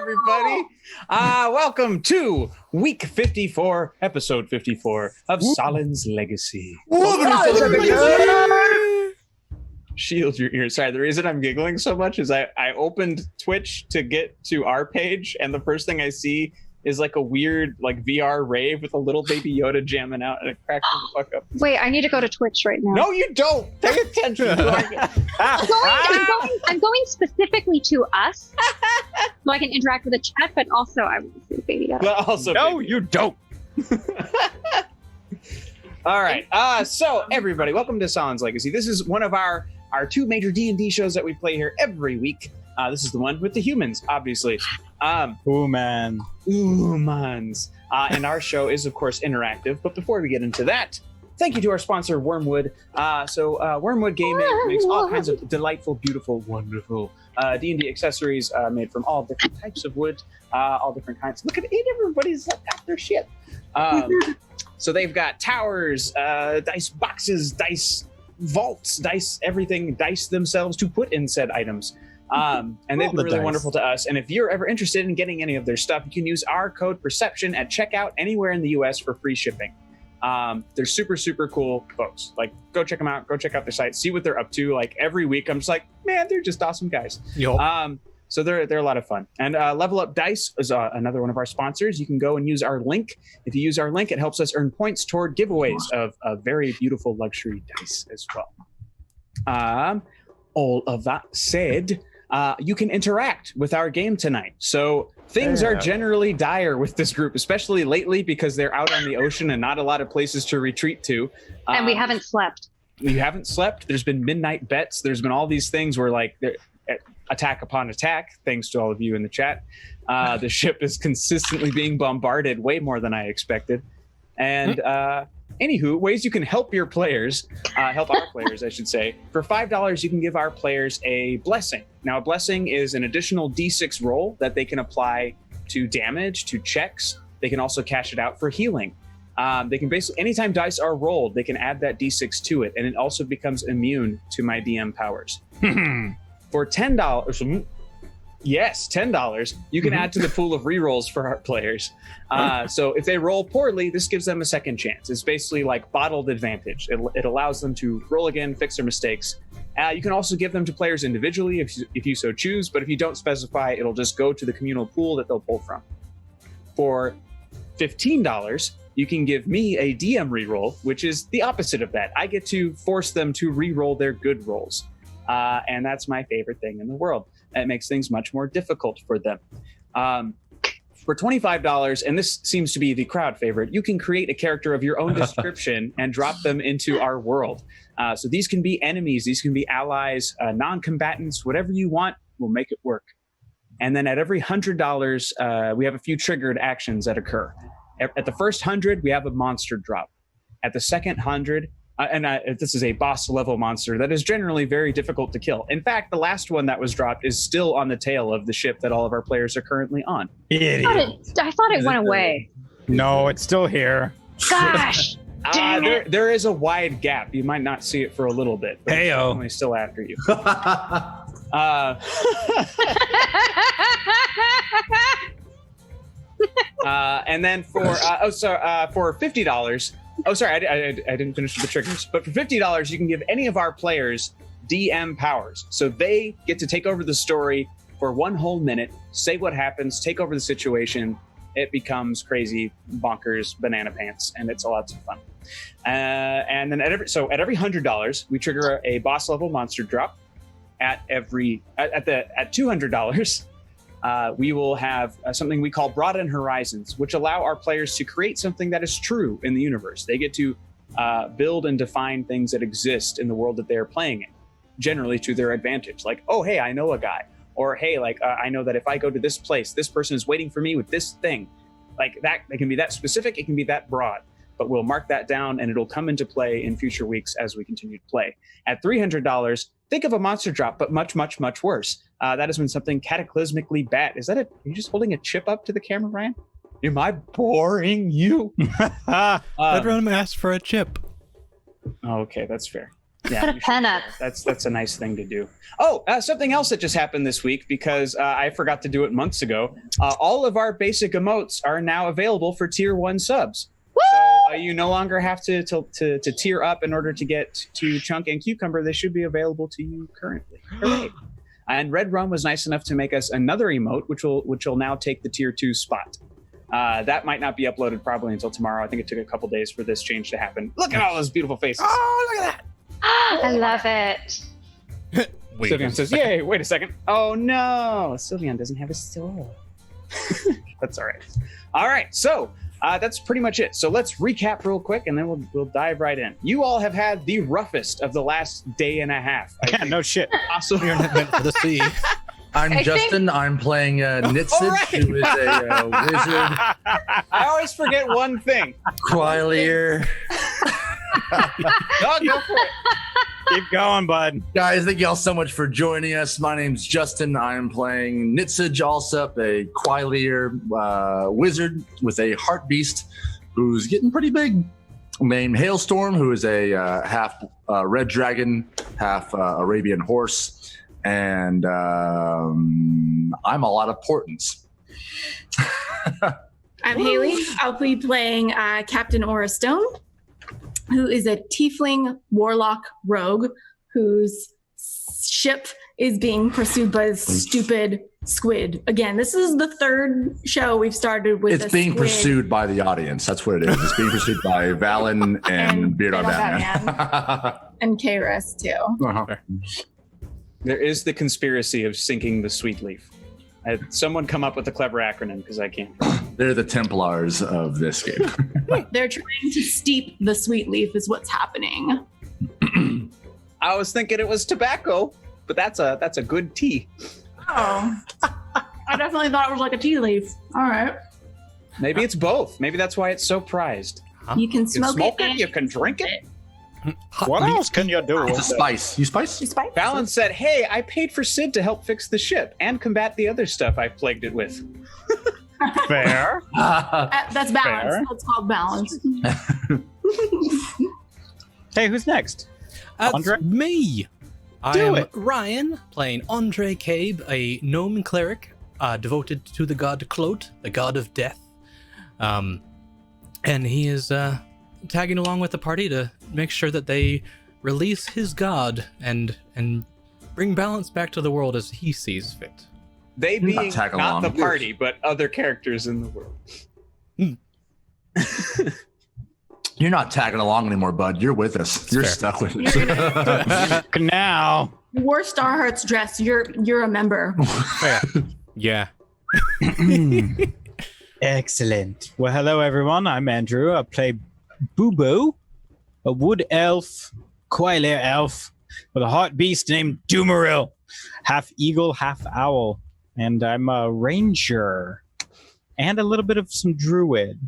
everybody. Welcome to week 54, episode 54 of Sahlen's Legacy. Shield your ears. Sorry, the reason I'm giggling so much is I opened Twitch to get to our page, and the first thing I see is like a weird like VR rave with a little baby Yoda jamming out, and it cracks me the fuck up. Wait, I need to go to Twitch right now. No, you don't. Pay attention. I'm going specifically to us, so I can interact with the chat, but also I want to see the baby Yoda. But also, no, you don't. All right. So everybody, welcome to Sahlen's Legacy. This is one of our two major D&D shows that we play here every week. This is the one with the humans, obviously. Humans. And our show is, of course, interactive. But before we get into that, thank you to our sponsor, Wormwood. Wormwood Gaming makes all kinds of delightful, beautiful, wonderful D&D accessories made from all different types of wood, all different kinds. Look at it, everybody's got their shit. So they've got towers, dice boxes, dice vaults, dice everything, dice themselves to put in said items. And they've been really wonderful to us. And if you're ever interested in getting any of their stuff, you can use our code Perception at checkout anywhere in the US for free shipping. They're super, super cool folks. Like, go check them out. Go check out their site. See what they're up to. Like, every week, I'm just like, man, they're just awesome guys. So they're a lot of fun. And Level Up Dice is another one of our sponsors. You can go and use our link. If you use our link, it helps us earn points toward giveaways of very beautiful luxury dice as well. All of that said, you can interact with our game tonight. So things are generally dire with this group, especially lately because they're out on the ocean and not a lot of places to retreat to. And we haven't slept. You haven't slept. There's been midnight bets. There's been all these things where like attack upon attack, thanks to all of you in the chat. The ship is consistently being bombarded way more than I expected. And anywho, ways you can help your players, help our players, I should say. For $5, you can give our players a blessing. Now, a blessing is an additional D6 roll that they can apply to damage, to checks. They can also cash it out for healing. They can basically, anytime dice are rolled, they can add that D6 to it, and it also becomes immune to my DM powers. For $10, yes, $10, you can add to the pool of rerolls for our players. So if they roll poorly, this gives them a second chance. It's basically like bottled advantage. It allows them to roll again, fix their mistakes. You can also give them to players individually if you so choose, but if you don't specify, it'll just go to the communal pool that they'll pull from. For $15, you can give me a DM reroll, which is the opposite of that. I get to force them to reroll their good rolls. And that's my favorite thing in the world. It makes things much more difficult for them. For $25, and this seems to be the crowd favorite, you can create a character of your own description and drop them into our world. So these can be enemies, these can be allies, non-combatants, whatever you want, we'll make it work. And then at every $100, we have a few triggered actions that occur. At the first 100, we have a monster drop. At the second 100, this is a boss level monster that is generally very difficult to kill. In fact, the last one that was dropped is still on the tail of the ship that all of our players are currently on. I thought it went away. No, it's still here. Gosh. Dang it. There is a wide gap. You might not see it for a little bit, but it's definitely still after you. And then for $50. Oh, sorry, I didn't finish with the triggers. But for $50, you can give any of our players DM powers. So they get to take over the story for 1 whole minute, say what happens, take over the situation. It becomes crazy, bonkers, banana pants, and it's lots of fun. And then at every $100, we trigger a boss level monster drop. At $200, we will have something we call Broaden Horizons, which allow our players to create something that is true in the universe. They get to build and define things that exist in the world that they are playing in, generally to their advantage. Like, oh, hey, I know a guy. Or, hey, like, I know that if I go to this place, this person is waiting for me with this thing. Like that, it can be that specific, it can be that broad. But we'll mark that down and it'll come into play in future weeks as we continue to play. At $300, think of a monster drop, but much, much, much worse. That is when something cataclysmically bad. Are you just holding a chip up to the camera, Ryan? Am I boring you? Everyone asked for a chip. Okay, that's fair. Yeah, Put a you pen should. up. That's a nice thing to do. Oh, something else that just happened this week because I forgot to do it months ago. All of our basic emotes are now available for tier 1 subs. So you no longer have to tier up in order to get to Chunk and Cucumber. They should be available to you currently. Hooray. And Red Rum was nice enough to make us another emote, which will now take the tier 2 spot. That might not be uploaded probably until tomorrow. I think it took a couple days for this change to happen. Look at all those beautiful faces. Oh, look at I love it. that. Wait Sylvian a says, second. yay, wait a second. Oh no, Sylvian doesn't have a soul. That's all right. All right, so that's pretty much it. So let's recap real quick and then we'll dive right in. You all have had the roughest of the last day and a half. Yeah, no shit. Awesome. You're not meant for the sea. I'm Justin. I'm playing Nitsage, All right. who is a wizard. I always forget one thing. Quilier. Go for it. Keep going, bud. Guys, thank y'all so much for joining us. My name's Justin. I'm playing Nitsage Alsup, a Quilier wizard with a heart beast who's getting pretty big. Named Hailstorm, who is a half red dragon, half Arabian horse. And I'm a lot of portents. I'm Haley. I'll be playing Captain Aura Stone, who is a tiefling warlock rogue whose ship is being pursued by this stupid squid. Again, this is the third show we've started with. It's being pursued by the audience. That's what it is. It's being pursued by Valen and Beard on Batman. And KRS too. Uh-huh. There is the conspiracy of sinking the sweet leaf. I had someone come up with a clever acronym because I can't. They're the Templars of this game. They're trying to steep the sweet leaf is what's happening. I was thinking it was tobacco, but that's a good tea. Oh. I definitely thought it was like a tea leaf. All right. Maybe it's both. Maybe that's why it's so prized. You can You can smoke, smoke it, and you can drink it. What else can you do? It's a with it? spice. You spice? You spice? Valen said, hey, I paid for Sid to help fix the ship and combat the other stuff I've plagued it with. Fair. That's balance. Fair. That's called balance. Hey, who's next? That's Andre? me. I Do am it. Ryan, playing Andre Cabe, a gnome cleric devoted to the god Clote, the god of death. And he is tagging along with the party to make sure that they release his god and bring balance back to the world as he sees fit. They Not being tag not along. the party, but other characters in the world. You're not tagging along anymore, bud. You're with us. You're fair. stuck with us. Now. You wore Starheart's dress. You're a member. Yeah. Excellent. Well, hello, everyone. I'm Andrew. I play Boo Boo, a wood elf, Quilier elf, with a heart beast named Doomaril, half eagle, half owl. And I'm a ranger and a little bit of some druid.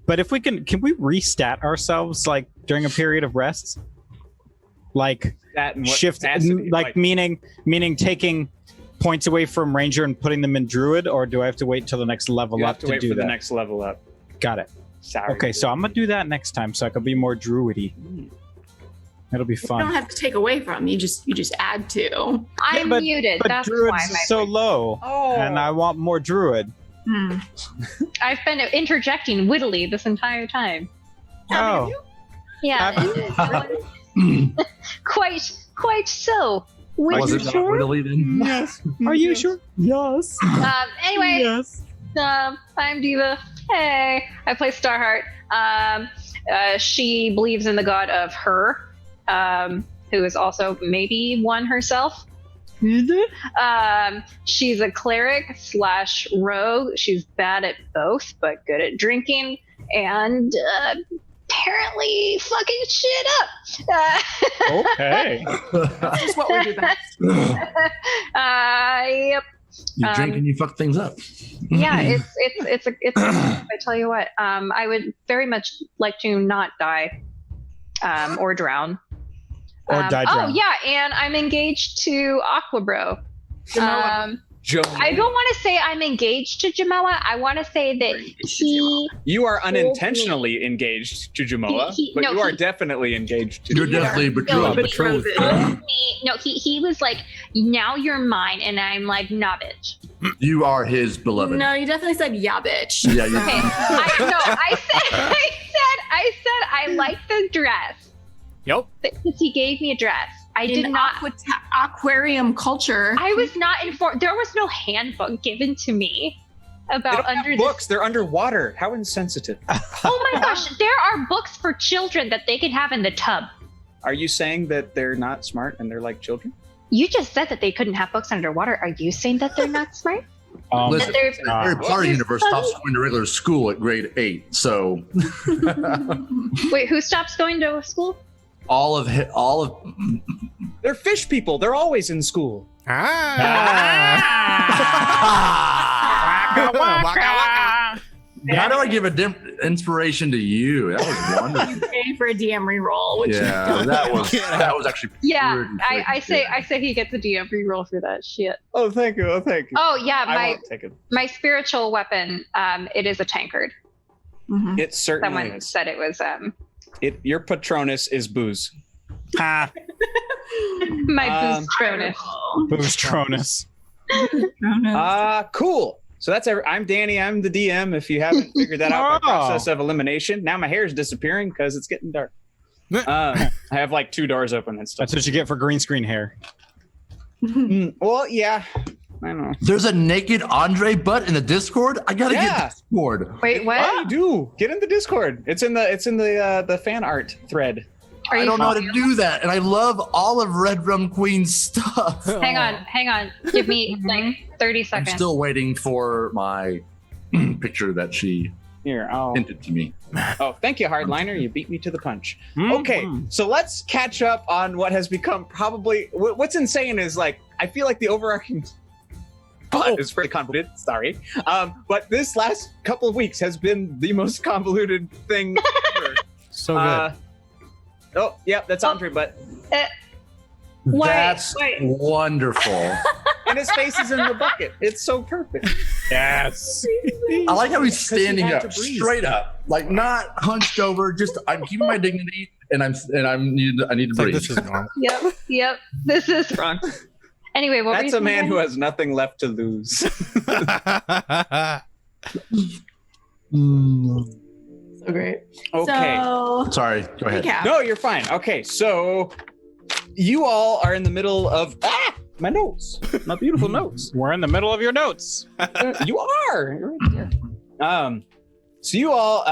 But if we can we restat ourselves like during a period of rest? Like That and what shift, capacity, like meaning taking points away from ranger and putting them in druid, or do I have to wait till the next level you up have to wait do for that? the next level up. Got it. Sorry. Okay, so I'm gonna do that next time so I can be more druidy. It'll be You don't fun. have to take away from. You just add to. I'm but- muted. But That's druid's why my so low, Oh. and I want more druid. Hmm. I've been interjecting wittily this entire time. Oh, Yeah, quite so. Was it not Whittly then? Yes. Are you sure? Yes. Anyway, Yes. I'm Diva. Hey, I play Starheart. She believes in the god of her, who is also maybe one herself. She's a cleric / rogue. She's bad at both, but good at drinking and apparently fucking shit up. Okay. That's just what we do best. Yep. You drink and you fuck things up. Yeah, it's I tell you what, I would very much like to not die, or drown. Or die Oh drown. yeah, and I'm engaged to Aquabro. I don't want to say I'm engaged to Jamoa. I want to say that he. You are unintentionally engaged to Jamoa, but you are definitely engaged to You're Jamoa. definitely betrothed. Betrothed. He was like, now you're mine, and I'm like, nah, bitch. You are his beloved. No, you definitely said yeah, bitch. Yeah, yeah. Okay. I said I like the dress Yep. because he gave me a dress. I In did not. aquarium culture. I was not informed. There was no handbook given to me They about don't under have books. They're underwater. How insensitive. Oh my gosh, there are books for children that they can have in the tub. Are you saying that they're not smart and they're like children? You just said that they couldn't have books underwater. Are you saying that they're not smart? Listen, They're- in the Harry Potter universe stops going to regular school at grade 8. So Wait, who stops going to school? all of They're fish people. They're always in school. How do I give a inspiration to you? That was wonderful. Pay for a DM reroll, which Yeah, that was actually Yeah, pretty I freaking say he gets a DM reroll for that shit. Oh, thank you. Oh, thank you. Oh yeah, I my won't take it. my spiritual weapon, it is a tankard. Mhm. It certainly Someone is. said it was Your Patronus is booze. Ha! my Um, boostronus. Boostronus. Cool. So that's I'm Danny. I'm the DM. If you haven't figured that out by process of elimination, now my hair is disappearing because it's getting dark. I have like 2 doors open and stuff. That's what you get for green screen hair. Well, yeah, I know. There's a naked Andre butt in the Discord. I gotta Yeah. get Discord. Wait, what? Oh, you do get in the Discord. It's in the fan art thread. Are I you don't know how to following- do that, and I love all of Red Rum Queen's stuff. Hang on. Give me like 30 I'm seconds. still waiting for my picture that she Here, hinted to me. oh, thank you, Hardliner. You beat me to the punch. Mhm. Okay, so let's catch up on what has become probably what's insane is like I feel like the overarching plot is pretty convoluted. Sorry, but this last couple of weeks has been the most convoluted thing ever. So good. Oh, yeah, that's Andre, but Wait, That's wait. wonderful. and his face is in the bucket. It's so perfect. Yes. I like how he's standing had up, to breathe. straight up, like not hunched over. Just I'm keeping my dignity, and I need to It's like, breathe. this is normal. Yep. This is wrong. Anyway, what were That's you a man saying? who has nothing left to lose. So great. Okay. So, Sorry, go ahead. recap. No, you're fine. Okay, so you all are in the middle of my notes, my beautiful notes. We're in the middle of your notes. You are. You're right there. So you all,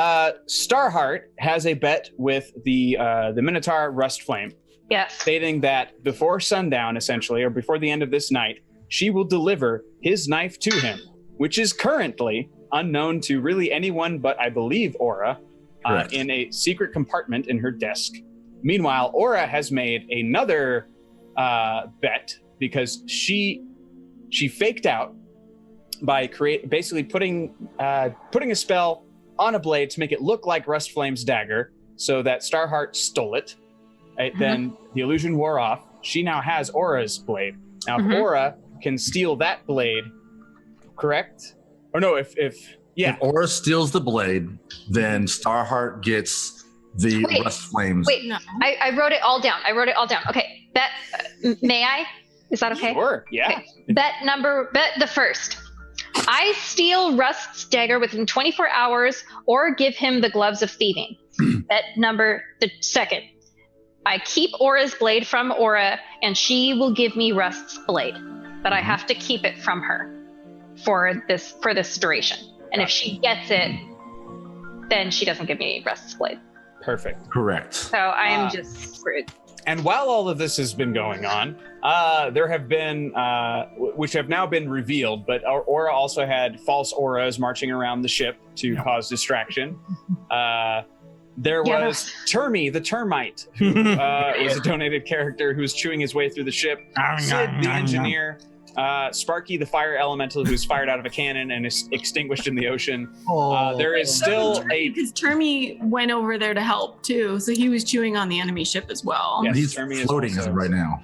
Starheart has a bet with the Minotaur Rustflame, Yes. stating that before sundown, essentially, or before the end of this night, she will deliver his knife to him, which is currently unknown to really anyone but I believe Aura, Correct. in a secret compartment in her desk. Meanwhile, Aura has made another bet because she faked out by basically putting a spell on a blade to make it look like Rustflame's dagger, so that Starheart stole it. Then the illusion wore off. She now has Aura's blade. Now, if Aura can steal that blade, correct? Or no, if If Aura steals the blade, then Starheart gets the Wait. Rust Flames. Wait, No. I wrote it all down. Okay, bet. May I? Is that okay? Sure, yeah. Okay. Bet the first. I steal Rust's dagger within 24 hours or give him the gloves of thieving. Bet the second. I keep Aura's blade from Aura and she will give me Rust's blade. But I have to keep it from her for this duration. And if she gets it, then she doesn't give me Rust's blade. Perfect. Correct. So I am just screwed. And while all of this has been going on, there have been, which have now been revealed, but Aura also had false auras marching around the ship to cause distraction. There Yeah, was Termy, the termite, who was a donated character who was chewing his way through the ship. Sid, the engineer, Sparky, the fire elemental who's fired out of a cannon and is extinguished in the ocean. Oh, There is still because Termy went over there to help too, so he was chewing on the enemy ship as well. Yes, he's Termy is floating as also of right now.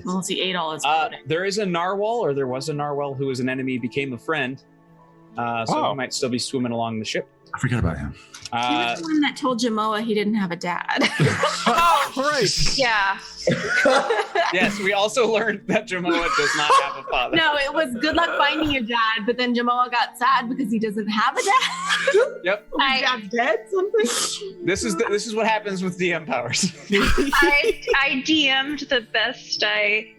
Well, he ate all his There is a narwhal, or there was a narwhal who was an enemy, became a friend. So he might still be swimming along the ship. I forgot about him. He was the one that told Jamoa he didn't have a dad. Oh, right. Yeah. Yes, we also learned that Jamoa does not have a father. No, it was good luck finding your dad, but then Jamoa got sad because he doesn't have a dad. Yep. His dad's dead, something. This is what happens with DM powers. I DM'd the best I.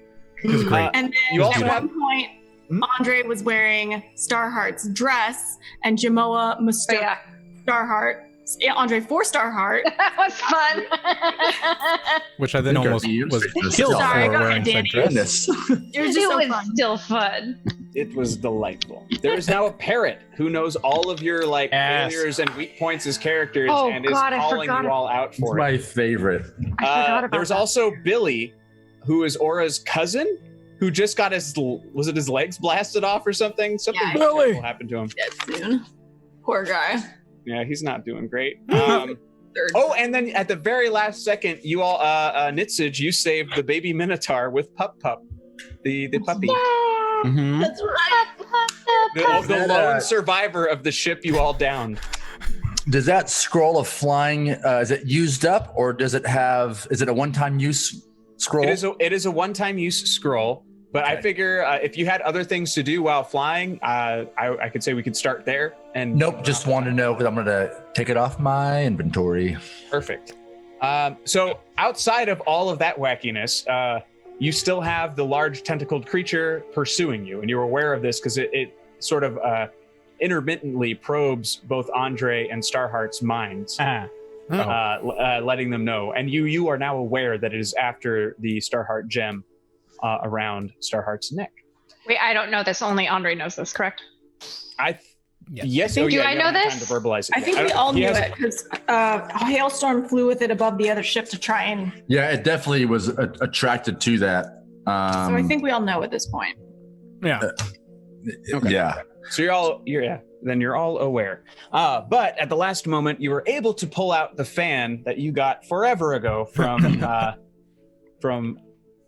It was great. And then You also at have- one point, Andre was wearing Starheart's dress, and Jamoa mistook Starheart, Andre for Starheart. That was fun. Which I then Think our almost ears was are killed for Sorry, go ahead, wearing said Danny. dress. Goodness. It was just It so was fun. still fun. It was delightful. There is now a parrot who knows all of your Yes. failures and weak points as characters Oh, and is God, I calling forgot you all out It's for it. my favorite. I forgot about There's that. also Billy, who is Aura's cousin, who just got his legs blasted off or something? Something Yeah, terrible Billy. happened to him. Dead soon. Poor guy. Yeah, he's not doing great. Third. Oh, and then at the very last second, you all, Nitsage, you saved the baby Minotaur with Pup, the puppy. Mhm. That's right. The lone survivor of the ship you all downed. Does that scroll of flying, is it used up or is it a one-time use scroll? It is a one-time use scroll, but I Okay. figure if you had other things to do while flying, I could say we could start there. And Nope, just wanted to know because I'm going to take it off my inventory. Perfect. So outside of all of that wackiness, you still have the large tentacled creature pursuing you, and you're aware of this because it sort of intermittently probes both Andre and Starheart's minds, letting them know. And you are now aware that it is after the Starheart gem around Starheart's neck. Wait, I don't know this. Only Andre knows this, correct? Yes. Do you I know haven't had this? Time to verbalize it I yet. think we don't- all he knew has- it because Hailstorm flew with it above the other ship to try and. Yeah, it definitely was attracted to that. So I think we all know at this point. Yeah. Okay. Yeah. So you're all aware. But at the last moment, you were able to pull out the fan that you got forever ago from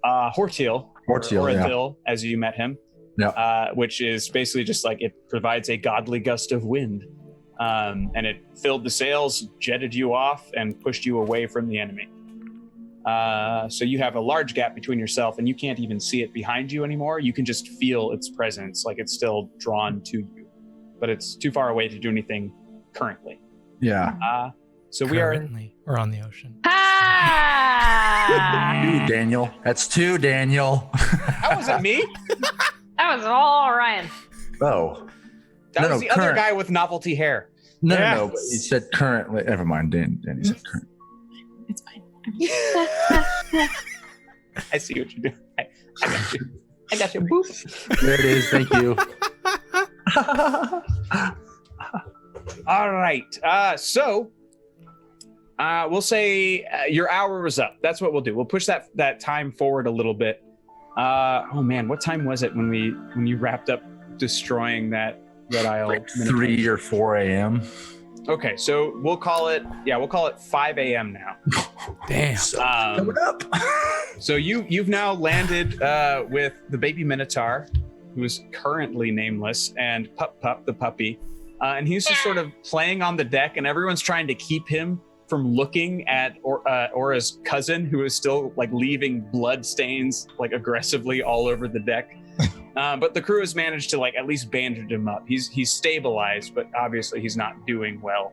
Hortiel, Hortiel, yeah. Orathil, as you met him. Yeah. Which is basically just like it provides a godly gust of wind, and it filled the sails, jetted you off, and pushed you away from the enemy. So you have a large gap between yourself, and you can't even see it behind you anymore. You can just feel its presence, like it's still drawn to you, but it's too far away to do anything currently. Yeah. So we are. Currently, or on the ocean. Ah! Two, Daniel. That's two, Daniel. That wasn't me. That was all Ryan. Oh. That No, was no, the other current. guy with novelty hair. No, Yes. no, but he said currently. Never mind. Danny said current. It's fine. I see what you're doing. I got you. I got you. Boop. There it is. Thank you. All right. So we'll say your hour was up. That's what we'll do. We'll push that time forward a little bit. Oh man, what time was it when you wrapped up destroying that Red Isle? Like 3 or 4 a.m. Okay, so we'll call it 5 a.m. now. Damn. Coming up. So you've now landed with the baby Minotaur, who is currently nameless, and Pup the puppy, and he's just sort of playing on the deck, and everyone's trying to keep him from looking at Aura's cousin, who is still like leaving blood stains like aggressively all over the deck. But the crew has managed to like at least bandage him up. He's stabilized, but obviously he's not doing well.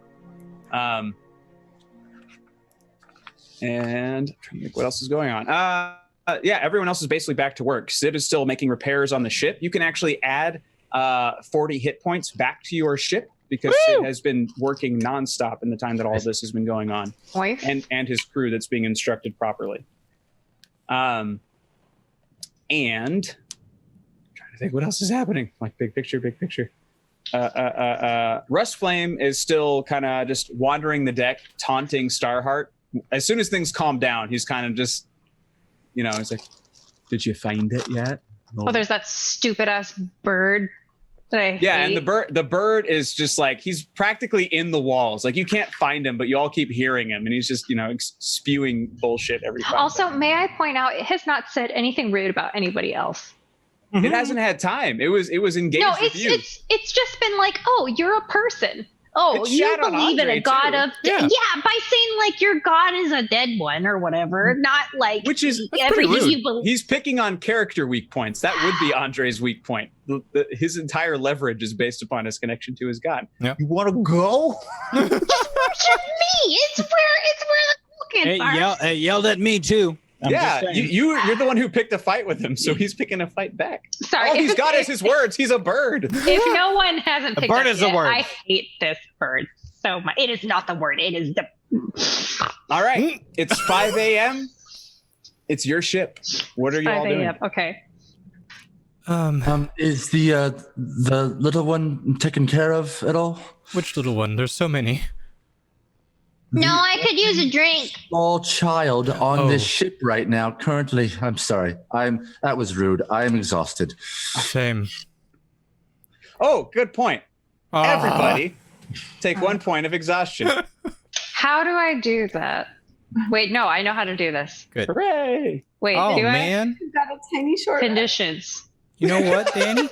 And I'm trying to think what else is going on. Yeah, everyone else is basically back to work. Sid is still making repairs on the ship. You can actually add 40 hit points back to your ship because Sid has been working nonstop in the time that all of this has been going on, Wife. and his crew that's being instructed properly. And I'm trying to think what else is happening. Like big picture. Rust Flame is still kind of just wandering the deck, taunting Starheart. As soon as things calm down, he's kind of just, he's like, "Did you find it yet? Oh, there's that stupid ass bird that I Yeah, hate. and the bird is just like, he's practically in the walls. Like, you can't find him, but you all keep hearing him, and he's just, spewing bullshit every time. Also, may I point out, it has not said anything rude about anybody else. It hasn't had time. It was engaged No, with you. it's just been like, oh, you're a person. Oh, It's you shat on believe in Andre, a god too. of by saying like your god is a dead one or whatever, not like Which is everything you believe. He's picking on character weak points. That would be Andre's weak point. His entire leverage is based upon his connection to his god. Yeah. You want to go? Worship me. It's where the cool kids are. Yelled at me too. I'm yeah, just saying. you're the one who picked a fight with him, so he's picking a fight back. Sorry, All he's got is his words. He's a bird. If no one hasn't A picked bird up is a yet, word. I hate this bird so much. It is not the word. It is the. All right, it's 5 a.m. It's your ship. What are you all 5 doing? a.m. Okay. Is the little one taken care of at all? Which little one? There's so many. No, I could use a drink. Small child on this Oh. ship right now. Currently, I'm sorry. That was rude. I am exhausted. Same. Oh, good point. Ah. Everybody, take 1 point of exhaustion. How do I do that? Wait, no, I know how to do this. Good. Hooray! Wait, Oh do man. You've got a tiny short. Conditions. You know what, Danny?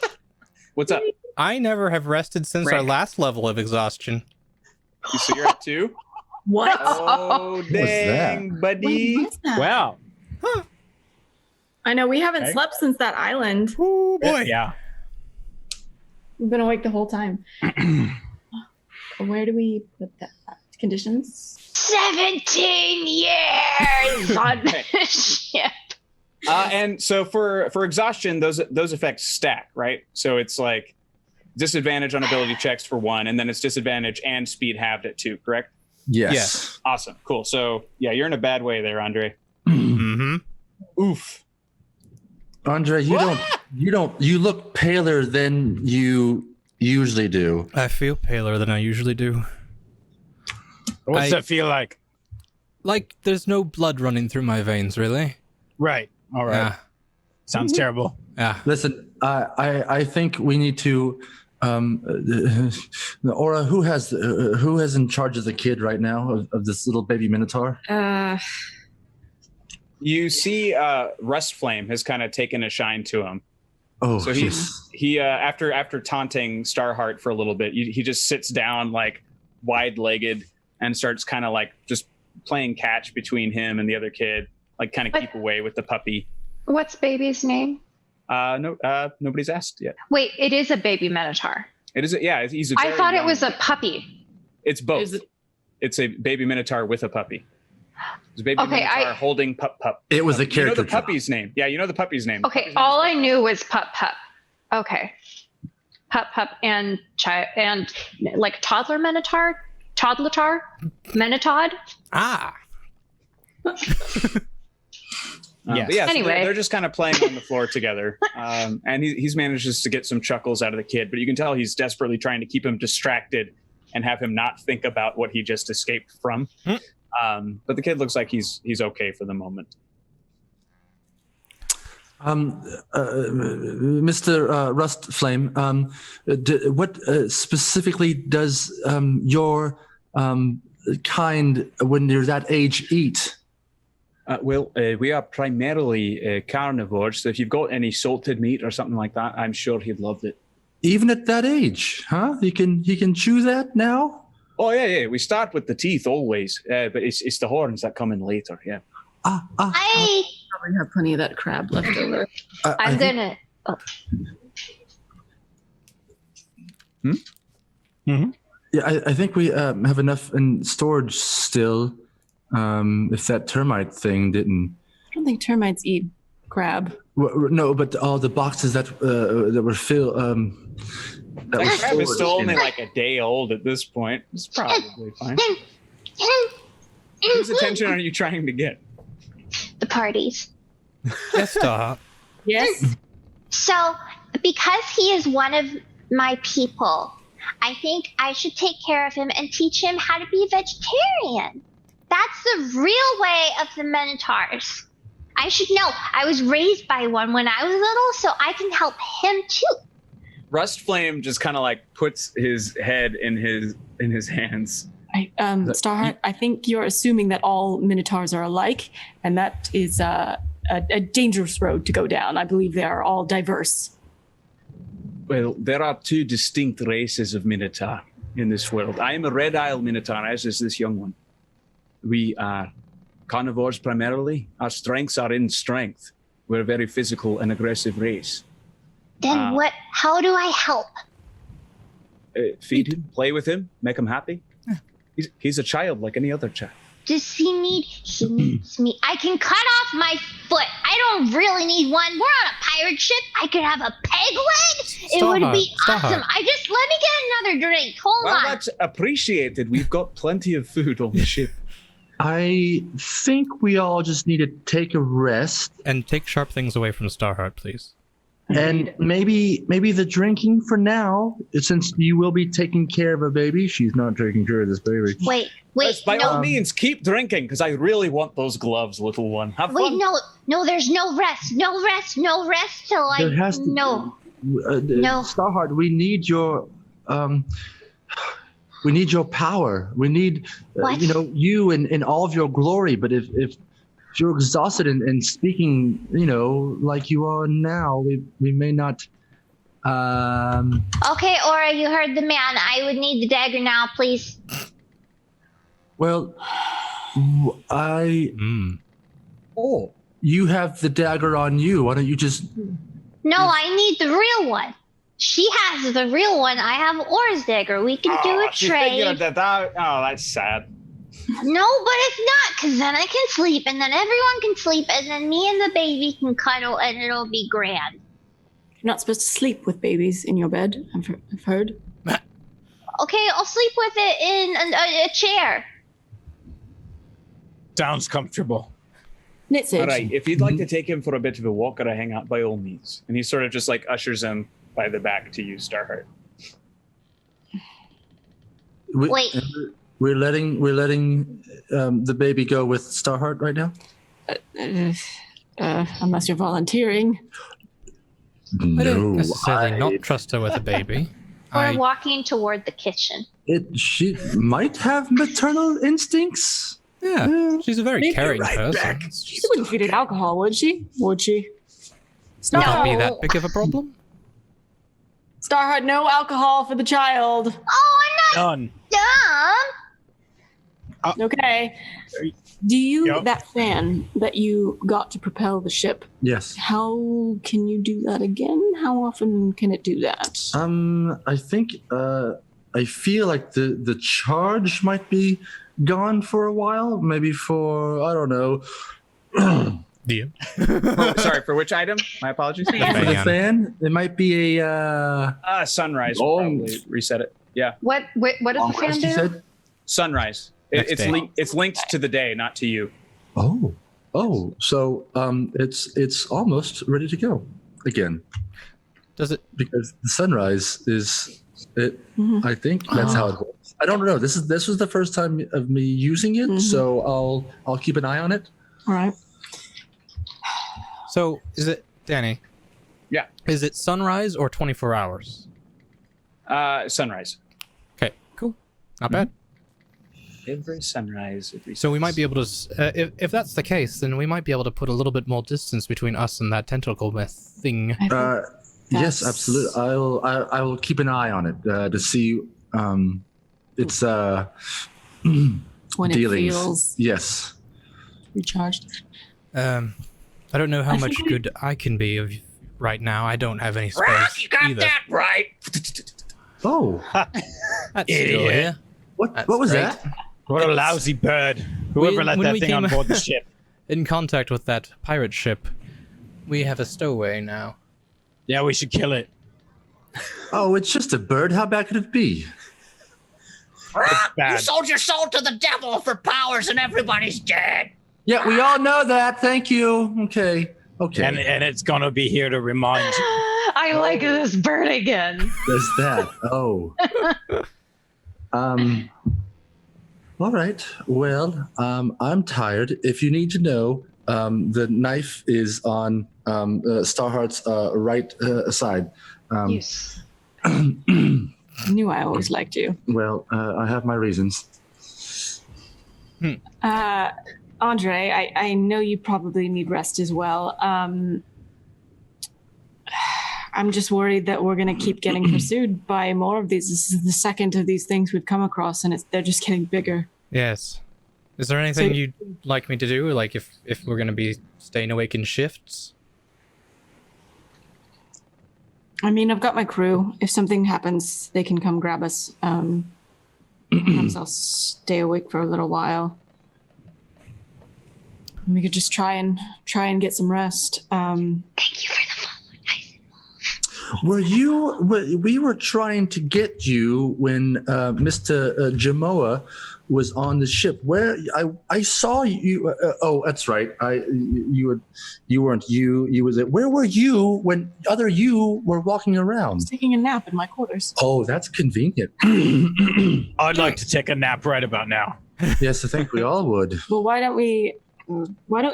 What's up? I never have rested since our Rick. last level of exhaustion. So you're at 2? What? Oh, was that? dang, buddy. Wait, what's that? Wow. I know we haven't Okay. slept since that island. Oh boy. Yeah. We've been awake the whole time. Where do we put that? Conditions? 17 years on the ship. And so for exhaustion, those effects stack, right? So it's like disadvantage on ability checks for 1, and then it's disadvantage and speed halved at 2, correct? Yes. Yes. Awesome, cool. So yeah, you're in a bad way there, Andre. Mm-hmm. Oof. Andre, you look paler than you usually do. I feel paler than I usually do. What's I- that feel like? Like there's no blood running through my veins, really. Right. All right. Yeah. Sounds terrible. Yeah. Listen, I think we need to. Aura, who has in charge of the kid right now of this little baby minotaur? You see, Rust Flame has kind of taken a shine to him. Oh, So he after taunting Starheart for a little bit, he just sits down like wide-legged and starts kind of like just playing catch between him and the other kid, like kind of What? keep away with the puppy. What's baby's name? No, nobody's asked yet. Wait, it is a baby minotaur. It is, yeah. He's a I very thought it young- was a puppy. It's both. Is it- It's a baby minotaur with a puppy. It's a baby Okay, minotaur holding pup. It was a You know character. the puppy's name. Yeah, you know the puppy's name. Okay, all I knew was pup. Okay. Pup and child and like toddler minotaur? Toddler? Menotod? Ah. Yes. But yeah, so Anyway. they're just kind of playing on the floor together. And he's manages to get some chuckles out of the kid, but you can tell he's desperately trying to keep him distracted and have him not think about what he just escaped from. But the kid looks like he's okay for the moment. Mr. Rust Flame, what specifically does your kind, when you're that age, eat? We are primarily carnivores, so if you've got any salted meat or something like that, I'm sure he'd love it. Even at that age, huh? He can chew that now? Oh, yeah. We start with the teeth always, but it's the horns that come in later, yeah. I Probably have plenty of that crab left over. I'm gonna Yeah, I think we have enough in storage still. If that termite thing didn't. I don't think termites eat crab. No, but all the boxes that were filled. That That were crab is stored still in- only like a day old at this point. It's probably fine. Whose attention are you trying to get? the parties. Yes, stop. Yes. So, because he is one of my people, I think I should take care of him and teach him how to be a vegetarian. That's the real way of the Minotaurs. I should know. I was raised by one when I was little, so I can help him too. Rust Flame just kind of like puts his head in his hands. Starheart, I think you're assuming that all minotaurs are alike, and that is a dangerous road to go down. I believe they are all diverse. Well, there are two distinct races of Minotaur in this world. I am a Red Isle Minotaur, as is this young one. We are carnivores primarily. Our strengths are in strength. We're a very physical and aggressive race. Then how do I help? Feed him, play with him, make him happy. He's a child like any other child. Does he needs me. I can cut off my foot. I don't really need one. We're on a pirate ship. I could have a peg leg. It would be awesome. Let me get another drink. Hold on. That's appreciated. We've got plenty of food on the ship. I think we all just need to take a rest. And take sharp things away from Starheart, please. And maybe the drinking for now, since you will be taking care of a baby. She's not taking care of this baby. Wait. By all means, keep drinking, because I really want those gloves, little one. Have fun. No, there's no rest till I There has to no. Starheart, we need your power. We need you in all of your glory. But if you're exhausted and speaking, like you are now, we may not. Okay, Aura, you heard the man. I would need the dagger now, please. Well, you have the dagger on you. Why don't you just? No, I need the real one. She has the real one. I have Aura's dagger. We can do a trade. That's sad. No, but it's not, because then I can sleep, and then everyone can sleep, and then me and the baby can cuddle, and it'll be grand. You're not supposed to sleep with babies in your bed, I've heard. Okay, I'll sleep with it in a chair. Sounds comfortable. Nitsage. All right, if you'd like to take him for a bit of a walk or a hangout, by all means. And he sort of just like ushers him by the back to you, Starheart. Wait. We're letting the baby go with Starheart right now? Unless you're volunteering. I don't necessarily not trust her with a baby. We're walking toward the kitchen. She might have maternal instincts. Yeah, she's a very caring person. She wouldn't feed it alcohol, would she? Would she? Would that be that big of a problem? Starheart, no alcohol for the child. Oh, I'm not Done. dumb. Okay. Do you, that fan that you got to propel the ship, Yes. how can you do that again? How often can it do that? I think I feel like the charge might be gone for a while. Maybe for, I don't know. Do you? Sorry, for which item? My apologies. For the fan, it might be a Sunrise will probably reset it. Yeah. What does the fan you do? said? Sunrise. It's linked to the day, not to you. Oh, so it's almost ready to go again. Does it? Because the sunrise is it. I think that's how it works. I don't know. This was the first time of me using it, so I'll keep an eye on it. All right. So is it, Danny? Yeah. Is it sunrise or 24 hours? Sunrise. Okay, cool. Not bad. Every sunrise. So we might be able to, if that's the case, then we might be able to put a little bit more distance between us and that tentacle myth thing. Yes, absolutely. I will keep an eye on it to see its when dealings. it feels Yes. recharged. I don't know how much good I can be of right now. I don't have any space You got either. that right. Oh, That's still here. what was great. that? What a lousy bird. Whoever let when that we thing on came- board the ship. In contact with that pirate ship, we have a stowaway now. Yeah, we should kill it. Oh, it's just a bird. How bad could it be? Bad. You sold your soul to the devil for powers and everybody's dead. Yeah, we all know that. Thank you. Okay. And it's gonna be here to remind you. I like this bird again. There's that. Oh. All right. Well, I'm tired. If you need to know, The knife is on Starheart's right side. Yes. I knew I always liked you. Well, I have my reasons. Andre, I know you probably need rest as well. I'm just worried that we're going to keep getting pursued by more of these. This is the second of these things we've come across, and they're just getting bigger. Yes. Is there anything you'd like me to do? Like if we're going to be staying awake in shifts? I mean, I've got my crew. If something happens, they can come grab us. Perhaps I'll stay awake for a little while. We could just try and get some rest. Thank you for the follow. We were trying to get you when Mr. Jamoa was on the ship. Where I saw you. Oh, that's right. You weren't you. You was it. Where were you when other you were walking around? I was taking a nap in my quarters. Oh, that's convenient. I'd like to take a nap right about now. Yes, I think we all would. Well, why don't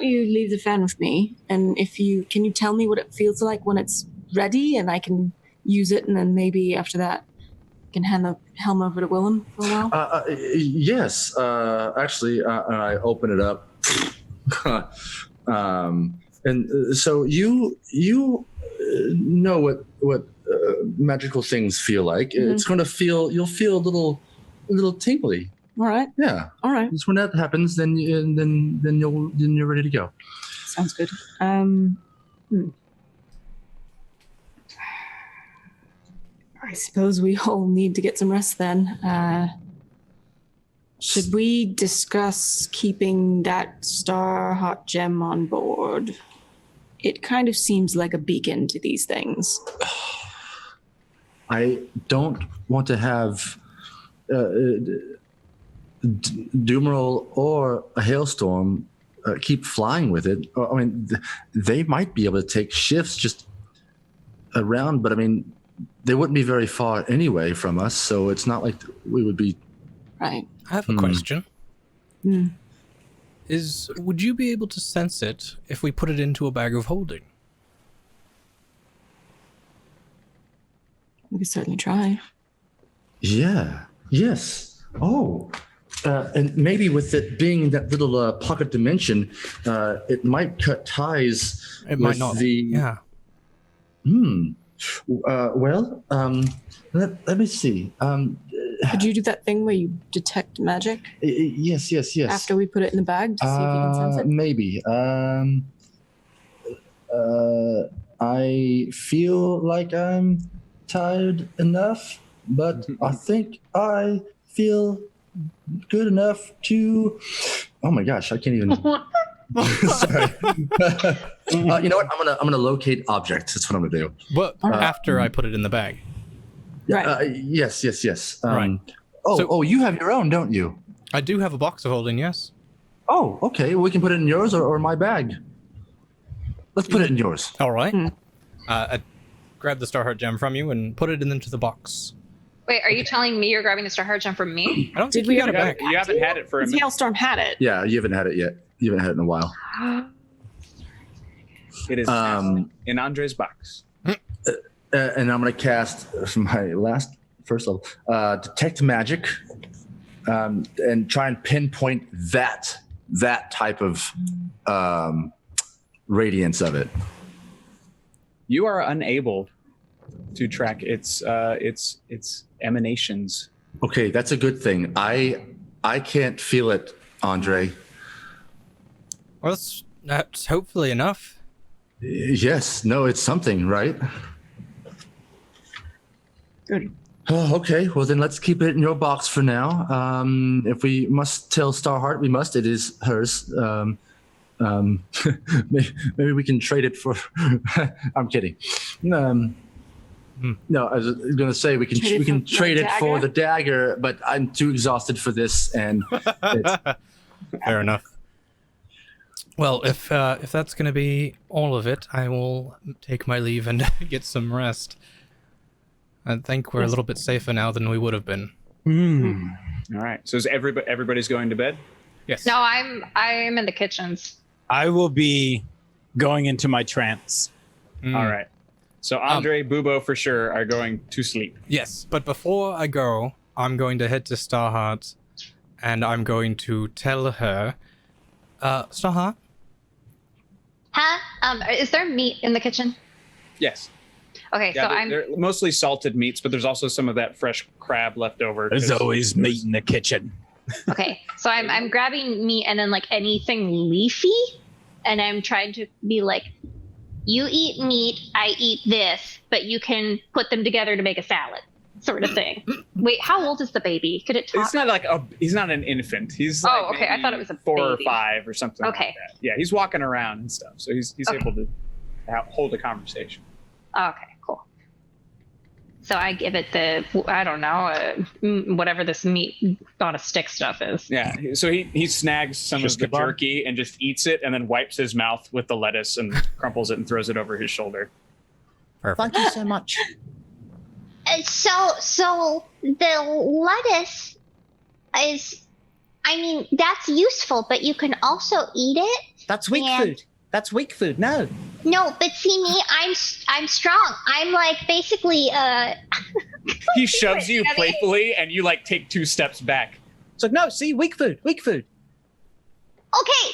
you leave the fan with me? And can you tell me what it feels like when it's ready, and I can use it, and then maybe after that I can hand the helm over to Willem for a while? Yes. Actually, I open it up. And so you know what magical things feel like. Mm-hmm. It's going to you'll feel a little tingly. All right. Yeah. All right. It's when that happens, then you're ready to go. Sounds good. I suppose we all need to get some rest then. Should we discuss keeping that star hot gem on board? It kind of seems like a beacon to these things. I don't want to have Doomeril or a hailstorm keep flying with it. I mean, they might be able to take shifts just around, but I mean, they wouldn't be very far anyway from us, so it's not like we would be. Right. I have a question. Would you be able to sense it if we put it into a bag of holding? We could certainly try. Yeah. Yes. Oh. And maybe with it being that little pocket dimension, it might cut ties. It might not. Yeah. Well, let me see. Could you do that thing where you detect magic? Yes. After we put it in the bag to see if you can sense it? Maybe. I feel like I'm tired enough, but I think I feel good enough to. Oh my gosh, I can't even. Sorry. You know what? I'm gonna locate objects. That's what I'm gonna do. But after I put it in the bag. Right. Yes. Right. Oh, you have your own, don't you? I do have a box of holding. Yes. Oh, okay. Well, we can put it in yours or my bag. Let's put it in yours. All right. I grab the Starheart gem from you and put it into the box. Wait, are you telling me you're grabbing the Starheart gem from me? I don't think we you got it back. You haven't had it for a minute. Hailstorm had it. Yeah, you haven't had it yet. You haven't had it in a while. It is in Andre's box. And I'm going to cast my first level, detect magic, and try and pinpoint that type of radiance of it. You are unable to track its emanations. Okay, that's a good thing. I can't feel it, Andre. Well, that's hopefully enough. Yes. No, it's something, right? Good. Oh, okay. Well, then let's keep it in your box for now. If we must tell Starheart, we must. It is hers. Maybe we can trade it for. I'm kidding. No, I was going to say we can trade it for the dagger, but I'm too exhausted for this, and fair enough. Well, if that's going to be all of it, I will take my leave and get some rest. I think we're a little bit safer now than we would have been. All right. So is everybody's going to bed? Yes. No, I'm in the kitchens. I will be going into my trance. All right. So Andre, Bubo for sure are going to sleep. Yes, but before I go, I'm going to head to Starheart, and I'm going to tell her, Starheart? Huh? Is there meat in the kitchen? Yes. Okay, Yeah, so I'm they're mostly salted meats, but there's also some of that fresh crab left over. There's always meat in the kitchen. okay. So I'm grabbing meat and then like anything leafy, and I'm trying to be like, you eat meat, I eat this, but you can put them together to make a salad, sort of thing. Wait, how old is the baby? Could it talk? He's not an infant. He's Oh, like okay. I thought it was a 4 baby. or 5 or something. Okay. Like that. Yeah, he's walking around and stuff, so he's Okay. able to hold a conversation. Okay, cool. So I give it the, I don't know, whatever this meat on a stick stuff is. Yeah, so he snags some Shish of the kebab? jerky and just eats it, and then wipes his mouth with the lettuce and crumples it and throws it over his shoulder. Thank you so much. So the lettuce is, I mean, that's useful, but you can also eat it. That's weak Yeah. food. That's weak food. No. No, but see me, I'm strong. I'm like basically He shoves you Abby. playfully, and you like take 2 steps back. So no. See, weak food. Weak food. okay.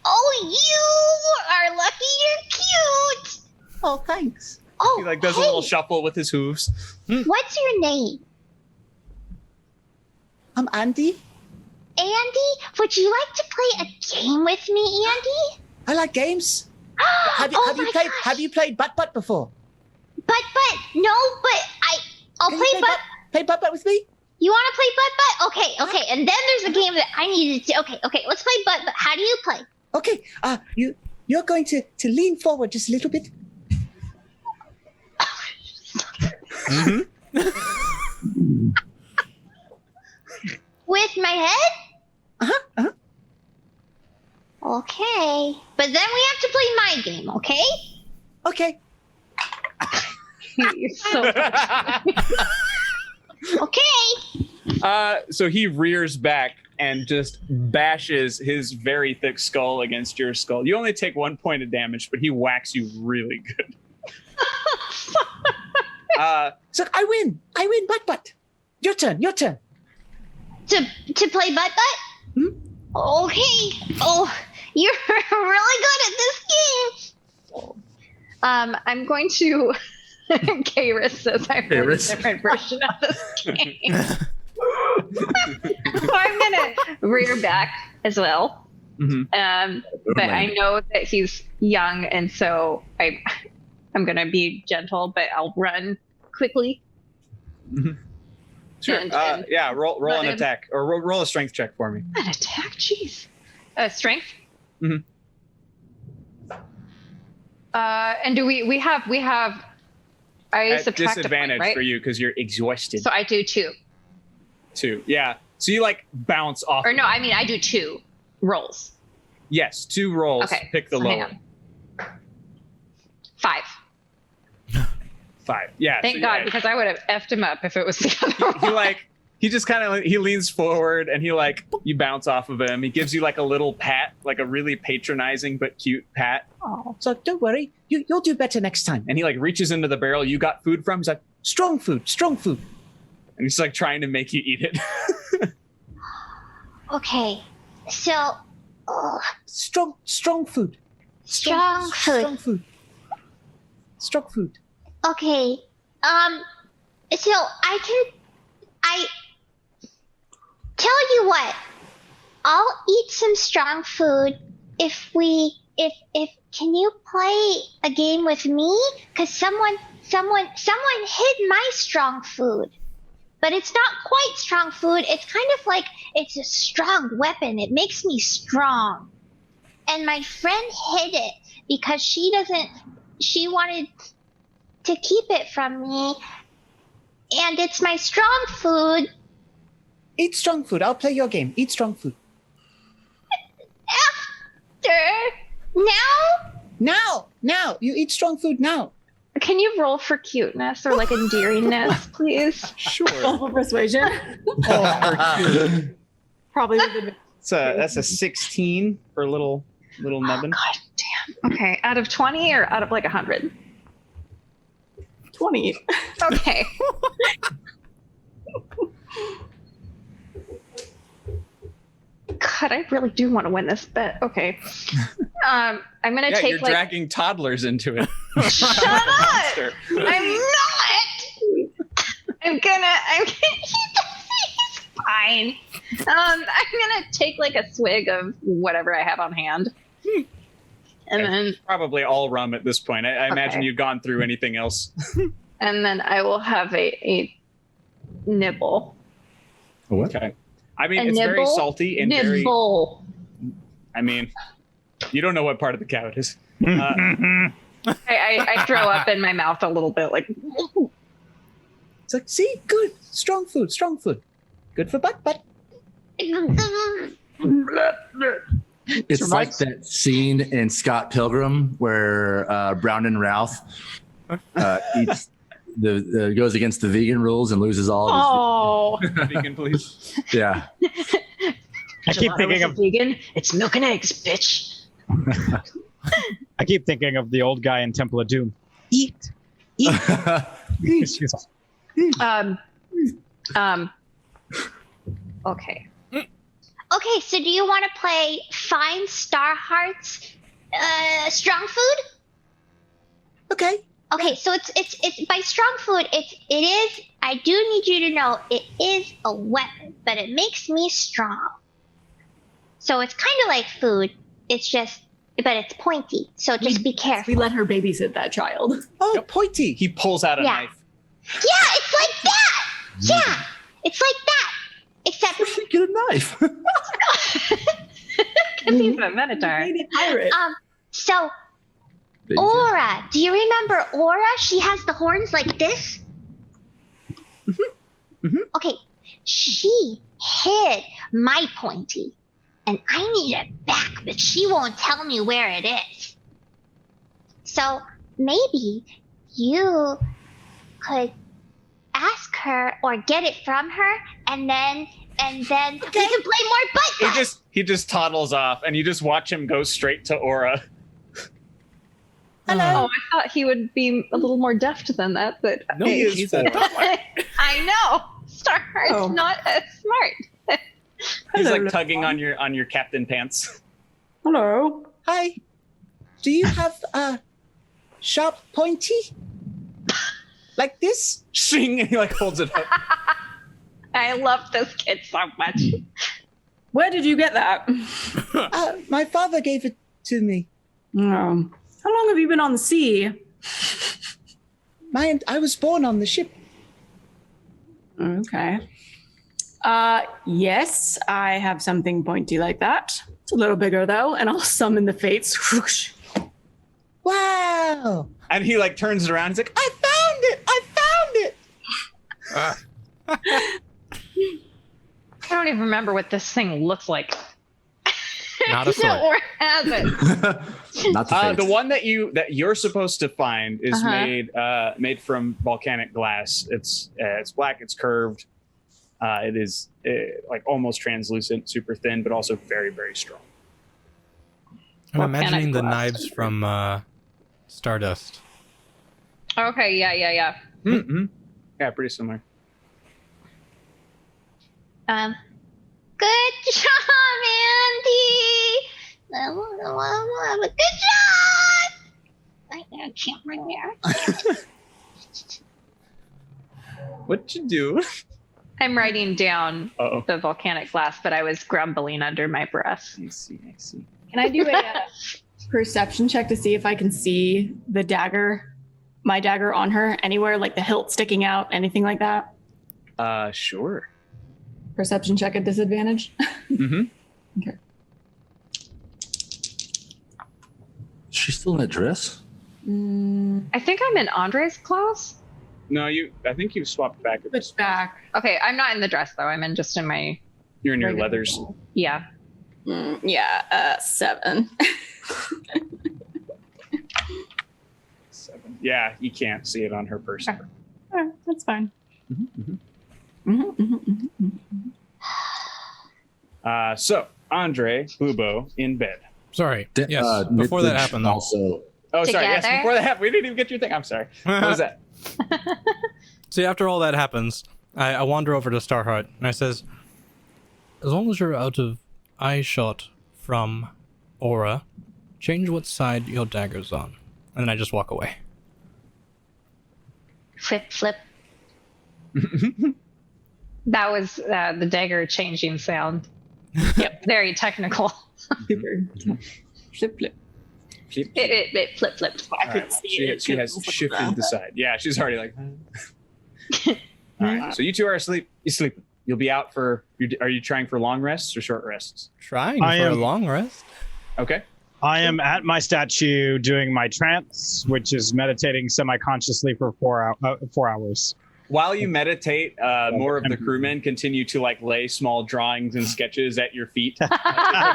Oh, you are lucky. You're cute. Oh, thanks. Oh, He like does a hey, little shuffle with his hooves. what's your name? I'm Andy. Andy? Would you like to play a game with me, Andy? I like games. Have Oh you my played? gosh. Have you played Butt before? But no, but I'll Can you play butt. Play Butt with me? You want to play butt? Okay. And then there's a game that I needed to. Okay. Let's play butt. How do you play? Okay. You're going to lean forward just a little bit. With my head? Uh-huh. Okay. But then we have to play my game, okay? Okay. He's so Okay. So he rears back and just bashes his very thick skull against your skull. You only take 1 point of damage, but he whacks you really good. So I win. Butt. Your turn. To play butt? Okay. Oh, you're really good at this game. I'm going to. Kairos says I've heard a Kairos. different version of this game. So I'm gonna rear back as well. Mhm. But I know that he's young, and so I'm gonna be gentle, but I'll run quickly. Sure. And Yeah. Roll let an him- attack or roll a strength check for me. An attack, jeez. Strength. Mhm. And do we have? I At subtract a disadvantage point, right? for you because you're exhausted. So I do 2, 2. Yeah. So you like bounce off. or no, I mean I do 2 rolls. Yes, 2 rolls. Okay, Pick the so hang lower. on. 5. 5. Yeah. Thank so God, yeah, because I would have effed him up if it was the other he one. like he just kind of he leans forward and he like you bounce off of him. He gives you like a little pat, like a really patronizing but cute pat. Oh. So don't worry. You'll do better next time. And he like reaches into the barrel you got food from. He's like, strong food. and he's like trying to make you eat it. Okay. So, Strong food. strong food. Strong food. Okay. So I tell you what. I'll eat some strong food if can you play a game with me? Cause someone hid my strong food. But it's not quite strong food. It's kind of like it's a strong weapon. It makes me strong. And my friend hid it because she wanted to keep it from me. And it's my strong food. Eat strong food. I'll play your game. Eat strong food. Now. You eat strong food now. Can you roll for cuteness or like endearingness, please? Sure. Roll for persuasion. Probably with advantage. That's a 16 for little nubbin. God damn. Okay, out of 20 or out of like 100? 20. Okay. God, I really do want to win this bet. Okay. I'm gonna Yeah, take you're like. dragging toddlers into it. Shut up! I'm not. He's fine. I'm gonna take like a swig of whatever I have on hand, and then Probably all rum at this point. I imagine you've gone through anything else. and then I will have a nibble. What? Okay. I mean, A it's very nibble? salty and very. Nibble. I mean, you don't know what part of the cow it is. I throw up in my mouth a little bit, like. It's like, see, good, strong food, good for butt. It's like that scene in Scott Pilgrim where Brown Routh eats goes against the vegan rules and loses all of his. Oh. Vegan, please. Yeah. I keep thinking of vegan. It's milk and eggs, bitch. I keep thinking of the old guy in Temple of Doom. Eat. Okay. Okay, so do you want to play Find Star Hearts Strong Food? Okay. Okay, so it's by strong food. It is. I do need you to know it is a weapon, but it makes me strong. So it's kind of like food. It's just, but it's pointy. So just be careful. We let her babysit that child. Oh, pointy. He pulls out a Yeah. knife. Yeah, it's like that. Yeah, it's like that. Except Where'd she get a knife? Because he's a minotaur. Pirate. so Aura, do you remember Aura? She has the horns like this. Okay, she hid my pointy, and I need it back, but she won't tell me where it is. So maybe you could ask her or get it from her, and then we can play more butt. He just toddles off, and you just watch him go straight to Aura. Hello. Oh, I thought he would be a little more deft than that, but No, He is he's four. I know. Starheart's not as smart. He's like tugging on your captain pants. Hello. Hi. Do you have a sharp pointy? Like this? Shing, and he like holds it up. I love this kid so much. Where did you get that? My father gave it to me. Oh. How long have you been on the sea? I was born on the ship. Okay. Yes, I have something pointy like that. It's a little bigger though, and I'll summon the fates. Whoosh. Wow. And he like turns it around. He's like, I found it. I don't even remember what this thing looks like. Not a sword. Or has it? Not the The one that you're supposed to find is made from volcanic glass. It's black. It's curved. It is like almost translucent, super thin, but also very, very strong. I'm imagining the glass. knives from Stardust. Okay, yeah. Mm-hmm. Yeah, pretty similar. Good job, Andy. Good job. I can't bring there. What'd you do? I'm writing down Uh-oh. the volcanic glass, but I was grumbling under my breath. I see. Can I do a perception check to see if I can see the dagger, my dagger on her anywhere, like the hilt sticking out, anything like that? Sure. Perception check at disadvantage. Mm-hmm. Okay. She's still in that dress? I think I'm in Andre's class. No, I think you've swapped back. Switch back. Okay, I'm not in the dress though. I'm in just in my You're in your regular- leathers. yeah. 7. 7. Yeah, you can't see it on her person. All right, that's fine. So Andre, Bubo in bed. Sorry. Yes. Before that happened, though. Also, Oh, sorry. Yes, Together? before that happened, we didn't even get your thing. I'm sorry. What was that? See, after all that happens, I wander over to Starheart and I says, as long as you're out of eye shot from Aura, change what side your dagger's on. And then I just walk away. Flip. That was the dagger changing sound. Yep, very technical. Flip. It flipped. I couldn't see it. She has shifted the side. Yeah, she's already like. All right, so you two are asleep. You sleep. You'll be out for. Are you trying for long rests or short rests? Trying for a long rest. Okay. I am at my statue doing my trance, which is meditating semi-consciously for 4 hours. While you meditate, more of the crewmen continue to like lay small drawings and sketches at your feet. Put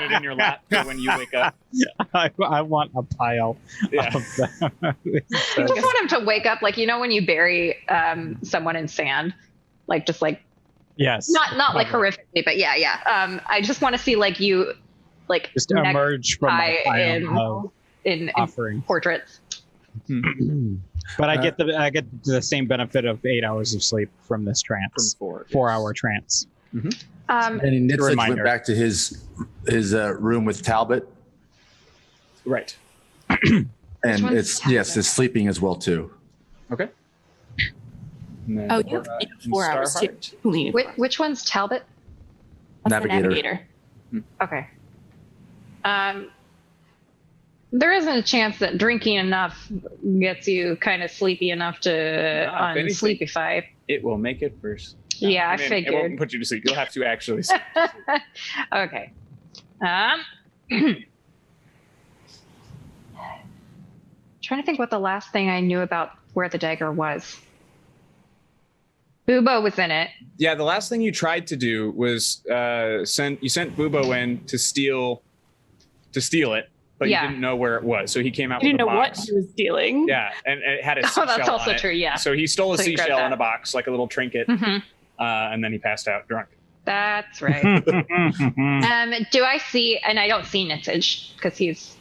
it in your lap for when you wake up. I want a pile Yeah. of them. I just want him to wake up, like when you bury someone in sand, like just like Yes. not like horrifically, but yeah. I just want to see like you, like Just next emerge from my pile in offering. portraits. But I get the same benefit of 8 hours of sleep from this trance. From 4-hour trance. and Nitzig went Reminder. back to his room with Talbot, Right. and one's it's Talbot? it's sleeping as well too. Okay. And then Oh, you have Aura and 4 hours too. Starheart. Which one's Talbot? That's the Navigator. Okay. There isn't a chance that drinking enough gets you kind of sleepy enough to if anything. unsleepify. It will make it worse. Yeah, I It won't figured. put you to sleep. You'll have to actually sleep. Okay. Trying to think what the last thing I knew about where the dagger was. Bubo was in it. Yeah, the last thing you tried to do was sent Bubo in to steal it, but Yeah. you didn't know where it was. So he came out You with didn't a know what box. he was stealing. Yeah, and it had a Oh, seashell that's also on it. true, yeah. So he stole a So he grabbed seashell in that. a box, like a little trinket, Mhm. and then he passed out drunk. That's right. Do I see, and I don't see Nitzig because he's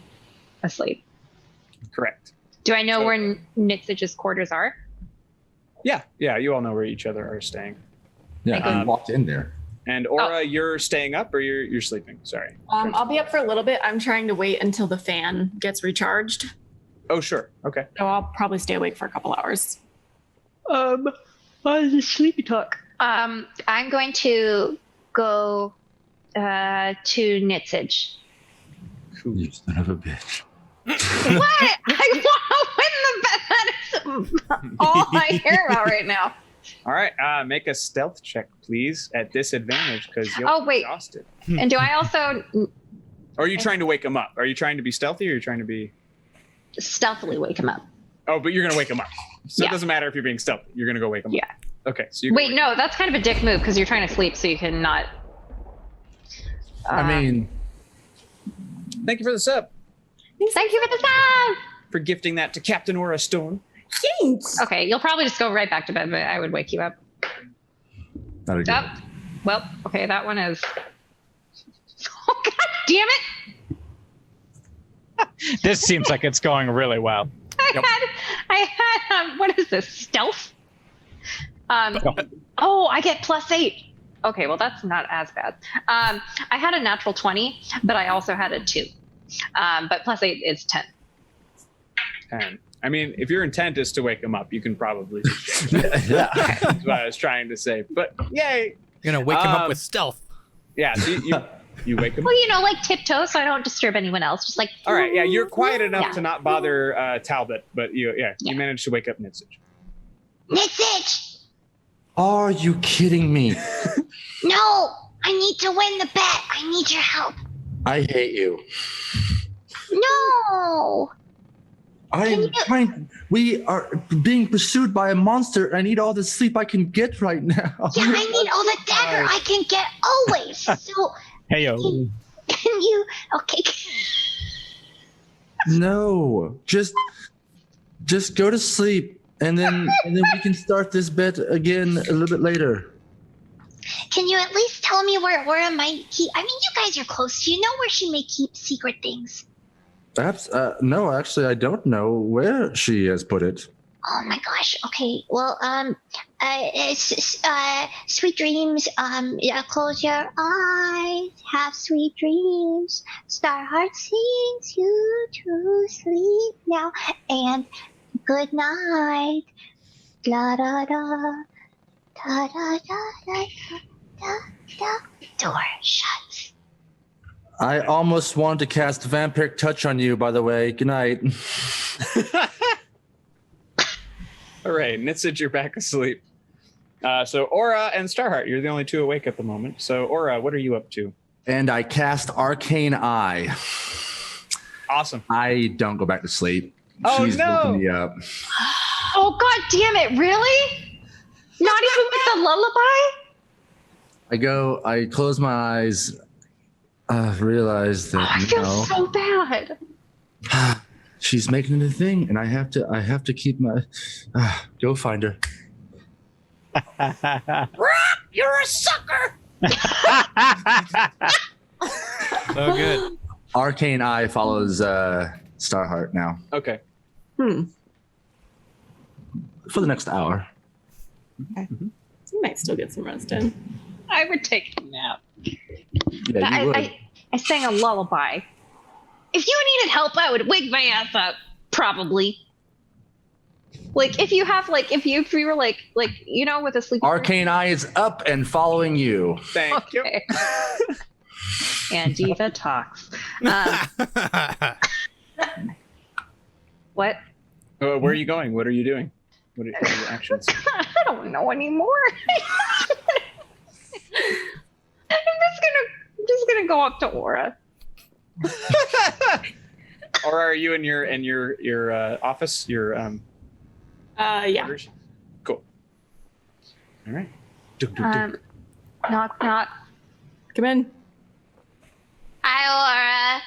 asleep. Correct. Do I know So- where Nitzig's quarters are? Yeah, you all know where each other are staying. Yeah, he walked in there. And Aura, you're staying up or you're sleeping? Sorry. I'll be up for a little bit. I'm trying to wait until the fan gets recharged. Oh, sure. Okay. So I'll probably stay awake for a couple hours. Sleepy talk. I'm going to go to Nitzig. You son of a bitch. What? I want to win the bet. That is all I care about right now. All right. Make a stealth check, please, at disadvantage because you're Oh, wait. exhausted. And do I also Or are you trying to wake him up? Are you trying to be stealthy or are you trying to be... stealthily wake him up? Oh, but you're going to wake him up. So Yeah. it doesn't matter if you're being stealthy. You're going to go wake him Yeah. up. Okay. So you Wait, no, that's kind of a dick move because you're trying to sleep so you can not. I mean, Thank you for the sub. Thank you for the sub. For gifting that to Captain Aura Stone. Thanks. Okay, you'll probably just go right back to bed, but I would wake you up. not a good. Up. Well, okay, that one is. Oh, God damn it! This seems like it's going really well. I had what is this, stealth? Oh, I get +8. Okay, well, that's not as bad. I had a natural 20, but I also had a 2. But +8 is 10. 10. I mean, if your intent is to wake him up, you can probably. Yeah. That's what I was trying to say. But yay. You're gonna wake him up with stealth. Yeah, so you wake him up. Well, like tiptoe so I don't disturb anyone else. Just like. All right, yeah, you're quiet enough Yeah. to not bother Talbot, but you managed to wake up Nitzig. Nitzig! Are you kidding me? No! I need to win the bet. I need your help. I hate you. No! I am trying. We are being pursued by a monster. I need all the sleep I can get right now. Yeah, I need all the dagger I can get always. So, Hey yo. can you. Okay. No, just go to sleep, and then we can start this bet again a little bit later. Can you at least tell me where Aura might keep? I mean, you guys are close. Do you know where she may keep secret things? Perhaps, no, actually, I don't know where she has put it. Oh my gosh. Okay. Well, sweet dreams. Yeah, close your eyes. Have sweet dreams. Starheart sings you to sleep now. And good night. La da da. Da da da da da da. Door shuts. I almost wanted to cast Vampiric Touch on you, by the way. Good night. All right, Nitsage, you're back asleep. So Aura and Starheart, you're the only two awake at the moment. So Aura, what are you up to? And I cast Arcane Eye. Awesome. I don't go back to sleep. Oh, She's no. waking me up. Oh god damn it! Really? Not even with the lullaby? I close my eyes. Realize that I feel so bad. she's making it a thing, and I have to keep my. Go find her. You're a sucker. So good. Arcane Eye follows Starheart now Okay. for the next hour. You might still get some rest in. I would take a nap. Yeah, you would. I sang a lullaby. If you needed help, I would wake my ass up. Probably. Like if you have if we were like with a sleep. Arcane Eye is up and following you. Thank you. Okay. And Diva talks. What? Where are you going? What are you doing? What are your actions? I don't know anymore. I'm just gonna go up to Aura. Or are you in your office? Your Yeah. quarters? Cool. All right. Knock knock. Come in. Hi, Aura.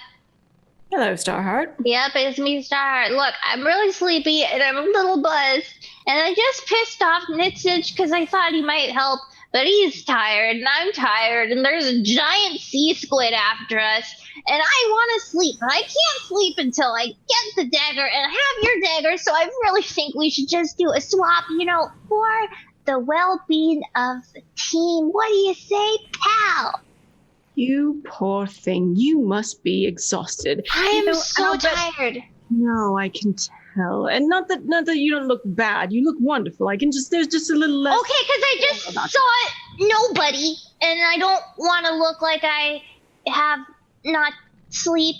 Hello, Starheart. Yep, it's me, Starheart. Look, I'm really sleepy and I'm a little buzzed. And I just pissed off Nitsage because I thought he might help, but he's tired and I'm tired and there's a giant sea squid after us. And I want to sleep, but I can't sleep until I get the dagger and have your dagger. So I really think we should just do a swap, for the well-being of the team. What do you say, pal? You poor thing. You must be exhausted. I am so tired. No, I can tell. And not that you don't look bad. You look wonderful. there's just a little less. Okay, because I just saw nobody, and I don't want to look like I have not sleep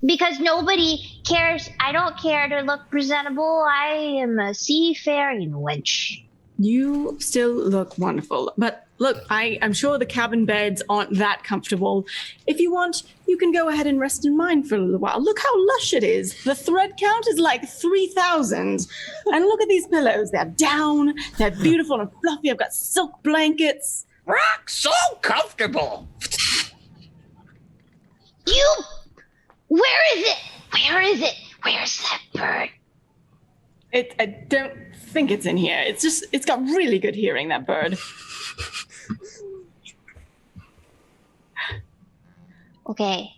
because nobody cares. I don't care to look presentable. I am a seafaring wench. You still look wonderful. But look, I'm sure the cabin beds aren't that comfortable. If you want, you can go ahead and rest in mine for a little while. Look how lush it is. The thread count is like 3,000. And look at these pillows. They're down. They're beautiful and fluffy. I've got silk blankets. Rock so comfortable. Where is it? Where is it? Where's that bird? I don't think it's in here. It's got really good hearing, that bird. Okay.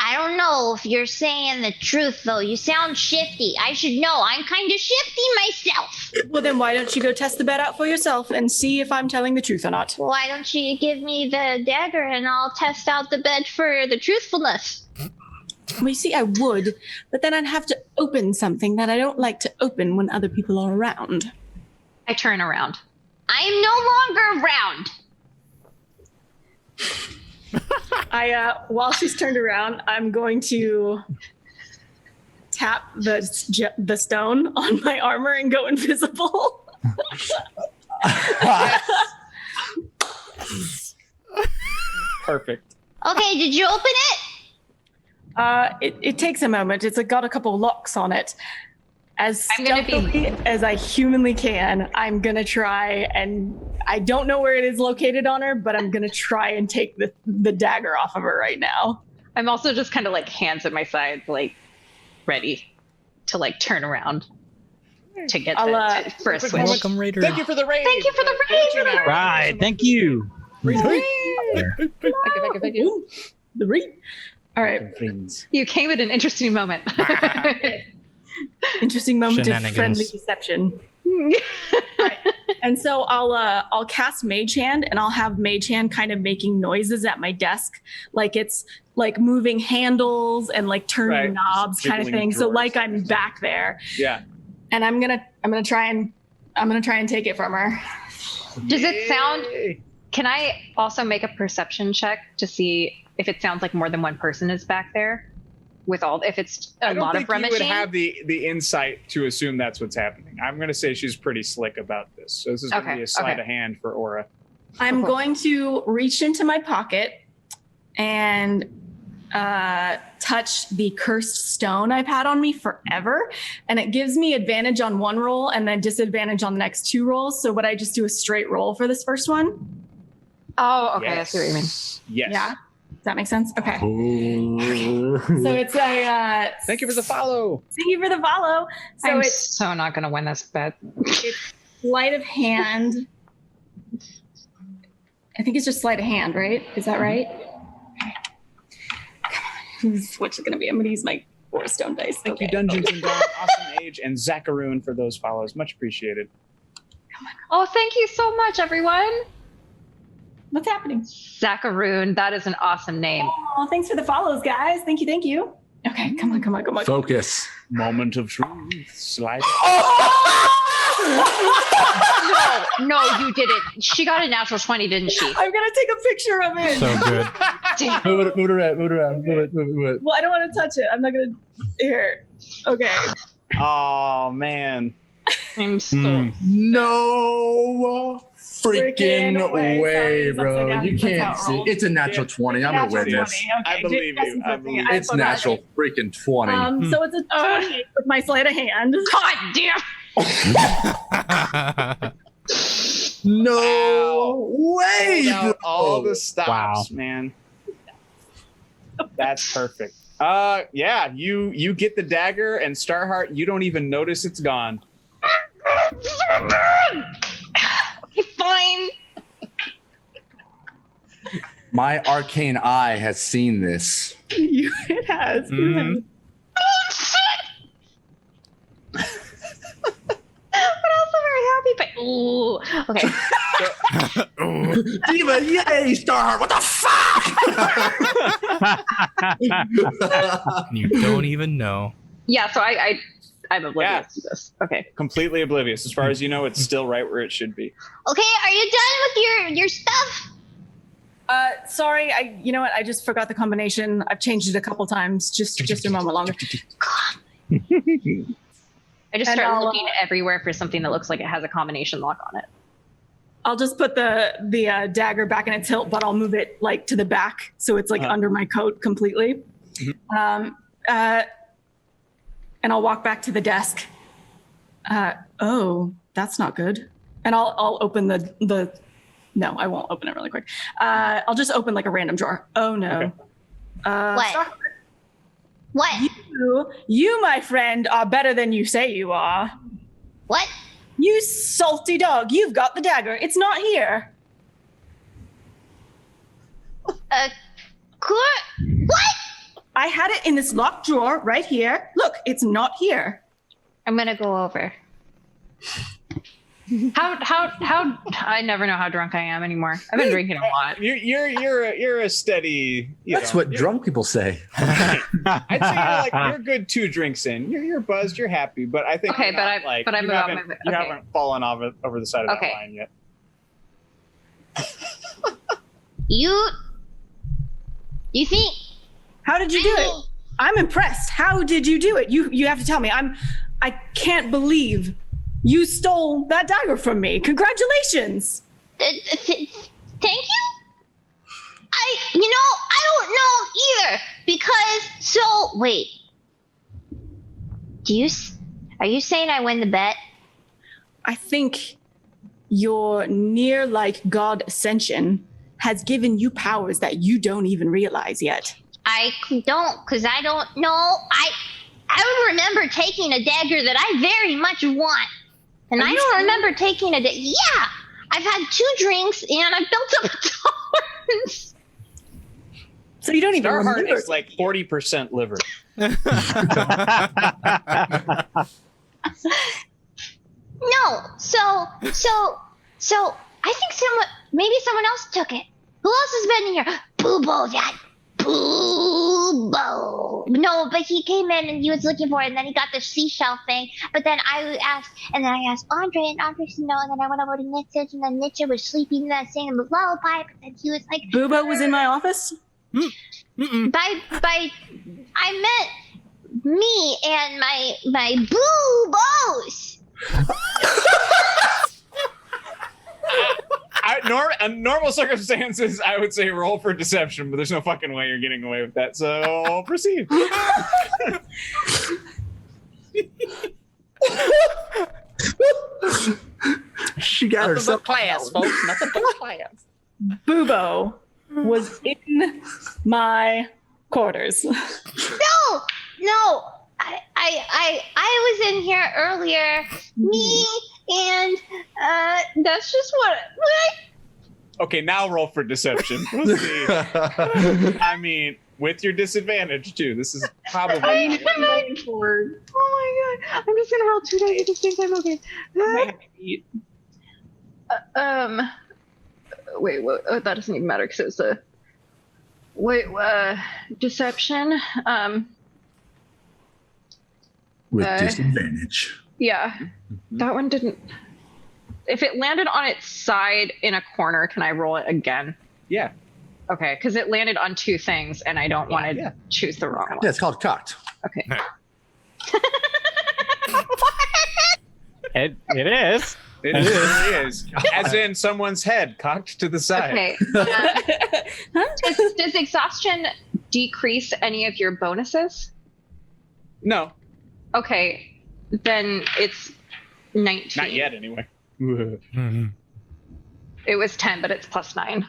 I don't know if you're saying the truth, though. You sound shifty. I should know. I'm kind of shifty myself. Well, then why don't you go test the bed out for yourself and see if I'm telling the truth or not? Why don't you give me the dagger and I'll test out the bed for the truthfulness? Well, you see, I would, but then I'd have to open something that I don't like to open when other people are around. I turn around. I am no longer around. While she's turned around, I'm going to tap the stone on my armor and go invisible. Perfect. Okay, did you open it? It takes a moment. It's got a couple locks on it. As I'm gonna be- stealthily as I humanly can, I'm gonna try, and I don't know where it is located on her, but I'm gonna try and take the dagger off of her right now. I'm also just kind of hands at my sides, ready to turn around. to get I'll, for a switch. Welcome, Raider. Thank you for the raid. Thank you for the raid. Right, thank you. Thank you. The read. All right. Friends. You came at an interesting moment. Interesting moment of Shenanigans. friendly deception. Right. And so I'll cast Mage Hand, and I'll have Mage Hand kind of making noises at my desk, like it's like moving handles and like turning Right. knobs, kind of Jiggling thing. So drawers. like I'm back there, Yeah. and I'm gonna try and take it from her. Does it sound? Yay. Can I also make a perception check to see if it sounds like more than one person is back there? With all, if it's a I don't lot think of rummaging. you would have the insight to assume that's what's happening. I'm going to say she's pretty slick about this. So this is going to Okay, be a sleight okay. of hand for Aura. I'm Cool. going to reach into my pocket and touch the cursed stone I've had on me forever. And it gives me advantage on one roll and then disadvantage on the next two rolls. So would I just do a straight roll for this first one? Oh, okay. I see what you mean. Yes. Yeah. Does that make sense? Okay. Ooh. So it's a. Thank you for the follow. Thank you for the follow. So I'm it's so not going to win this bet. sleight of hand. I think it's just sleight of hand, right? Is that right? Okay. Come on. Which is going to be? I'm going to use my 4 stone dice. Thank Okay. you, Dungeons and Dawn, Awesome Age, and Zacharoon for those follows. Much appreciated. Oh, thank you so much, everyone. What's happening? Zacharoon, that is an awesome name. Oh, thanks for the follows, guys. Thank you. Okay, come on. Focus. Moment of truth. Slide. No, you didn't. She got a natural 20, didn't she? I'm gonna take a picture of it. So good. Damn. Move it around. Move it. Well, I don't want to touch it. I'm not gonna. Here. Okay. Oh man. I'm so. No freaking way. way, Sorry, bro. that's You how it can't see. rolls. It's a natural 20. I'm gonna win Natural this. 20. Okay. I believe you. I believe you. It's natural freaking 20. So it's a 28 with my sleight of hand. God damn. No way, Pulled out all bro. the stops, man. That's perfect. Yeah, you get the dagger, and Starheart, you don't even notice it's gone. Okay, fine. My arcane eye has seen this. It has. Mhm. But also very happy. But ooh, okay. Diva, yay, Starheart! What the fuck? You don't even know. Yeah. So I'm oblivious to this. Okay. Completely oblivious. As far as you know, it's still right where it should be. Okay, are you done with your stuff? Sorry, you know what? I just forgot the combination. I've changed it a couple times. Just a moment longer. I just And start I'll, looking everywhere for something that looks like it has a combination lock on it. I'll just put the dagger back in its hilt, but I'll move it like to the back so it's like under my coat completely. And I'll walk back to the desk. Oh, that's not good. And I'll open the. No, I won't open it really quick. I'll just open like a random drawer. Oh no. Okay. What? Starheart, What? you, my friend, are better than you say you are. What? You salty dog, you've got the dagger. It's not here. What? I had it in this locked drawer right here. Look, it's not here. I'm gonna go over. How I never know how drunk I am anymore. I've been drinking a lot. You're a steady. That's what drunk people say. I'd say you're good 2 drinks in. You're buzzed. You're happy, but I think Okay, you're not, but I you move out haven't, my- you okay. haven't fallen over the side of Okay. that line yet. You think? How did you do it? I'm impressed. How did you do it? You have to tell me. I can't believe you stole that dagger from me. Congratulations. Thank you? I don't know either because wait. Are you saying I win the bet? I think your near like God ascension has given you powers that you don't even realize yet. I don't, because I don't know. I would remember remember taking a dagger that I very much want. And I don't remember taking a dagger. Yeah, I've had 2 drinks and I've built up a tolerance. So you don't even Starheart remember. is like 40% liver. No, so I think maybe someone else took it. Who else has been here? Boobo, that Boobo. No, but he came in and he was looking for it, and then he got the seashell thing. But then I asked Andre, and Andre said no, and then I went over to Nitsa, and then Nitsa was sleeping and singing the lullaby, but then he was like, Boobo was in my office? by I meant me and my boobos. In normal circumstances, I would say roll for deception, but there's no fucking way you're getting away with that. So I'll proceed. She got Nothing herself but class, folks. Nothing but class. Boobo was in my quarters. No. I was in here earlier. Me and that's just what. Okay, now roll for deception. We'll see. I mean, with your disadvantage too. This is probably. Oh my god! I'm just gonna roll 2 dice at the same time. Okay. Wait. What? Oh, that doesn't even matter because it's a. Wait. Deception. with disadvantage. Yeah. That one didn't. If it landed on its side in a corner, can I roll it again? Yeah. Okay, because it landed on 2 things, and I don't want to choose the wrong one. Yeah, it's called cocked. Okay. It is. It really is. As in someone's head cocked to the side. Okay. Does exhaustion decrease any of your bonuses? No, Okay, then it's 19. not yet anyway. It was 10, but it's plus 9.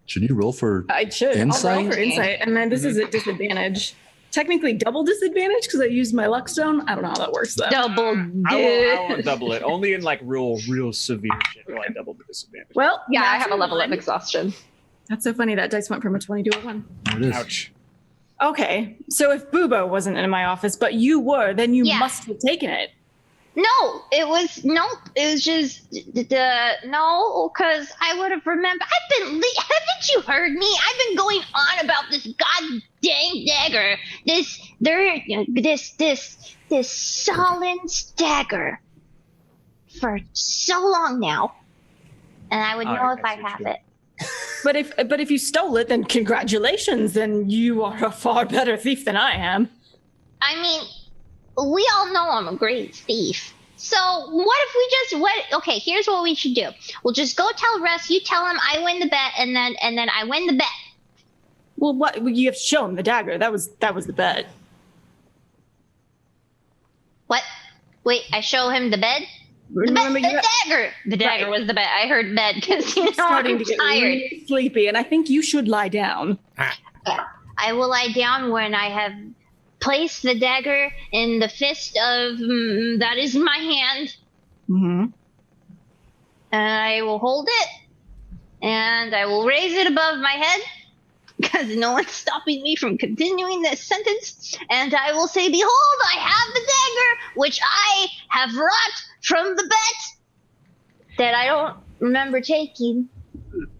Should you roll for I should. insight? I'll roll for insight. And then this is a disadvantage. Technically double disadvantage because I used my luck stone. I don't know how that works though. Double. I won't double it. Only in like real severe shit will I double the disadvantage. Well, Yeah, I have a natural level of one. exhaustion. That's so funny. That dice went from a 20 to a 1. There it is. Ouch. Okay, so if Boobo wasn't in my office, but you were, then you Yeah. must have taken it. No, it was just no, because I would have remembered. Haven't you heard me? I've been going on about this god dang dagger, this Sahlen dagger for so long now, and I would know if I have it. But if you stole it, then congratulations. Then you are a far better thief than I am. I mean, we all know I'm a great thief. So what if we okay, here's what we should do. We'll just go tell Russ, you tell him I win the bet, and then I win the bet. Well, what you have to show him the dagger. That was the bet. What? Wait, I show him the bed? Remember, the dagger. The dagger Right. was the bet. I heard bed because starting I'm to get tired. really sleepy, and I think you should lie down. I will lie down when I have placed the dagger in the fist of that is my hand, Mm-hmm. and I will hold it, and I will raise it above my head because no one's stopping me from continuing this sentence, and I will say, "Behold, I have the dagger, which I have wrought from the bet that I don't remember taking."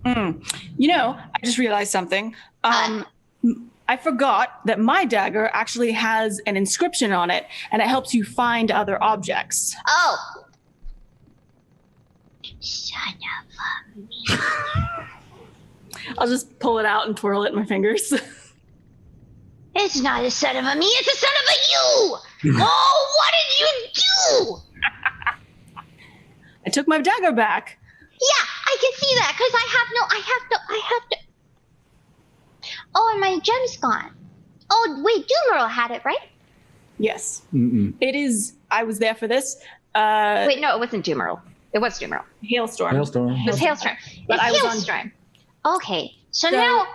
You know, I just realized something. I forgot that my dagger actually has an inscription on it, and it helps you find other objects. Oh. Son of a... I'll just pull it out and twirl it in my fingers. It's not a son of a me, it's a son of a you! Oh, what did you do? I took my dagger back. Yeah, I can see that, because I have to... Oh, and my gem's gone. Oh, wait, Doomerl had it, right? Yes. Mm-mm. It is. I was there for this. Wait, no, it wasn't Doomerl. It was Doomerl. Hailstorm. Hailstorm. It was Hailstorm. But It's I was on- Hailstorm. Okay, so now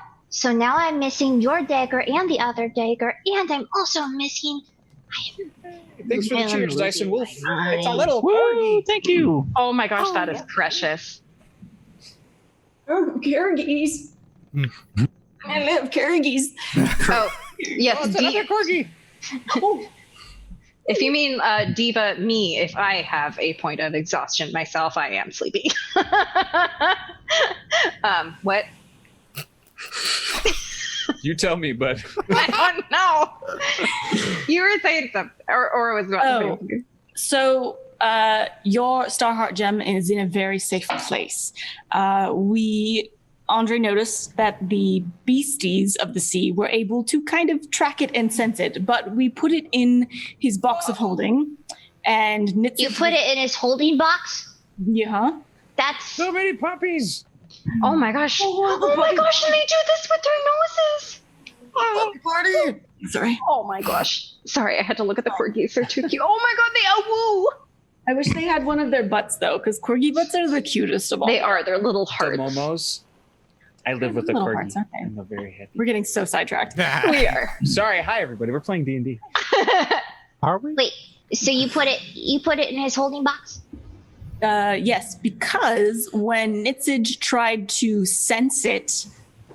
I'm missing your dagger and the other dagger, and I'm also missing Thanks for the cheers, Dyson Wolf. It's a Fine. little Woo, corgi. thank you. Oh my gosh, Oh, that is yeah. precious. Oh, corgis. Mm. I love corgis. Oh, yes, Oh, it's another corgi. if you mean Diva, me, if I have a point of exhaustion myself, I am sleepy. What? You tell me, bud. I don't know. You were saying something, or was about to say Oh. something. So your Starheart gem is in a very safe place. Andre noticed that the beasties of the sea were able to kind of track it and sense it, but we put it in his box of holding, and Nitsa. You put it in his holding box? Yeah. That's So many puppies. Oh my gosh. Oh my gosh, and they do this with their noses. Party. Sorry. Oh my gosh. Sorry, I had to look at the corgis. They're too cute. Oh my god, they woo. I wish they had one of their butts though, because corgi butts are the cutest of all. They are. They're little The hearts. momos. I live with a Little corgi. hearts, aren't they? I'm a very happy. We're getting so sidetracked. We are. Sorry, hi everybody. We're playing D&D. Are we? wait. So you put it in his holding box? Yes, because when Nitzig tried to sense it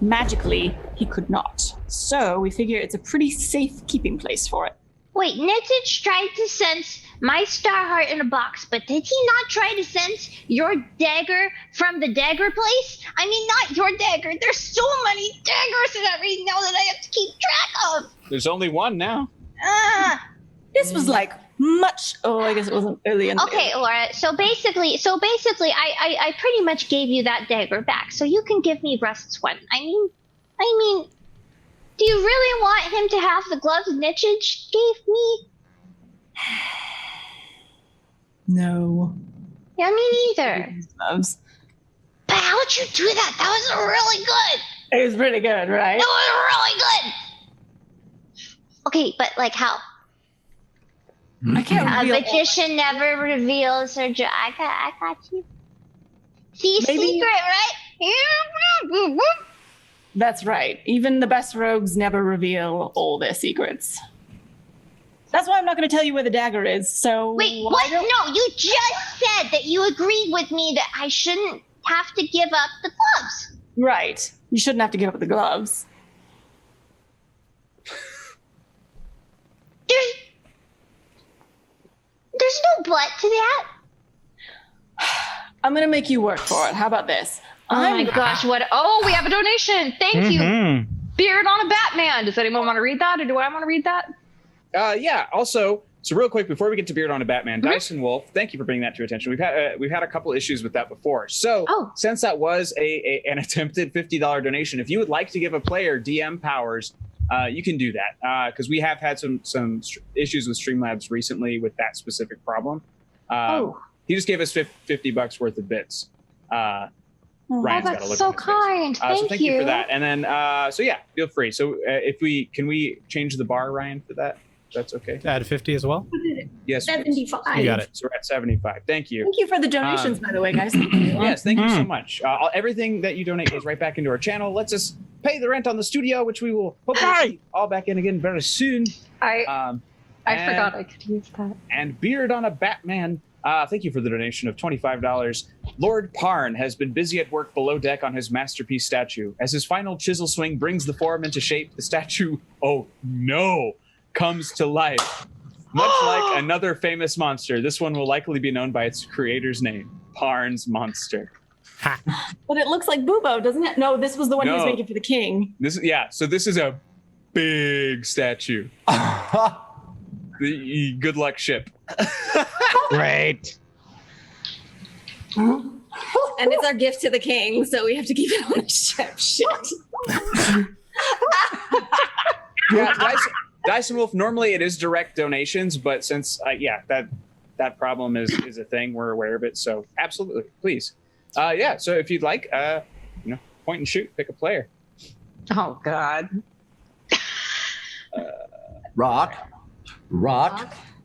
magically, he could not. So we figure it's a pretty safe keeping place for it. Wait, Nitich tried to sense my Starheart in a box, but did he not try to sense your dagger from the dagger place? I mean, not your dagger. There's so many daggers that right now that I have to keep track of. There's only one now. Ah. This was like much. Oh, I guess it wasn't early in the Okay, Laura. So basically, I pretty much gave you that dagger back, so you can give me Rust's one. I mean, do you really want him to have the gloves Nitchage gave me? No. Yeah, me neither. Gloves. But how'd you do that? That was really good. It was pretty good, right? That was really good. Okay, but like how? I can't A reveal. magician never reveals her. I got you. See, Maybe- secret, right? That's right. Even the best rogues never reveal all their secrets. That's why I'm not going to tell you where the dagger is. So Wait, why what? don't- No, you just said that you agreed with me that I shouldn't have to give up the gloves. Right. You shouldn't have to give up the gloves. There's no but to that. I'm going to make you work for it. How about this? Oh my gosh, what? Oh, we have a donation. Thank you. Mhm. Beard on a Batman. Does anyone want to read that, or do I want to read that? Yeah. Also, so real quick before we get to Beard on a Batman, Dyson Wolf, thank you for bringing that to attention. We've had a couple issues with that before. So since that was an attempted $50 donation, if you would like to give a player DM powers, you can do that because we have had some issues with Streamlabs recently with that specific problem. He just gave us $50 worth of bits. Ryan's got a that's look so on his face. kind. So thank you for that. And then, so yeah, feel free. So can we change the bar, Ryan, for that? That's okay. Add 50 as well. Yes. please. 75. You got it. So we're at 75. Thank you. Thank you for the donations, by the way, guys. Thank you. Yes, thank you so much. Everything that you donate goes right back into our channel. Lets us pay the rent on the studio, which we will hopefully see all back in again very soon. I forgot I could use that. And Beard on a Batman. Thank you for the donation of $25. Lord Parn has been busy at work below deck on his masterpiece statue. As his final chisel swing brings the form into shape, the statue, oh no, comes to life. Much like another famous monster, this one will likely be known by its creator's name, Parn's Monster. But it looks like Bubo, doesn't it? No, this was the one he was No. making for the king. So this is a big statue. The good luck ship. Great. And it's our gift to the king, so we have to keep it on the ship. Shit. Yeah, Dyson Wolf, normally it is direct donations, but since, that problem is a thing, we're aware of it. So absolutely, please. So if you'd like, point and shoot, pick a player. Oh God. Rock.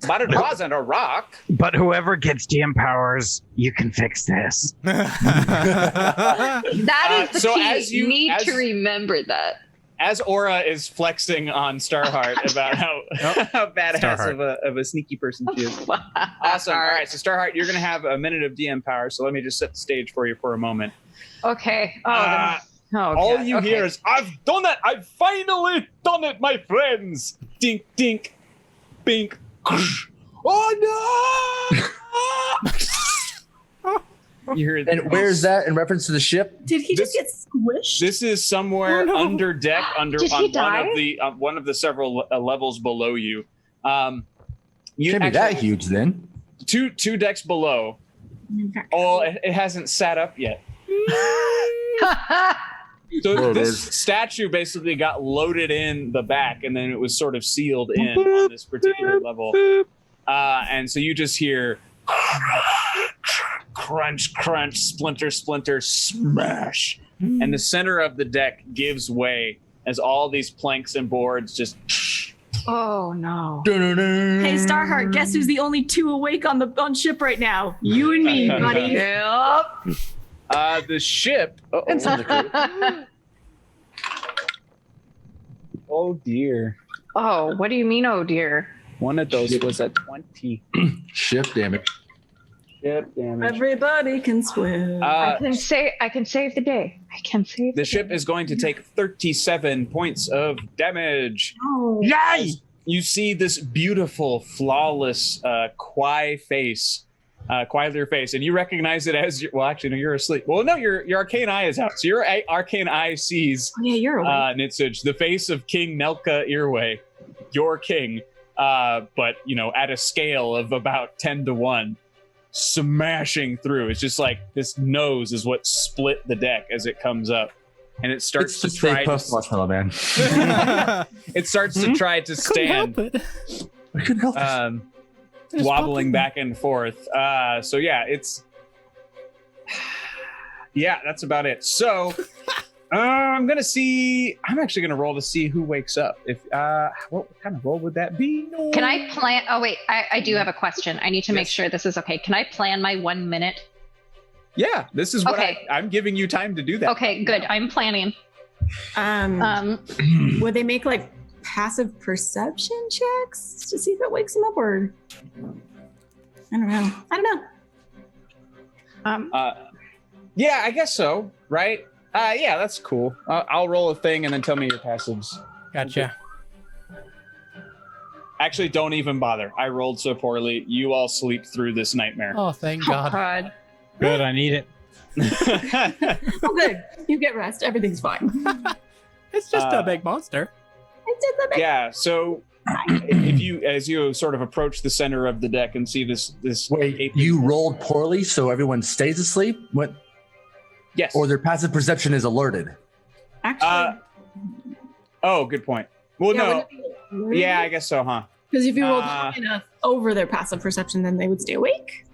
But it wasn't a rock. But whoever gets DM powers, you can fix this. That is the so key. as you- need as- to remember that. as Aura is flexing on Starheart about how badass of a sneaky person she is. Awesome. All right, so Starheart, you're going to have a minute of DM power, so let me just set the stage for you for a moment. Okay. All you hear is, I've done it! I've finally done it, my friends! Dink, dink, bink. Oh, no! You hear And where's that in reference to the ship? Did he just get squished? This is somewhere under deck, Did he die? one of the several levels below you. Can't be that huge then. Two decks below. Oh, it hasn't sat up yet. So this statue basically got loaded in the back, and then it was sort of sealed in on this particular level. And so you just hear crunch, crunch, splinter, splinter, smash. And the center of the deck gives way as all these planks and boards just... Oh, no. Hey, Starheart, guess who's the only two awake on ship right now? You and me, buddy. Yep. The ship... And some of the crew. Oh, dear. Oh, what do you mean, oh dear? One of those was a 20. Ship damage. Ship damage. Everybody can swim. I can save the day. I can save The ship is going to take 37 points of damage. Oh. Yay! You see this beautiful, flawless Quai face, Quailir face, and you recognize it as well. Actually, no, you're asleep. Well, no, your arcane eye is out, so your arcane eye sees. Oh, yeah, you're awake. Nitsuj, the face of King Nelka Earway, your king, but at a scale of about 10-1, smashing through. It's just like this nose is what split the deck as it comes up. And it starts to try marshmallow man. It starts to try to stand. I couldn't help it. Wobbling back and forth. So yeah, that's about it. So I'm actually gonna roll to see who wakes up. What kind of roll would that be? Can I plan? Oh wait, I do have a question. I need to make sure this is okay. Can I plan my 1 minute? Yeah, this is what Okay. I'm giving you time to do that. Okay, good. I'm planning. Would they make like passive perception checks to see if it wakes them up, or I don't know. Yeah, I guess so. Right? Yeah, that's cool. I'll roll a thing and then tell me your passives. Gotcha. Actually, don't even bother. I rolled so poorly. You all sleep through this nightmare. Oh, thank Oh God. God. Good, I need it. Oh, good. You get rest. Everything's fine. It's just a big monster. It's just a bit. Yeah, so as you sort of approach the center of the deck and see this Wait, you rolled poorly, so everyone stays asleep? What? Yes. Or their passive perception is alerted? Actually, Oh, good point. Well, no. Yeah, I guess so, huh? Because if you rolled high enough over their passive perception, then they would stay awake.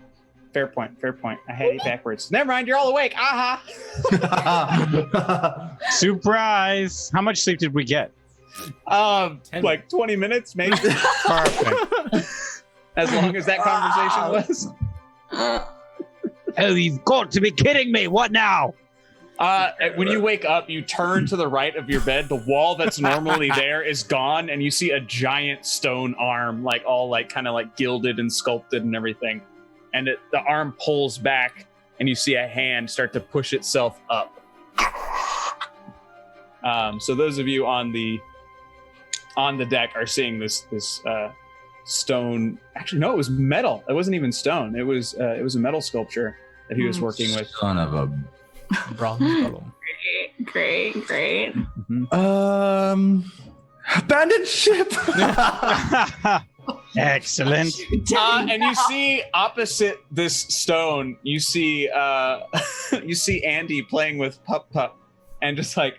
Fair point. I had it backwards. Never mind, you're all awake. Aha! Surprise! How much sleep did we get? Like 20 minutes, maybe. Perfect. As long as that conversation was. Oh, you've got to be kidding me! What now? When you wake up, you turn to the right of your bed. The wall that's normally there is gone, and you see a giant stone arm, like all like kind of like gilded and sculpted and everything. And the arm pulls back, and you see a hand start to push itself up. So those of you on the deck are seeing this stone. Actually, no, it was metal. It wasn't even stone. It was a metal sculpture that he was working with. Son of a... Bronze golem. Great. Abandoned ship! Excellent. And you see opposite this stone, you see Andy playing with Pup, and just like,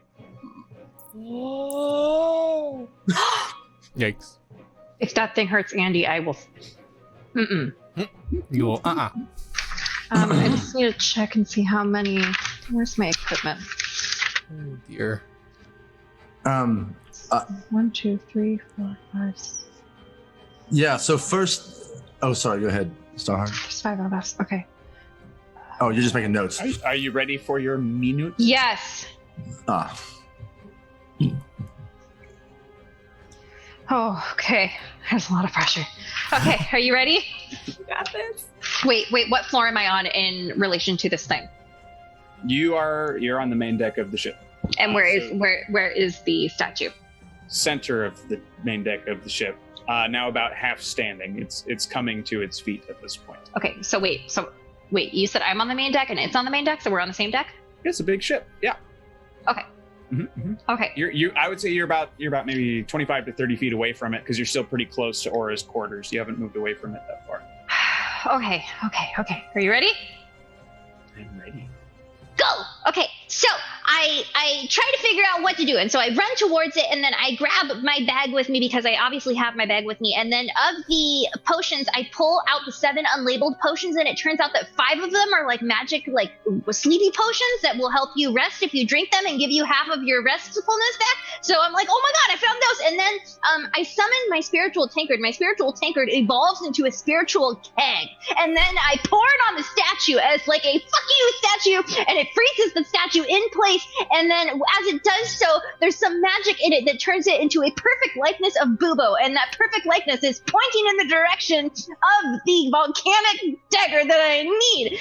whoa! Yikes. If that thing hurts Andy, I will. You will. I just need to check and see how many. Where's my equipment? Oh dear. 1, 2, 3, 4, 5, 6. Yeah, so first... Oh, sorry, go ahead, Starheart. There's 5 of us. Okay. Oh, you're just making notes. Are you ready for your minute? Yes. Oh, okay. There's a lot of pressure. Okay, are you ready? You got this. Wait, what floor am I on in relation to this thing? You're on the main deck of the ship. And where is the statue? Center of the main deck of the ship. Now about half standing. It's coming to its feet at this point. Okay, so wait, you said I'm on the main deck and it's on the main deck, so we're on the same deck? It's a big ship. Yeah. Okay. Mm-hmm. Okay. I would say you're about maybe 25 to 30 feet away from it because you're still pretty close to Aura's quarters. You haven't moved away from it that far. Okay. Are you ready? I'm ready. Go! Okay, so I try to figure out what to do. And so I run towards it, and then I grab my bag with me because I obviously have my bag with me. And then of the potions, I pull out the 7 unlabeled potions, and it turns out that 5 of them are like magic, like sleepy potions that will help you rest if you drink them and give you half of your restfulness back. So I'm like, oh my god, I found those. And then I summon my spiritual tankard. My spiritual tankard evolves into a spiritual keg. And then I pour it on the statue as like a fuck you statue, and it freezes the statue in place. And then as it does so, there's some magic in it that turns it into a perfect likeness of Bubo. And that perfect likeness is pointing in the direction of the volcanic dagger that I need.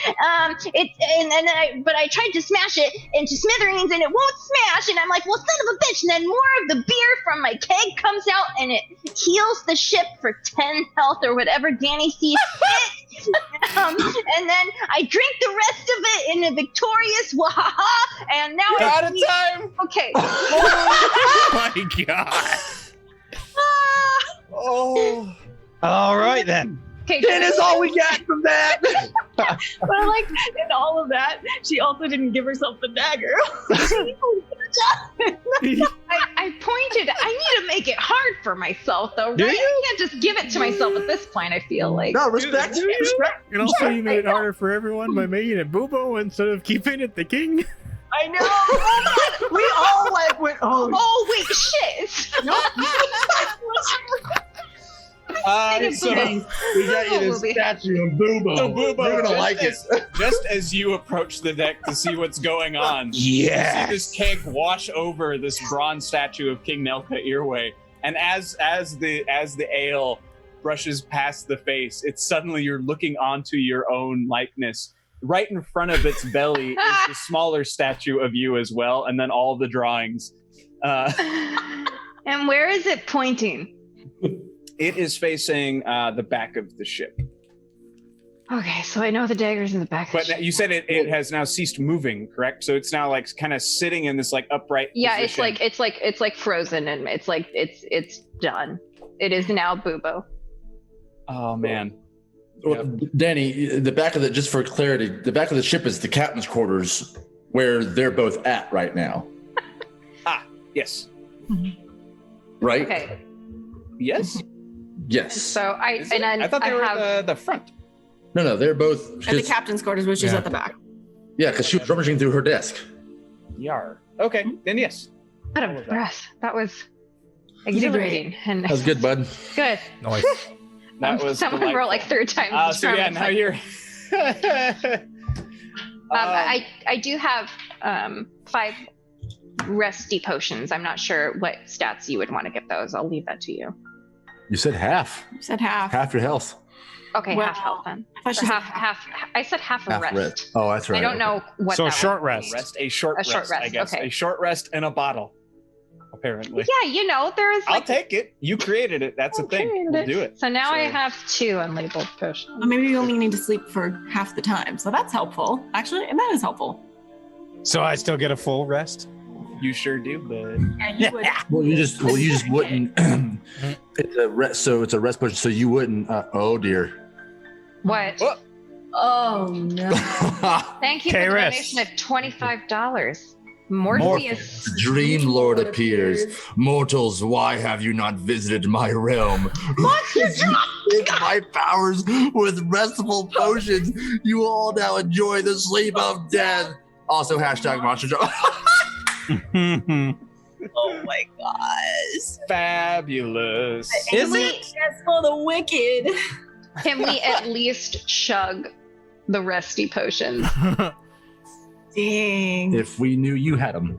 But I tried to smash it into smithereens and it won't smash. And I'm like, well, son of a bitch. And then more of the beer from my keg comes out and it heals the ship for 10 health or whatever Danny sees fit. And then I drink the rest of it in a victorious wahaha, and now We're out of time. Okay. Oh my god. Oh. All right then. Okay. That is all we got from that. But like in all of that, she also didn't give herself the dagger. I pointed. I need to make it hard for myself, though, right? Do you? I can't just give it to myself at this point. I feel like. No, respect. Respect. And also, you made it harder for everyone by making it Bubo instead of keeping it the king. I know. We all like went. Oh wait, shit. So we got you this statue of Bubo. So Bubo, You're gonna like it. Just as you approach the deck to see what's going on, you see this keg wash over this bronze statue of King Nelka Earway, and as the ale brushes past the face, it's suddenly you're looking onto your own likeness. Right in front of its belly is the smaller statue of you as well, and then all the drawings. And where is it pointing? It is facing the back of the ship. Okay, so I know the dagger's in the back. But you said it has now ceased moving, correct? So it's now like kind of sitting in this like upright position. it's like frozen and it's done. It is now Bubo. Oh man. Well, Danny, the back of just for clarity, the back of the ship is the captain's quarters where they're both at right now. Yes. Right? Okay. Yes. Yes. So I thought they were at the front. No, they're both At the captain's quarters, which is at the back. Yeah, because she was rummaging through her desk. Yar. Okay, then yes. out of breath. That was exhilarating. And That was good, bud. good. Nice. That was someone delightful. wrote like 3 times. So yeah, now you're. I do have 5 resty potions. I'm not sure what stats you would want to get those. I'll leave that to you. You said half. You said half. Half your health. Okay, Well, half health then. I thought she Or said half. I said half a Half rest. Oh, that's right. I don't know what. So that a short would be. rest. a short rest, I guess. okay. A short rest in a bottle, apparently. Yeah, you know, there's. I'll Like, take it. You created it. That's a thing. We'll do it. So now I So- have 2 unlabeled potions. Well, maybe you only need to sleep for half the time. So that's helpful. Actually, and that is helpful. So I still get a full rest? You sure do, bud. And you would. Well, you just wouldn't. It's a rest, so it's a rest push. So you wouldn't. Oh dear. What? Oh. Oh no. Thank you for the K-Rest. donation of $25. Morpheus. Dream Lord appears. Mortals, why have you not visited my realm? With my powers with restful potions, you all now enjoy the sleep of death. Also, hashtag Monster Drop. Oh my gosh. Fabulous. Is we- it? That's for the wicked. Can we at least chug the resty potions? Dang. If we knew you had them.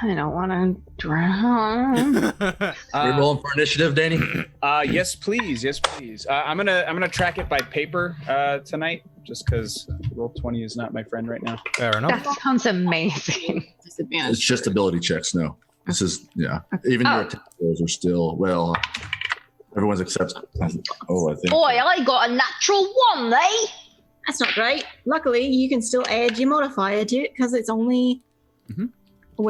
I don't want to drown. We're rolling for initiative, Danny. Yes, please. Yes, please. I'm gonna track it by paper tonight, just because Roll20 is not my friend right now. Fair enough. That sounds amazing. Disadvantage. It's just ability checks. No, this is Even your attack rolls are still everyone's except. Oh, I think. Boy, I got a natural 1, eh? That's not great. Luckily, you can still add your modifier to it because it's only.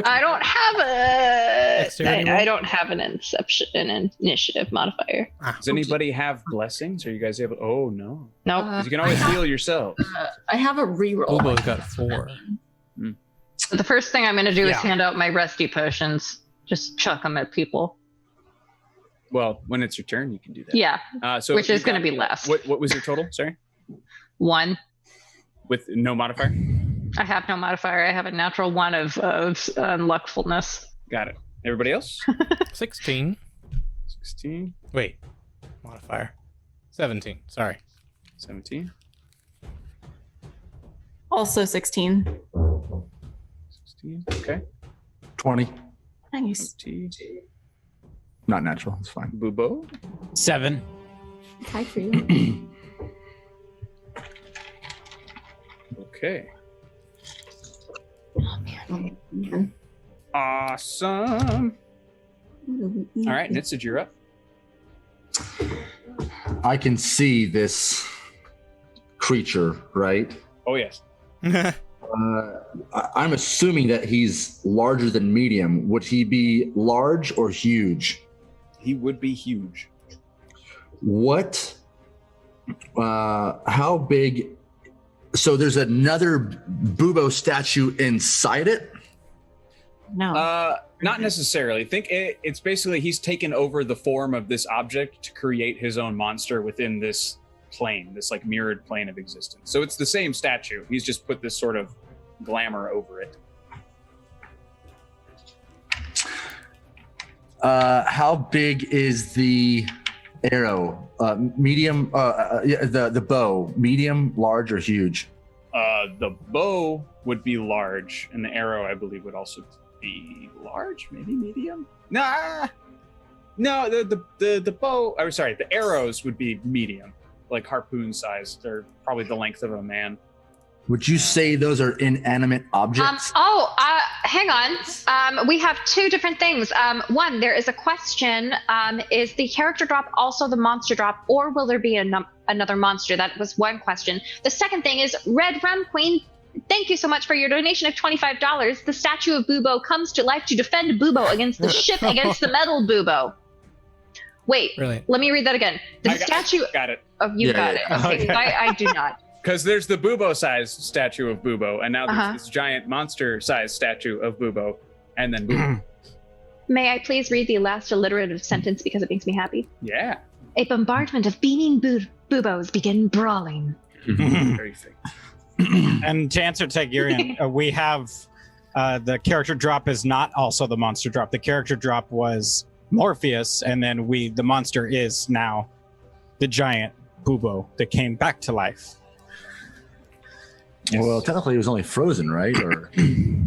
I don't have a. Dexterity I roll? don't have an initiative modifier. Does anybody have blessings? Are you guys able? Oh no. Nope. 'Cause you can always heal yourself. I have a reroll. Ubo's got 4. The first thing I'm going to do is Yeah. hand out my rescue potions. Just chuck them at people. Well, when it's your turn, you can do that. Yeah, So which is you going to got- be less. What was your total? Sorry. 1. With no modifier. I have no modifier. I have a natural 1 of unluckfulness. Got it. Everybody else? 16. 16, Wait. Modifier. 17. Sorry. 17, Also 16. 16. Okay. 20. Nice. T. Not natural. It's fine. Bubo. 7. High for you. Okay. Man. Awesome. All right, Nitsid, you're up. I can see this creature, right? Oh yes. I'm assuming that he's larger than medium. Would he be large or huge? He would be huge. What? How big? So there's another Bubo statue inside it? No. Not necessarily. Think it's basically he's taken over the form of this object to create his own monster within this plane, this like mirrored plane of existence. So it's the same statue. He's just put this sort of glamour over it. How big is the arrow? Medium? The bow? Medium, large, or huge? The bow would be large, and the arrow, I believe, would also be large, maybe medium. No, the bow. I'm sorry, the arrows would be medium, like harpoon sized. They're probably the length of a man. Would you say those are inanimate objects? Hang on. We have 2 different things. One, there is a question. Is the character drop also the monster drop, or will there be another monster? That was one question. The second thing is, Red Rum Queen, thank you so much for your donation of $25. The statue of Bubo comes to life to defend Bubo against the ship against the metal Bubo. Wait, Brilliant. let me read that again. The statue. Got it. Oh, you Yeah, got yeah, it. Okay, I do not. Because there's the Bubo-sized statue of Bubo, and now there's Uh-huh. this giant monster-sized statue of Bubo, and then Bubo. May I please read the last alliterative sentence because it makes me happy? Yeah. A bombardment of beaming Bubos begin brawling. Very fake. And to answer Tigurian, we have the character drop is not also the monster drop. The character drop was Morpheus, and then the monster is now the giant Bubo that came back to life. Yes. Well, technically, it was only frozen, right? Or,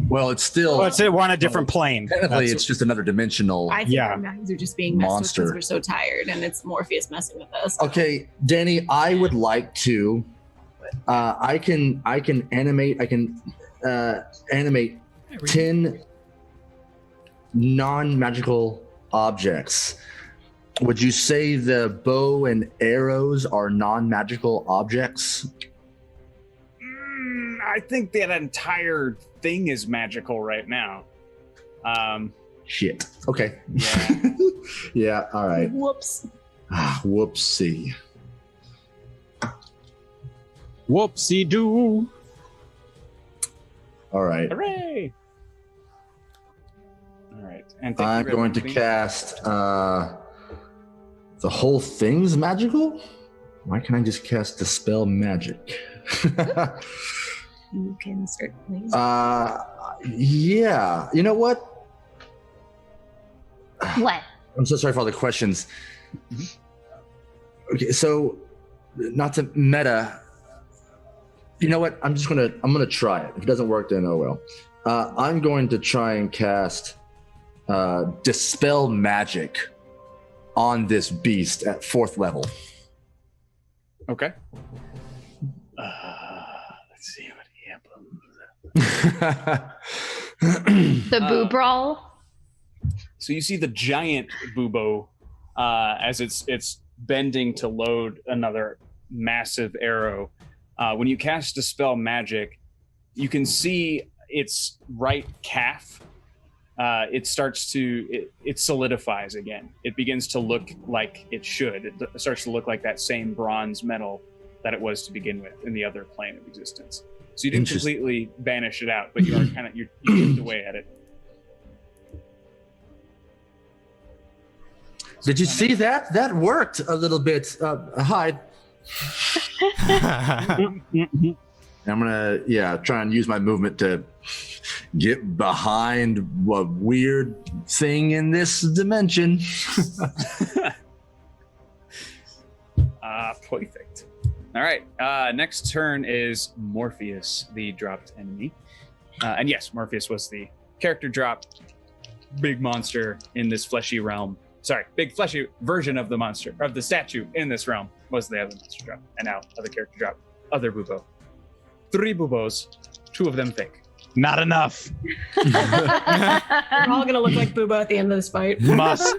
well, it's still. Well, it's on a different plane. Technically, That's- it's just another dimensional. I think yeah. our minds are just being messed Monster. with because we're so tired, and it's Morpheus messing with us. Okay, Danny, I would like to. I can animate. I can animate 10 non-magical objects. Would you say the bow and arrows are non-magical objects? I think that entire thing is magical right now. Shit. Okay. Yeah. Yeah. All right. Whoops. Whoopsie. Whoopsie doo. All right. Hooray! All right. And thank I'm you, Red going to Queen. cast the whole thing's magical. Why can't I just cast Dispel Magic? You can certainly. Yeah. You know what? What? I'm so sorry for all the questions. Okay, so not to meta. You know what? I'm gonna try it. If it doesn't work, then oh well. I'm going to try and cast Dispel Magic on this beast at 4th level. Okay. Let's see what happens. The boo brawl. So you see the giant bubo as it's bending to load another massive arrow. When you cast Dispel Magic, you can see its right calf. It solidifies again. It begins to look like it should. It starts to look like that same bronze metal that it was to begin with in the other plane of existence. So you didn't completely banish it out, but you are you chipped away at it. Did you see that? That worked a little bit. Hide. I'm gonna, try and use my movement to get behind a weird thing in this dimension. Perfect. All right. Next turn is Morpheus, the dropped enemy. And yes, Morpheus was the character drop, big monster in this fleshy realm. Sorry, big fleshy version of the monster, of the statue in this realm was the other monster drop. And now other character drop, other bubo. 3 bubos, 2 of them fake. Not enough. We're all gonna look like Booba at the end of this fight. Must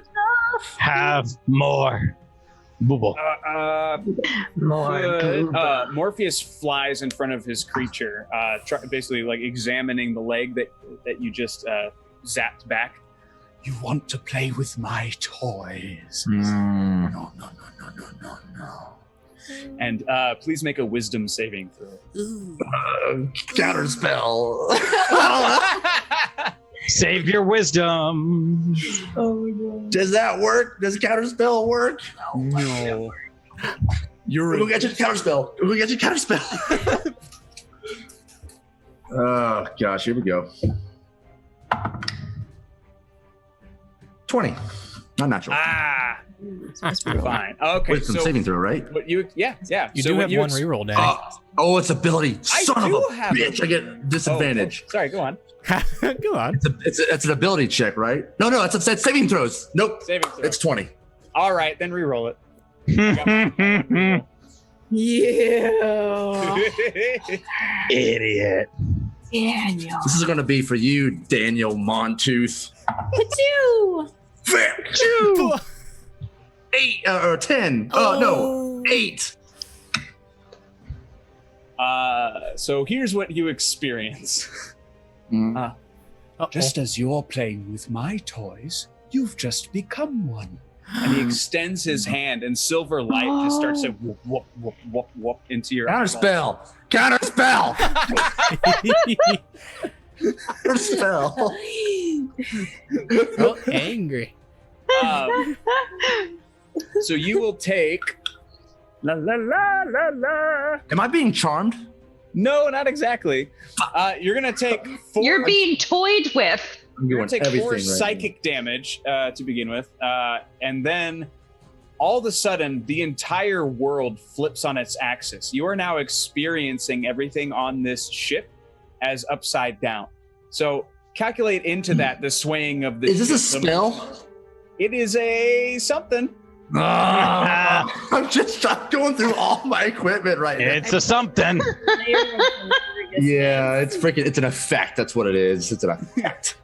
have more. Boobo. Morpheus flies in front of his creature, basically like examining the leg that you just zapped back. You want to play with my toys? No. And please make a wisdom saving throw. Counter spell. Save your wisdom. Oh my god. Does that work? Does counter spell work? No. Who got your counter spell? Who got your counter spell? Oh gosh, here we go. 20. Not natural. Fine. Okay, Wisdom saving throw, right? What you? Yeah. You So do what have one reroll, Danny. It's ability. Son of do a have bitch! a- I get disadvantage. Sorry, go on. Go on. It's an ability check, right? No, it's saving throws. Nope. Saving throw. It's 20. All right, then re-roll it. Yeah. Idiot. Daniel. This is going to be for you, Daniel Montooth. Pachoo. Fair. 2. 8 or 10. No, 8. So here's what you experience. Just as you're playing with my toys, you've just become one. And he extends his hand, and silver light just starts to whoop, whoop, whoop, whoop, whoop into your Counter spell. Counter spell. Counter spell. Oh, angry. So you will take la la la la la. Am I being charmed? No, not exactly. You're gonna take 4. You're being toyed with. I'm You're doing gonna take everything 4 right psychic damage to begin with, and then all of a sudden the entire world flips on its axis. You are now experiencing everything on this ship as upside down. So calculate into that the swaying of the. Is this a ship. spell? It is a something. I'm going through all my equipment right now. It's a something. Yeah, it's an effect. That's what it is. It's an effect.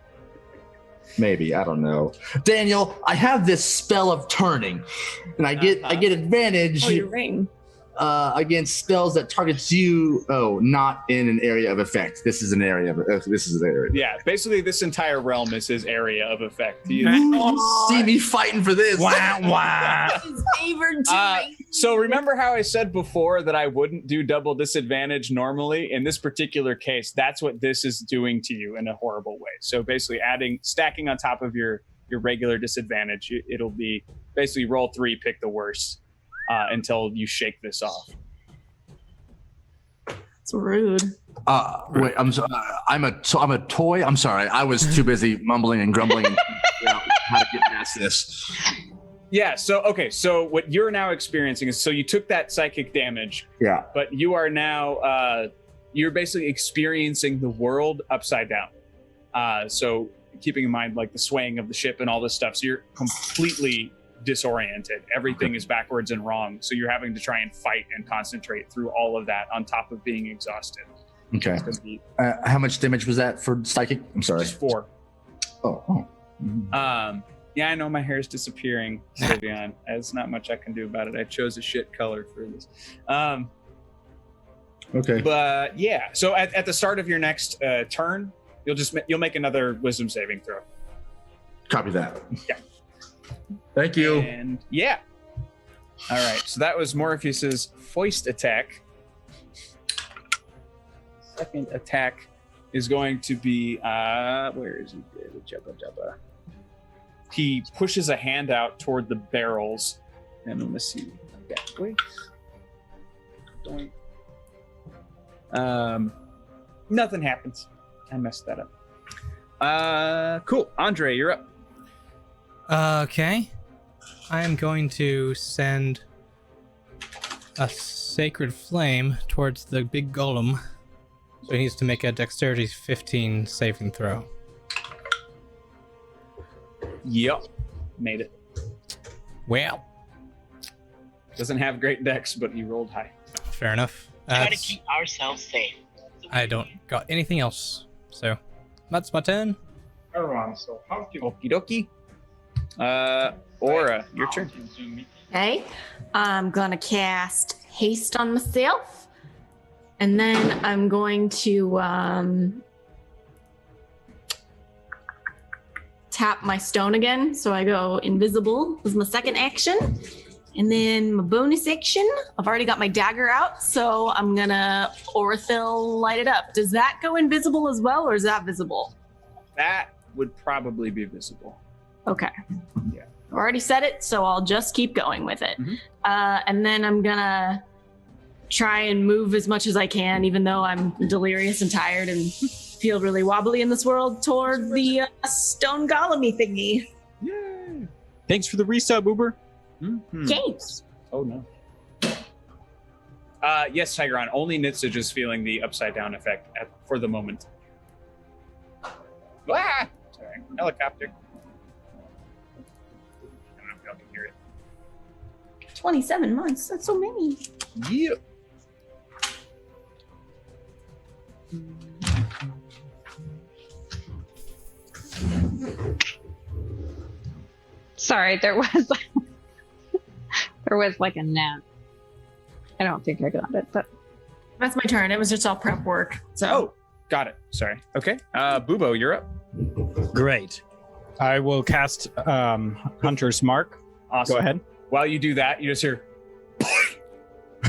Maybe, I don't know. Daniel, I have this spell of turning, and I get advantage Oh, your ring. against spells that targets you. Oh, not in an area of effect. This is an area of this is an area. Yeah, basically this entire realm is his area of effect. He is, See me fighting for this. Wah, wah. His favorite so remember how I said before that I wouldn't do double disadvantage normally? In this particular case, that's what this is doing to you in a horrible way. So basically stacking on top of your regular disadvantage, it'll be basically roll 3, pick the worst until you shake this off. It's rude. Wait, I'm a toy. I'm sorry. I was too busy mumbling and grumbling and figuring out how to get past this. Yeah, so what you're now experiencing is, so you took that psychic damage, Yeah. but you are now you're basically experiencing the world upside down. So keeping in mind like the swaying of the ship and all this stuff, so you're completely disoriented. Everything is backwards and wrong. So you're having to try and fight and concentrate through all of that on top of being exhausted. Okay. It's gonna be How much damage was that for psychic? I'm sorry. just 4. Oh. Yeah, I know my hair is disappearing, Savion. There's not much I can do about it. I chose a shit color for this. Okay. But yeah, so at the start of your next turn, you'll make another wisdom saving throw. Copy that. Yeah. Thank you. And yeah. All right, so that was Morpheus's foist attack. Second attack is going to be where is he? Jabba. He pushes a hand out toward the barrels, and let me see. Nothing happens. I messed that up. Cool. Andre, you're up. Okay. I am going to send a sacred flame towards the big golem. So he needs to make a dexterity 15 saving throw. Yep. Made it. Well, Doesn't have great dex, but he rolled high. fair enough. Try to keep ourselves safe. I don't got anything else. So that's my turn. Okie dokie. Aura, your turn. Okay. I'm going to cast haste on myself. And then I'm going to tap my stone again. So I go invisible as my second action. And then my bonus action, I've already got my dagger out. So I'm going to Orithil light it up. Does that go invisible as well, or is that visible? That would probably be visible. Okay. Yeah. I've already said it, so I'll just keep going with it. Mhm. And then I'm gonna try and move as much as I can, even though I'm delirious and tired and feel really wobbly in this world, toward the stone golem-y thingy. Yay. Thanks for the resub, Uber. Mhm. Games. Oh no. Yes, Tigeron. Only Nitsage is feeling the upside down effect for the moment. Ah! Sorry. Helicopter. I don't know if y'all can hear it. 27 months. That's so many. Yep. Sorry, there was like a nap. I don't think I got it, but That's my turn. It was just all prep work. So Oh, got it. Sorry. Okay. Bubo, you're up. Great. I will cast Hunter's Mark. Awesome. Go ahead. While you do that, you just hear,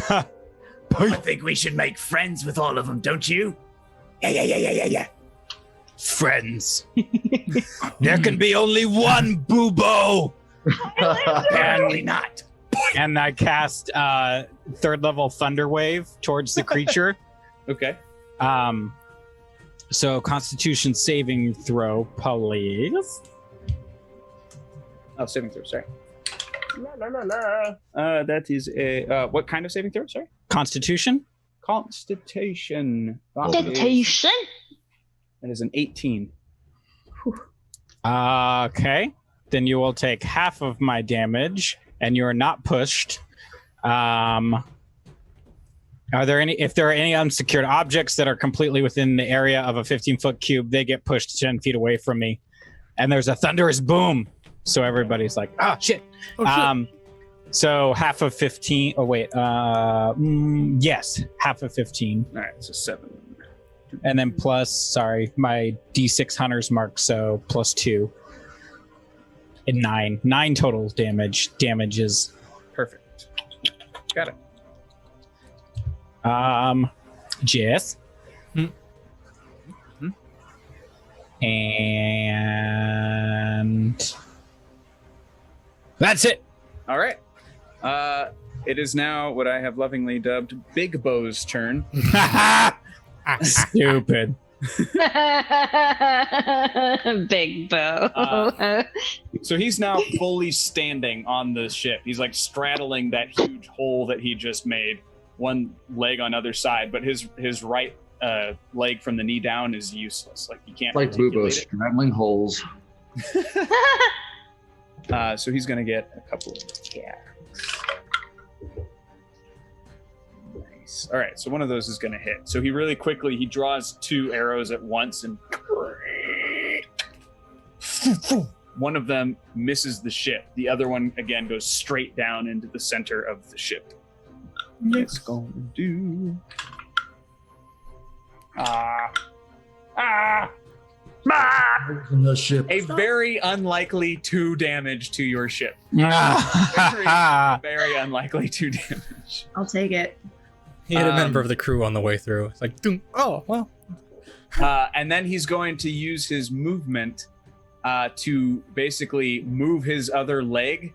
I think we should make friends with all of them, don't you? Yeah. Friends. There can be only one Boobo. Apparently not. And I cast third level Thunder Wave towards the creature. okay. So Constitution saving throw, please. Oh, saving throw. Sorry. That is a what kind of saving throw? Sorry. Constitution. Constitution. Dictation. That is an 18. Okay. Then you will take half of my damage, and you are not pushed. Are there any? If there are any unsecured objects that are completely within the area of a 15-foot cube, they get pushed 10 feet away from me. And there's a thunderous boom, so everybody's like, "Ah, shit!" So half of 15. Oh wait. Yes, half of 15, All right, so 7. and then plus, sorry, my D6 Hunter's Mark, so plus 2. And 9. 9 total damage. Damages. Perfect. Got it. Jess. Hmm. And that's it. All right. It is now what I have lovingly dubbed Big Bo's turn. Stupid. Big bow. So he's now fully standing on the ship. He's like straddling that huge hole that he just made, one leg on either side, but his right leg from the knee down is useless. Like you can't Like Bubo articulate straddling holes. it. So he's gonna get a couple of attacks. Nice. All right, so one of those is gonna hit. So he really quickly he draws 2 arrows at once, and one of them misses the ship. The other one again goes straight down into the center of the ship. It's going to do. The ship. A very unlikely 2 damage to your ship. Very unlikely 2 damage. I'll take it. He had a member of the crew on the way through. It's like, doom. Oh, well. And then he's going to use his movement to basically move his other leg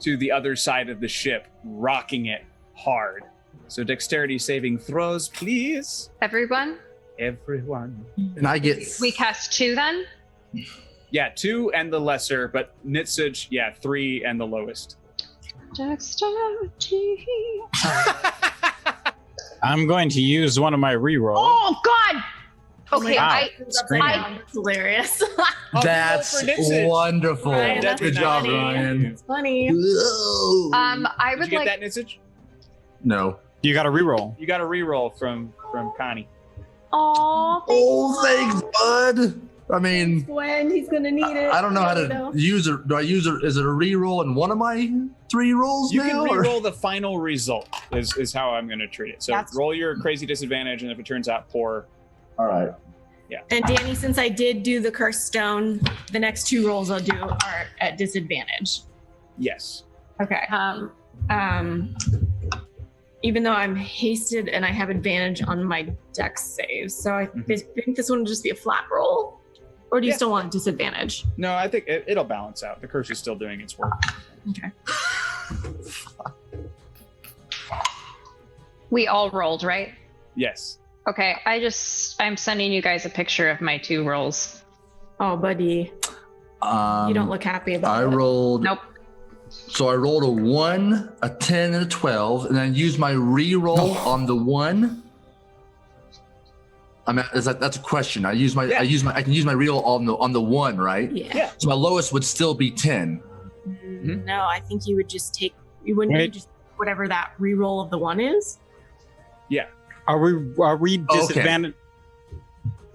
to the other side of the ship, rocking it hard. So dexterity saving throws, please. Everyone? Everyone. And I get We cast 2 then? Yeah, 2 and the lesser, but Nitsuj, 3 and the lowest. Dexterity. I'm going to use one of my rerolls. Oh, God! Okay, Wow. Screaming. That's hilarious. That's for Nitsuj. wonderful. Ryan, that's Good job, funny. Ryan. It's funny. I Did would you like. get that, Nitsuj? No. You got a reroll. You got a reroll from Connie. Oh, Oh, thanks, bud. I mean, When he's gonna need it. I don't know how to use it. Do I use it? Is it a reroll in one of my 3 rolls You now? can or- reroll the final result, is how I'm going to treat it. So That's- roll your crazy disadvantage, and if it turns out poor, All right. And Danny, since I did do the cursed stone, the next 2 rolls I'll do are at disadvantage. yes. Okay. Even though I'm hasted and I have advantage on my dex saves, so I think this one will just be a flat roll. Or do you Yeah. still want disadvantage? No, I think it'll balance out. The curse is still doing its work. Okay. we all rolled, right? Yes. Okay, I'm sending you guys a picture of my 2 rolls. Oh, buddy, you don't look happy about I it. rolled. Nope. So I rolled a 1, a 10, and a 12, and then used my reroll on the 1. That's a question. I can use my reroll on the 1, right? Yeah. So my lowest would still be 10. No, I think you would just take. You wouldn't Wait. you just whatever that reroll of the 1 is. Are we disadvantaged?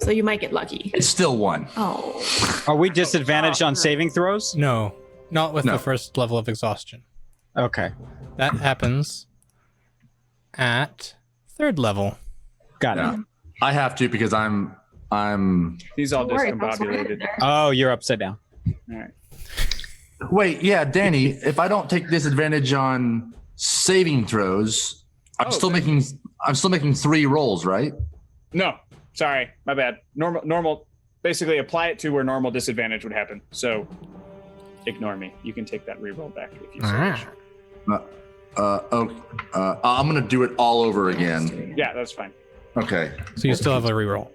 So you might get lucky. It's still 1. Oh. Are we disadvantaged on saving throws? No, not with No. the first level of exhaustion. Okay, That happens at 3rd level. got Yeah. it. I have to because I'm These all Don't worry, folks, we're discombobulated. headed there. Oh, you're upside down. All right. Wait, yeah, Danny, if I don't take disadvantage on saving throws, I'm still making 3 rolls, right? No, sorry, my bad. Normal. Basically, apply it to where normal disadvantage would happen. So, ignore me. You can take that reroll back if you so wish. I'm gonna do it all over again. Yeah, that's fine. Okay. So you still have a reroll.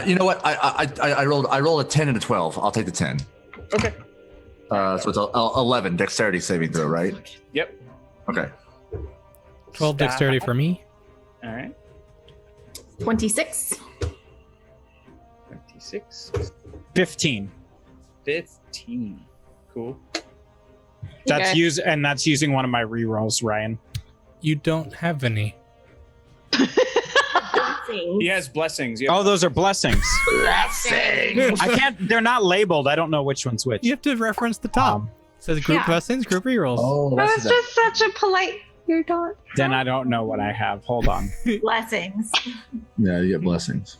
You know what? I rolled a 10 and a 12. I'll take the 10. Okay. So it's 11 dexterity saving throw, right? Yep. Okay. 12 dexterity for me. All right. 26. 26. 15. 15. Cool. That's Okay. that's using one of my rerolls, Ryan. You don't have any. He has blessings. You have- Oh, those are blessings. I can't. They're not labeled. I don't know which one's which. You have to reference the top. It says group Yeah. blessings, group rerolls. Oh, That was just such a polite. You don't. Then I don't know what I have. Hold on. Blessings. yeah, you get blessings.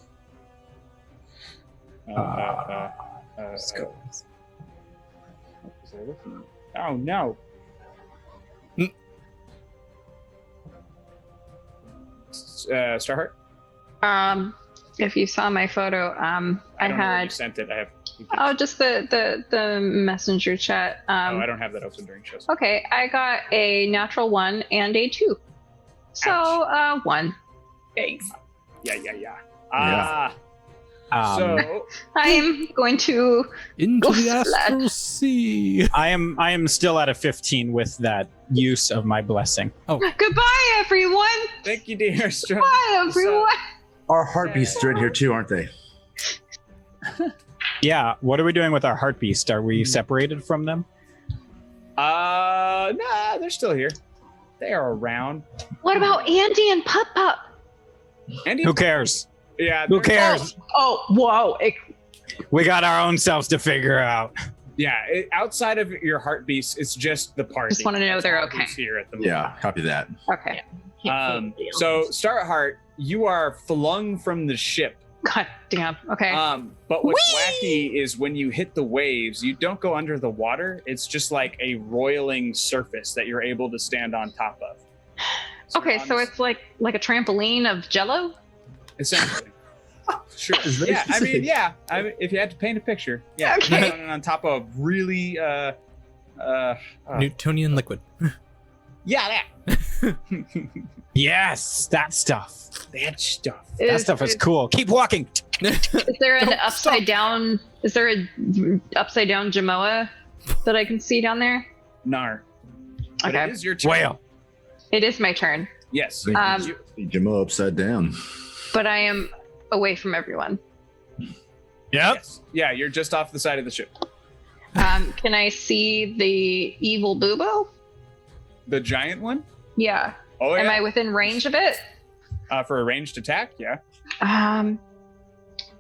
Let's go. Oh no. Starheart? If you saw my photo, I don't know where you had sent it. I have. just the messenger chat. I don't have that open during shows. Okay, I got a natural 1 and a 2. So 1. Thanks. Yeah. So I am going to. Into Go the flat. astral sea. I am still at a 15 with that use of my blessing. Goodbye, everyone. thank you, dear. Bye, everyone. Our heart beasts are in here too, aren't they? Yeah. What are we doing with our heart beast? Are we separated from them? Nah, they're still here. They are around. What about Andy and Pup Pup? Andy, Who cares? yeah, Who they're- cares? Oh, whoa. We got our own selves to figure out. Yeah, outside of your heart beast, it's just the party. Just wanna know That's they're all okay. who's here at the moment. Yeah, copy that. Okay. So Starheart, you are flung from the ship. God damn. Okay. But what's wacky is when you hit the waves, you don't go under the water. It's just like a roiling surface that you're able to stand on top of. Okay, so it's like a trampoline of Jello. Essentially. Sure. It's very Yeah, specific. I mean, if you had to paint a picture, yeah. Okay. Standing on top of really, Newtonian liquid. yeah, that. Yes, that stuff. That stuff. That stuff is cool. Keep walking. Is there an Don't upside down? Is there a upside down Jamoa that I can see down there? Nar. But Okay. it is your turn. Whale. It is my turn, Yes. Jimmo upside down. but I am away from everyone. Yep. Yes. Yeah, you're just off the side of the ship. Can I see the evil Boobo? The giant one? Yeah. Oh, Am yeah. I within range of it? For a ranged attack, yeah.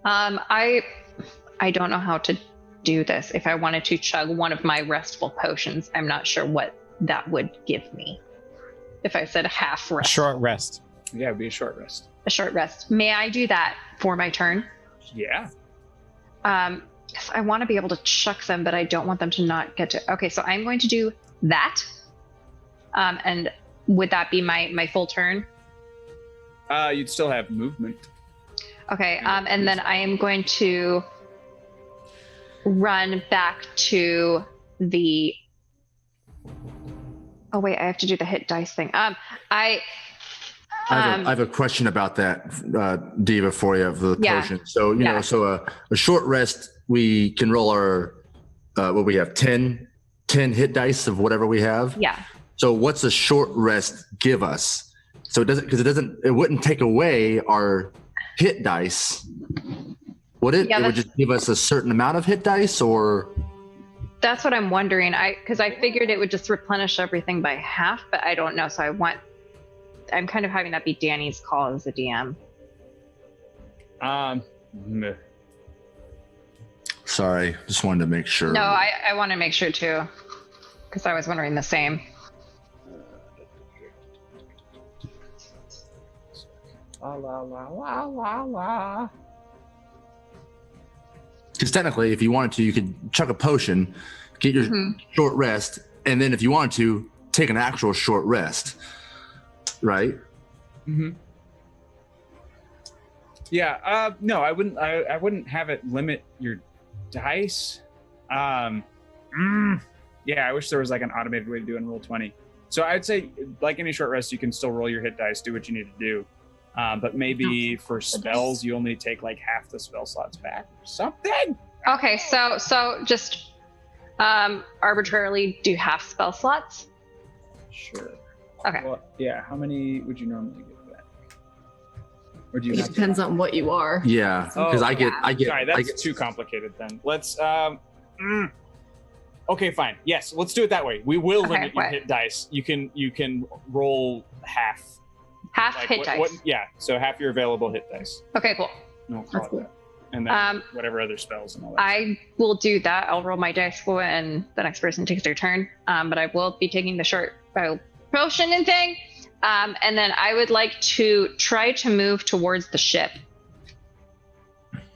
I don't know how to do this. If I wanted to chug one of my restful potions, I'm not sure what that would give me. If I said half rest, Short rest. Yeah, it'd be a short rest. a short rest. May I do that for my turn? Yeah. Because I want to be able to chuck them, but I don't want them to not get to. Okay, so I'm going to do that. And would that be my full turn? You'd still have movement. Okay, and then I am going to run back to the. Oh wait, I have to do the hit dice thing. I have a question about that, Diva, for you of the Yeah. potion. So you Yeah. know, so a short rest, we can roll our what we have 10 hit dice of whatever we have. Yeah. So what's a short rest give us? So it doesn't, because it wouldn't take away our hit dice, would it? Yeah, It would just give us a certain amount of hit dice, or That's what I'm wondering. Because I figured it would just replenish everything by half, but I don't know. So I'm kind of having that be Danny's call as a DM. Meh. sorry, just wanted to make sure. No, I want to make sure too, because I was wondering the same. La la la la la la. Because technically, if you wanted to, you could chuck a potion, get your Mhm. short rest, and then if you wanted to, take an actual short rest, right? Mm-hmm. Yeah. No, I wouldn't. I wouldn't have it limit your dice. Yeah, I wish there was like an automated way to do it in Roll20. So I'd say, like any short rest, you can still roll your hit dice, do what you need to do. But maybe for spells, you only take like half the spell slots back or something. Okay, so just arbitrarily do half spell slots. Sure. Okay. Well, yeah. How many would you normally get that? Or do you It not? depends on what you are. Yeah, because I get. Sorry, I that's get too complicated then. Let's Okay, fine. Yes, let's do it that way. We will Okay, limit your what? hit dice. You can roll half. Half Like, hit dice. Yeah, so half your available hit dice. Okay, cool. No, call That's it cool. that. And then Um, whatever other spells and all that. I will do that. I'll roll my dice when the next person takes their turn. But I will be taking the short potion and thing. And then I would like to try to move towards the ship.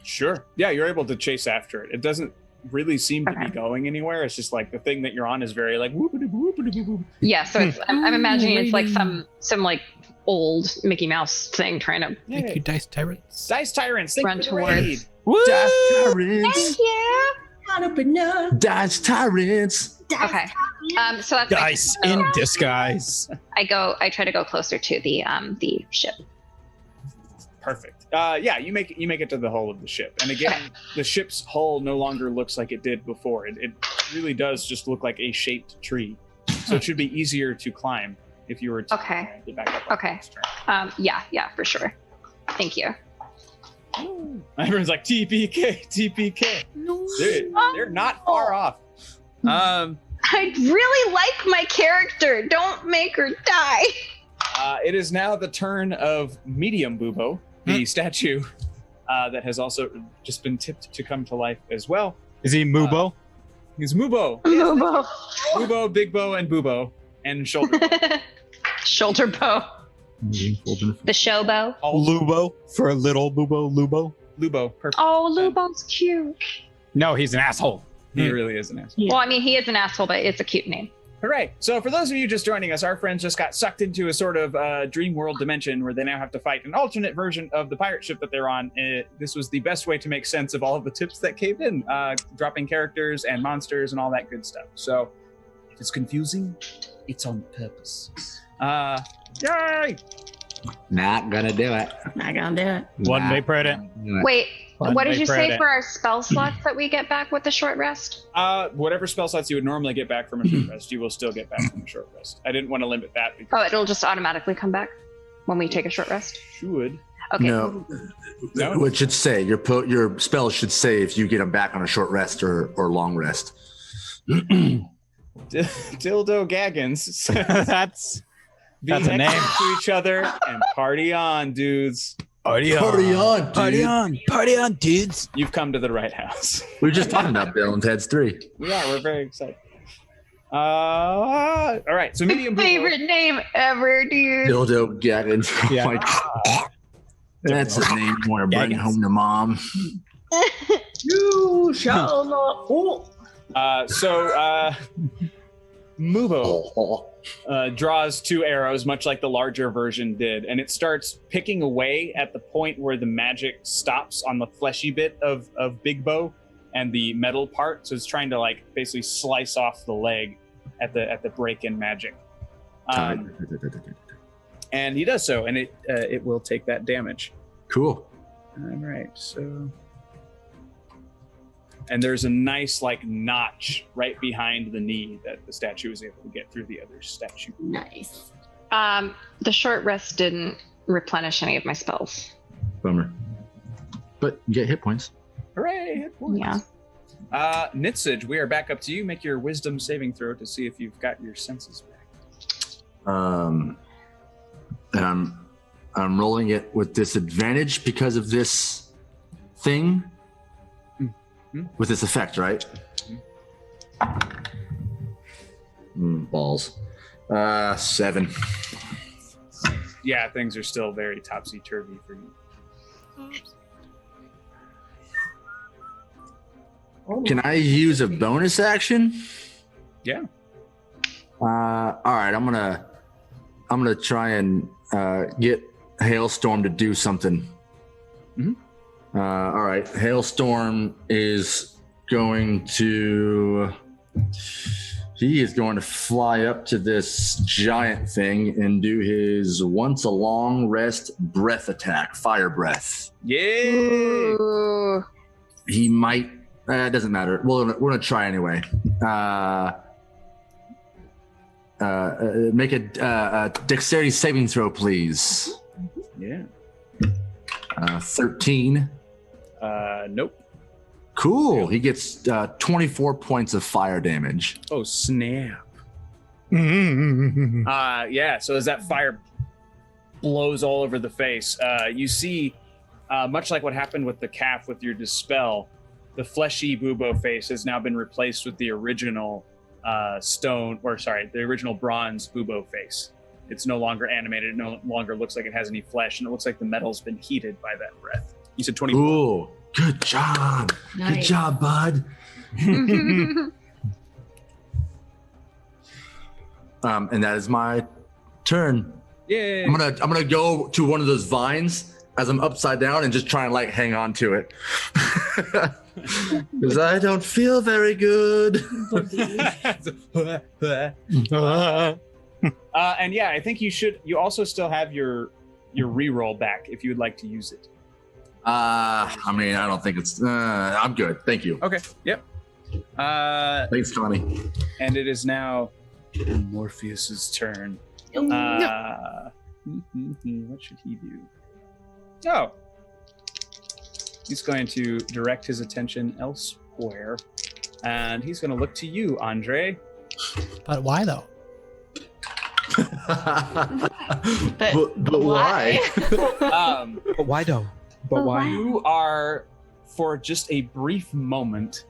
Sure. Yeah, you're able to chase after it. It doesn't really seem to Okay. be going anywhere. It's just like the thing that you're on is very like whoopity whoopity whoop. Yeah, so it's, I'm imagining it's like Rating. some like old Mickey Mouse thing trying to. Thank you, Dice Tyrants. Dice tyrants. Think Run for the towards- raid. Dice tyrants. Yeah. Dice tyrants. Okay. So that's my Dice turn. in disguise. I try to go closer to the ship. Perfect. Yeah, you make it to the hull of the ship, and again, the ship's hull no longer looks like it did before. It really does just look like a shaped tree, so it should be easier to climb if you were to Okay. get back up. on Okay. this turn. Yeah, for sure. Thank you. Everyone's like TPK, TPK. No. They're not far off. I really like my character. Don't make her die. It is now the turn of Medium Bubo, the statue that has also just been tipped to come to life as well. Is he Mubo? He's Mubo. Mubo. Mubo, Big Bo, and Bubo, and Shoulder Bow. Shoulder bow. The show bow. Lubo for a little Bubo. Lubo, perfect. Oh, Lubo's cute. No, he's an asshole. He really is an asshole. Well, I mean, he is an asshole, but it's a cute name. Hooray! So for those of you just joining us, our friends just got sucked into a sort of dream world dimension where they now have to fight an alternate version of the pirate ship that they're on. This was the best way to make sense of all of the tips that came in, dropping characters and monsters and all that good stuff. So if it's confusing, it's on purpose. Yay! Not gonna do it. Not gonna do it. Wouldn't be pretty. Wait, what did you say Credit. for our spell slots that we get back with the short rest? Whatever spell slots you would normally get back from a short rest, you will still get back from a short rest. I didn't want to limit that because Oh, it'll just automatically come back when we take a short rest? should. Okay. No. No? What should say your spells should say if you get them back on a short rest or long rest. Dildo Gaggins says, That's be a name. next to each other and party on, dudes. Party Party on, dude. Party on, dudes. You've come to the right house. We were just talking about Bill and Ted's 3. Yeah, we're very excited. All right, so medium Bubo. Favorite name ever, dude. Dildo Gaggins. Yeah. Like, that's the name you want to bring Gaggins. home to mom. You shall not fall. Mubo draws 2 arrows, much like the larger version did, and it starts picking away at the point where the magic stops on the fleshy bit of Big Bow and the metal part. So it's trying to like basically slice off the leg at the break-in magic. And he does so, and it will take that damage. Cool. All right, so. And there's a nice like notch right behind the knee that the statue was able to get through the other statue. Nice. The short rest didn't replenish any of my spells. Bummer. But you get hit points. Hooray! Hit points. Yeah. Nitsage, we are back up to you. Make your wisdom saving throw to see if you've got your senses back. And I'm rolling it with disadvantage because of this thing. With this effect, right? Balls. 7. Yeah, things are still very topsy-turvy for you. Can I use a bonus action? Yeah. All right, I'm gonna try and get Hailstorm to do something. All right, Hailstorm is going to. He is going to fly up to this giant thing and do his once a long rest breath attack, fire breath. Yay! Ooh. He might. It doesn't matter. We're gonna try anyway. Make a dexterity saving throw, please. Yeah. 13. Nope. Cool. He gets 24 points of fire damage. Oh, snap. Yeah, so as that fire blows all over the face, you see, much like what happened with the calf with your dispel, the fleshy Bubo face has now been replaced with the original the original bronze Bubo face. It's no longer animated. It no longer looks like it has any flesh, and it looks like the metal's been heated by that breath. You said 24. Cool. Good job. Nice. Good job, bud. And that is my turn. Yay! I'm gonna go to one of those vines as I'm upside down and just try and like hang on to it. Because I don't feel very good. And yeah, I think you also still have your reroll back if you would like to use it. I mean, I don't think it's. I'm good. Thank you. Okay. Yep. Thanks, Connie. And it is now Morpheus's turn. What should he do? Oh. He's going to direct his attention elsewhere. And he's going to look to you, Andre. But why though? But why? But why though? But why? You are, for just a brief moment,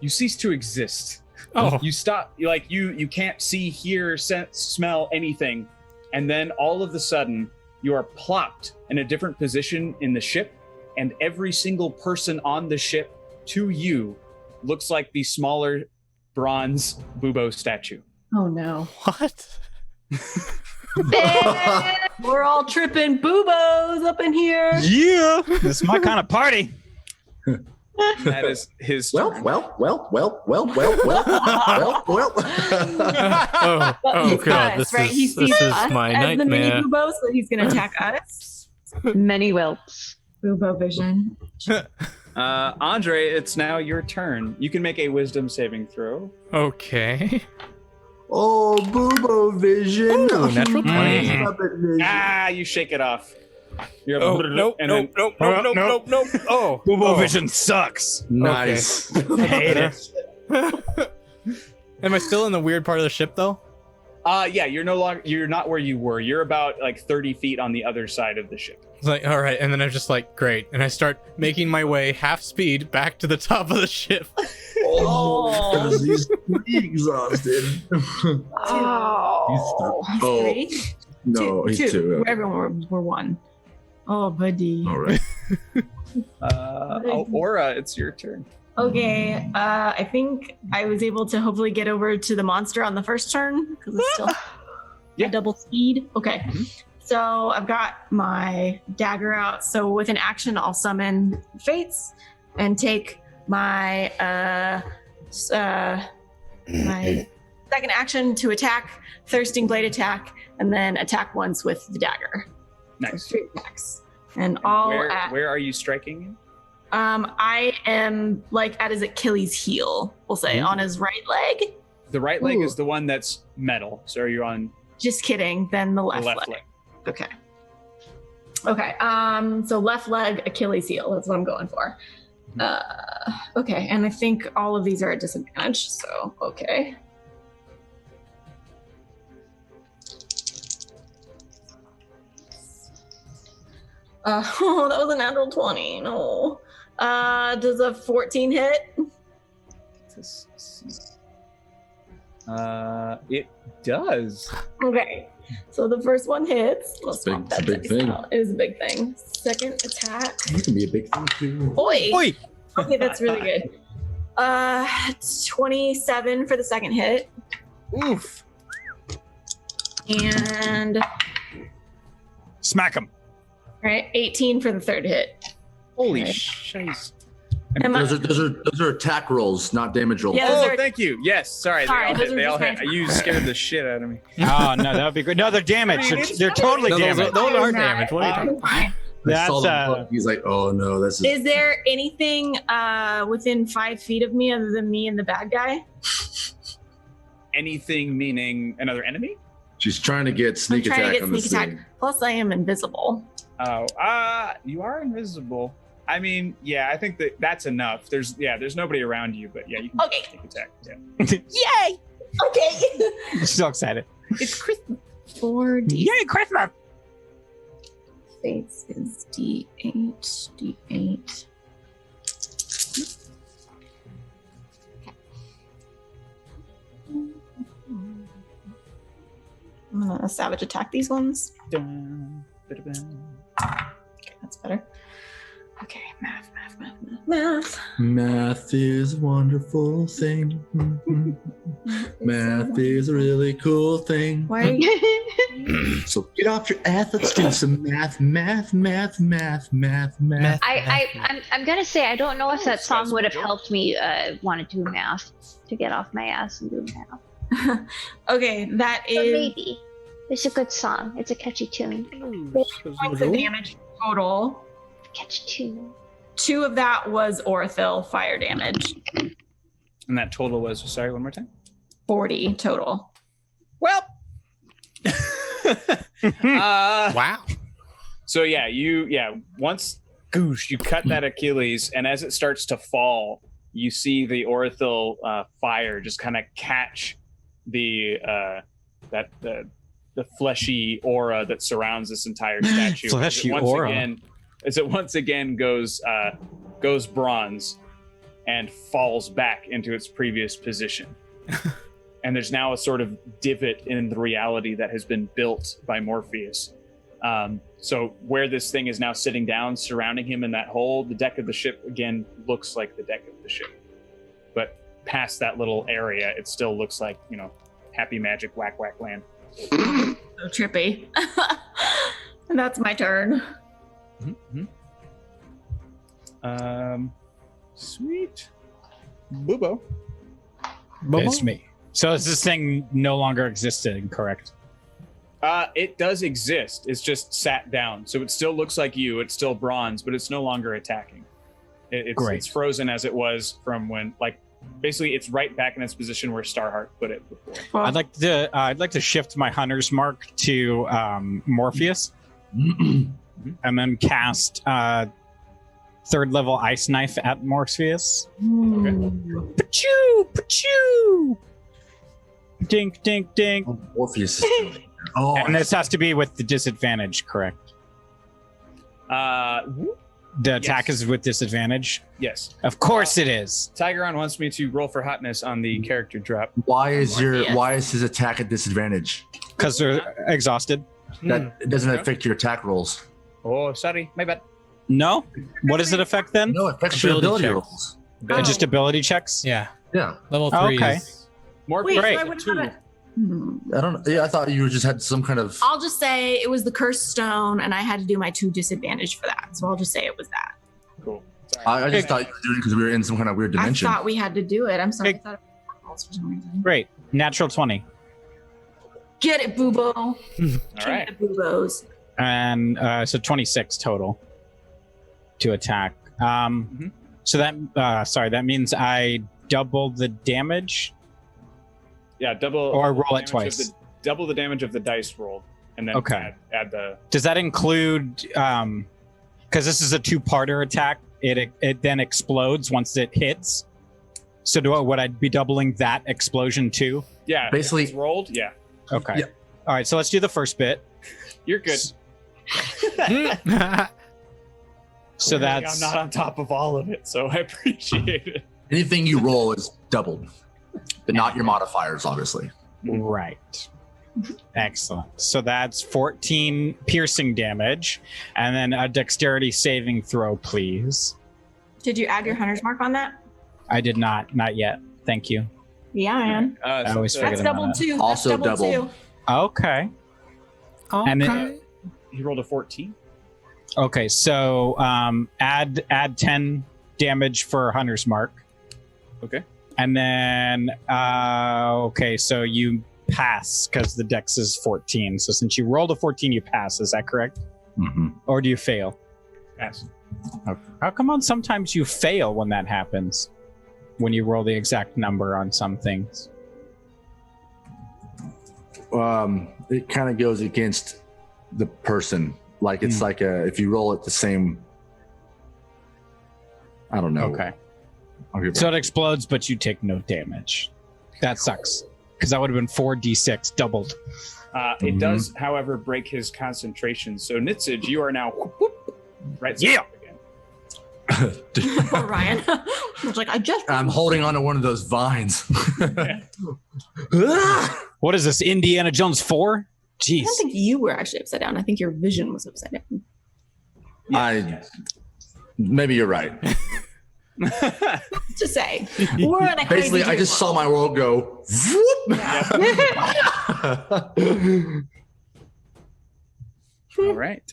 you cease to exist. Oh. You stop, you can't see, hear, sense, smell anything. And then all of a sudden, you are plopped in a different position in the ship, and every single person on the ship to you looks like the smaller bronze Bubo statue. Oh no. What? We're all tripping boobos up in here. Yeah, this is my kind of party. That is his Well. Oh god, Us, right? He this sees is us my as the mini nightmare. boobos, so he's gonna attack us. Many wilts. Boobo vision. Andre, it's now your turn. You can make a wisdom saving throw. Okay. Oh, Boobo vision. Ooh, natural 20. Stop it, vision. You shake it off. You're Oh, like, nope, and nope, then- nope, nope, nope, nope, nope. Oh, Bubo oh. vision sucks. Nice. Hate it. Am I still in the weird part of the ship though? Yeah, you're not where you were. You're about like 30 feet on the other side of the ship. It's like, all right, and then I'm just like, great, and I start making my way half speed back to the top of the ship. Oh, because he's pretty exhausted. Oh. Oh, no, he's two. Everyone we're one. Oh, buddy. All right. Aura, it's your turn. Okay, I think I was able to hopefully get over to the monster on the first turn because it's still Yeah. double speed. Okay, so I've got my dagger out. So with an action, I'll summon Fates and take my my second action to attack, Thirsting Blade attack, and then attack once with the dagger. Nice. So 3 attacks, and all Where are you striking him? I am like at his Achilles heel, we'll say, on his right leg. The right leg Ooh. is the one that's metal. So you're on Just kidding. Then the the left, left leg. leg. Okay. Okay. So left leg, Achilles heel. That's what I'm going for. Okay. And I think all of these are at disadvantage. So okay. Oh, that was a natural 20. No. Does a 14 hit? It does. Okay. So the first one hits. Let's It's big- swap it's a that big dice thing. out. It is a big thing. Second attack. You can be a big thing too. Oi. Oi! Okay, that's really good. 27 for the second hit. Oof. And Smack him. right, 18 for the third hit. Holy Okay. shiz. Am I- Those are attack rolls, not damage rolls. Yeah, those Oh, are- thank you. Yes, sorry. Sorry, they those all hit. are They all just hit. my- You scared the shit out of me. Oh no, that would be good. No, they're damaged. They're totally No, damaged. those are Fine. damage. What are you talking about? I That's saw the book, he's like, oh no, this is Is there anything within 5 feet of me other than me and the bad guy? Anything meaning another enemy? she's trying to get sneak I'm trying attack to get on the sneak attack. scene. Plus, I am invisible. Oh, you are invisible. I mean, yeah, I think that's enough. There's nobody around you, but yeah, you can Okay. sneak attack. Yeah. Yay! Okay. She's so excited. It's Christmas. 4D. Yay, Christmas! Fates is D8. D8. I'm gonna savage attack these ones. Dun, ba-da-bum. Okay, that's better. Okay, math. Math is a wonderful thing. Math is a really cool thing. Why are you? So get off your ass. Let's do some math. I'm gonna say I don't know if that song would have Joke. helped me want to do math to get off my ass and do math. Okay, that But is maybe it's a good song. It's a catchy tune. points of damage total. Catchy tune. 2 of that was Orthil fire damage. And that total was, sorry, one more time. 40 total. Well. Wow. So yeah, once goosh, you cut that Achilles, and as it starts to fall, you see the Orithil fire just kind of catch the fleshy aura that surrounds this entire statue. Fleshy as it once again goes bronze and falls back into its previous position. And there's now a sort of divot in the reality that has been built by Morpheus. So where this thing is now sitting down, surrounding him in that hole, the deck of the ship again looks like the deck of the ship. But past that little area, it still looks like, happy magic whack whack land. So trippy. That's my turn. Sweet. Boobo. It's me. So is this thing no longer existing, correct? It does exist. It's just sat down. So it still looks like you. It's still bronze, but it's no longer attacking. It's frozen as it was from when, basically it's right back in its position where Starheart put it before. Well, I'd like to shift my hunter's mark to Morpheus, and then cast third level ice knife at Morpheus. Pachoo! Pachoo! Dink, dink, dink. Oh, Morpheus is doing it. Oh, And this has to be with the disadvantage, correct? The attack is with disadvantage? Yes. Of course it is. Tigeron wants me to roll for hotness on the character drop. why is his attack at disadvantage? Because they're exhausted. That doesn't affect your attack rolls. Oh, sorry. My bad. No? What does it affect then? No, it affects your Ability ability checks. rolls. Just ability checks? Yeah. Yeah. Level 3 Oh, okay. More wait, great. so I would two. have it. I don't. Yeah, I thought you just had some kind of. I'll just say it was the cursed stone, and I had to do my 2 disadvantage for that. So I'll just say it was that. Cool. Sorry. I just thought you were doing it because we were in some kind of weird dimension. I thought we had to do it. I'm sorry. I Hey. thought it was for some reason. Great. Natural 20. Get it, Boobo. All right. The Boobos. And so 26 total to attack. So that means I double the damage. Yeah, double. Or roll it damage of twice. double the damage of the dice rolled, and then Okay. add the. Does that include, because this is a 2-parter attack, it then explodes once it hits. So would I be doubling that explosion too? Yeah. if Basically- it's rolled. Yeah. Okay. Yeah. All right, so let's do the first bit. You're good. So Clearly, that's I'm not on top of all of it, so I appreciate it. Anything you roll is doubled, but not your modifiers, obviously. right. Excellent. So that's 14 piercing damage, and then a dexterity saving throw, please. Did you add your hunter's mark on that? I did not yet. Thank you. Yeah, I am. I always so forget That's about double that. 2. Also That's double doubled. 2. Okay. And then- He rolled a 14. Okay, so add 10 damage for Hunter's Mark. Okay. And then okay, so you pass because the dex is 14. So since you rolled a 14, you pass. Is that correct? Mm-hmm. Or do you fail? Pass. How come on sometimes you fail when that happens? When you roll the exact number on some things. It kind of goes against the person. Like it's like if you roll it the same. I don't know. Okay. Okay, So it explodes, but you take no damage. That sucks. Because that would have been 4d6 doubled. It does, however, break his concentration. So Nitzig, you are now right side up again. Poor Ryan. I was like, I just. I'm holding on to one of those vines. What is this, Indiana Jones 4? Jeez. I don't think you were actually upside down. I think your vision was upside down. Maybe you're right. To say, we're in a crazy Basically, I just saw my world go. Whoop. All right.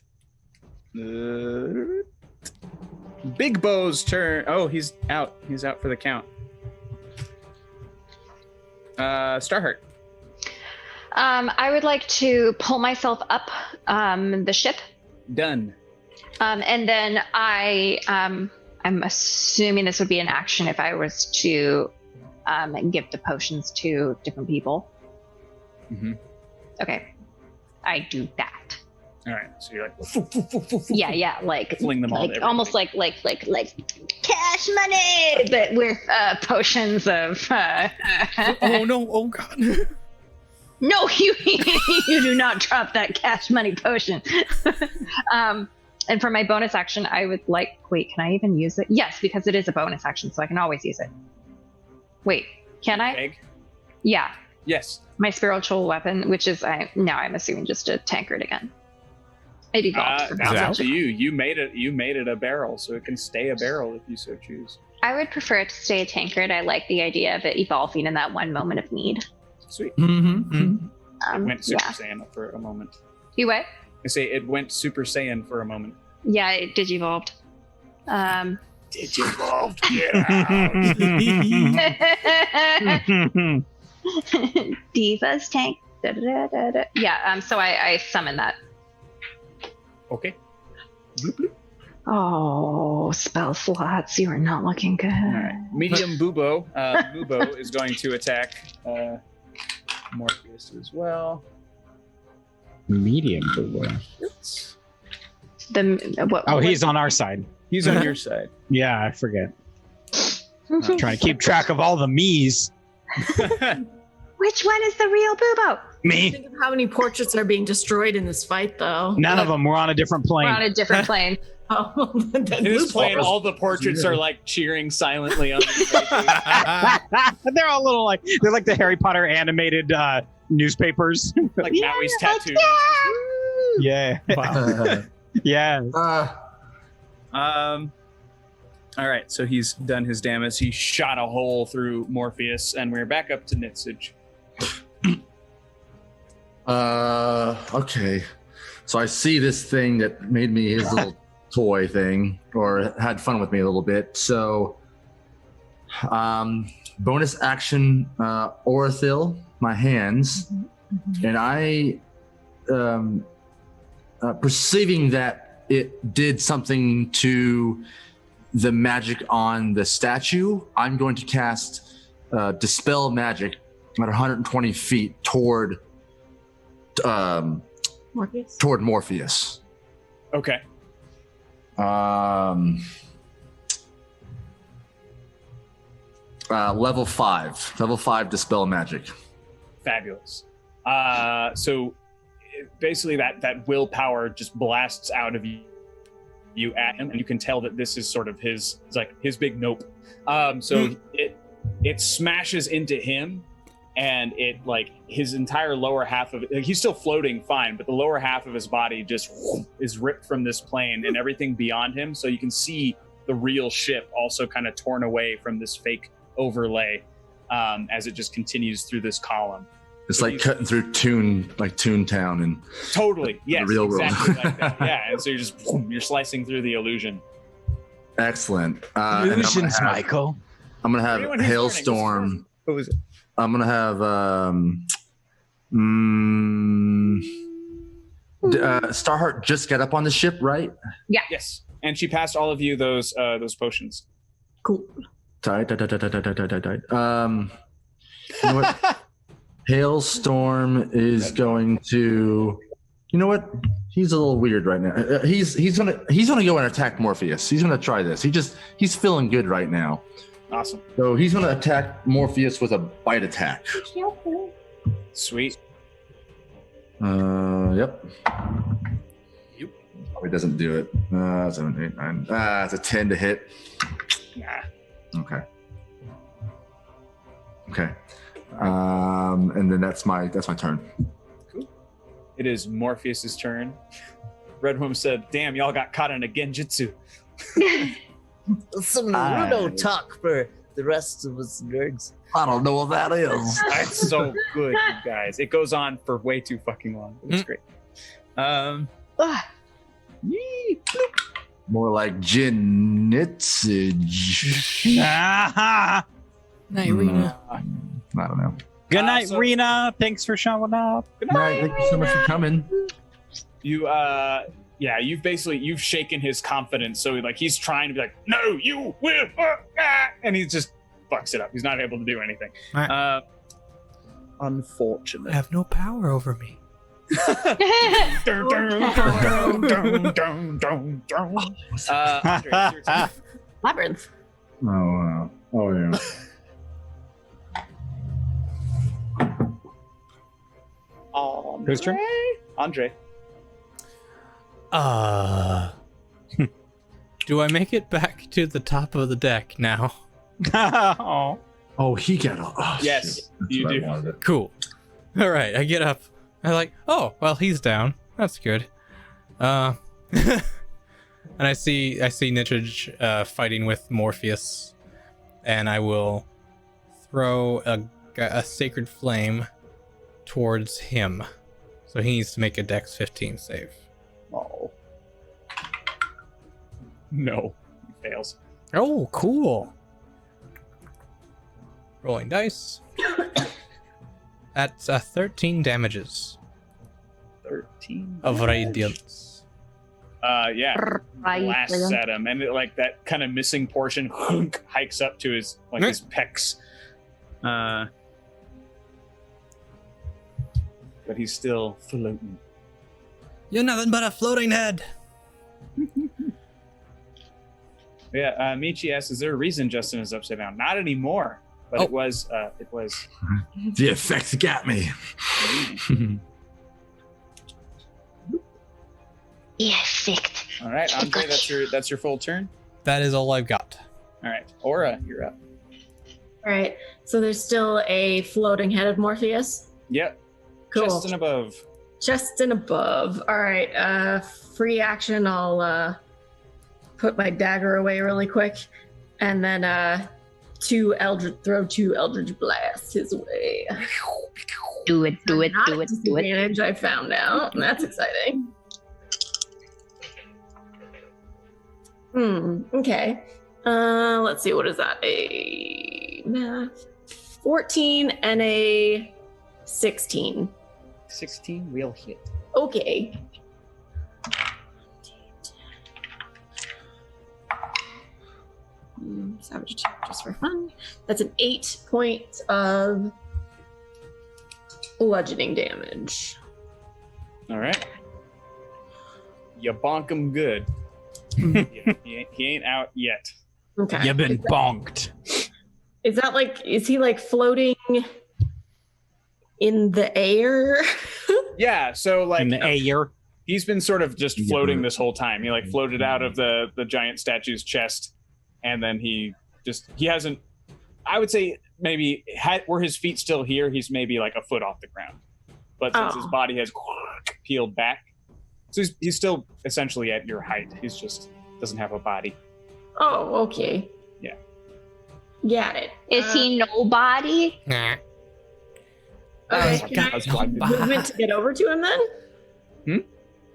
Big Bo's turn. Oh, he's out. He's out for the count. Starheart. I would like to pull myself up the ship, Done. and then I'm assuming this would be an action if I was to give the potions to different people. Mm-hmm. Okay, I do that. All right, so you're like, Yeah, like fling them all. like almost like cash money, but with potions of. Oh no! Oh god! No, you do not drop that cash money potion. And for my bonus action, I would like. Wait, can I even use it? Yes, because it is a bonus action, so I can always use it. Wait, can I? Egg? Yeah, Yes. my spiritual weapon, which is now I'm assuming just a tankard again. It evolved. That's up to you. You made it a barrel, so it can stay a barrel if you so choose. I would prefer it to stay a tankard. I like the idea of it evolving in that one moment of need. Sweet. Mm-hmm. It went Super Saiyan for a moment. You what? I say it went Super Saiyan for a moment. Yeah, it digivolved. Digivolved. Divas tank. Yeah. So I summon that. Okay. Oh, spell slots. You are not looking good. All right. Medium Bubo. Bubo is going to attack Morpheus as well. Medium Bubo. What, he's on our side. He's on your side. Yeah, I forget. Trying to keep track of all the me's. Which one is the real Bubo? Me. Think of how many portraits are being destroyed in this fight, though. None of them. We're on a different plane. We're on a different plane. Oh, In this plane, all the portraits are like cheering silently on the They're all little they're like the Harry Potter animated newspapers. like Maui's tattoos. Yeah. Uh, Yeah. All right, so he's done his damage. He shot a hole through Morpheus, and we're back up to Nitsage. Okay. So I see this thing that made me his little toy thing, or had fun with me a little bit. So, bonus action, Orithil, my hands, and I, perceiving that it did something to the magic on the statue, I'm going to cast Dispel Magic at 120 feet toward Morpheus. Okay. Level 5 Dispel Magic. Fabulous. So basically that willpower just blasts out of you at him, and you can tell that this is sort of his big nope. So it smashes into him, and it his entire lower half of it, he's still floating fine, but the lower half of his body just is ripped from this plane, and everything beyond him, so you can see the real ship also kind of torn away from this fake overlay as it just continues through this column. It's like cutting through Toontown and totally, yes, the real exactly world. like that. Yeah, and so you're slicing through the illusion. Excellent. Illusions, Michael. I'm gonna have Anyone who's Hailstorm. What was it? I'm gonna have Starheart just get up on the ship, right? Yeah. Yes, and she passed all of you those potions. Cool. Tight. You know what? Hailstorm is going to. You know what? He's a little weird right now. He's gonna go and attack Morpheus. He's gonna try this. He's feeling good right now. Awesome. So he's gonna attack Morpheus with a bite attack. Sweet. Yep. Probably doesn't do it. 7, 8, 9. It's a 10 to hit. Nah. Okay. And then that's my turn. Cool. It is Morpheus's turn. Red Worm said, "Damn, y'all got caught in a genjutsu." Some Naruto talk for the rest of us nerds. I don't know what that is. It's so good, you guys. It goes on for way too fucking long. It's great. More like Jinnitsage. Night, Rena. I don't know. Good night, so- Rena. Thanks for showing up. Good All right, thank you so much for coming. You you've shaken his confidence, so he's trying to be like, "No, you will," and he just fucks it up. He's not able to do anything. All right. Unfortunate. You have no power over me. Andre, it's your turn. Labyrinth. Oh wow. Oh yeah. Whose turn? Andre. Do I make it back to the top of the deck now? Oh. Oh, he got a. Oh, Yes, shit. That's you what I do. wanted. Cool. All right, I get up. I'm like, oh, well, he's down. That's good. And I see Nitrage fighting with Morpheus, and I will throw a sacred flame towards him. So he needs to make a Dex 15 save. Oh. No, he fails. Oh, cool. Rolling dice. That's 13 damages 13 of radiance. Yeah. Blasts at him, and like that kind of missing portion hikes up to his his pecs. But he's still floating. You're nothing but a floating head. Yeah, Michi asks, is there a reason Justin is upside down? Not anymore, but it was. The effects got me. Perfect. All right, Andre, that's your full turn. That is all I've got. All right, Aura, you're up. All right. So there's still a floating head of Morpheus. Yep. Cool. Just and above. Just and above. All right. Free action. I'll put my dagger away really quick, and then throw two Eldritch Blasts his way. Do it. Not at disadvantage, I found out. That's exciting. Okay. Let's see. What is that? A math. 14 and a 16. 16 will hit. Okay. Savage attack just for fun. That's an 8 points of bludgeoning damage. All right. You bonk him good. Yeah, he ain't out yet. Okay. You've been bonked. Is he like floating in the air? Yeah, so like In the air. he's been sort of just floating this whole time. He like floated out of the giant statue's chest, and then he hasn't. I would say maybe were his feet still here, he's maybe like a foot off the ground. But since his body has peeled back, so he's still essentially at your height. He's just doesn't have a body. Oh, okay. Yeah. Got it. Is he nobody? Nah. Okay. Okay. Can I That's use fine. movement to get over to him then?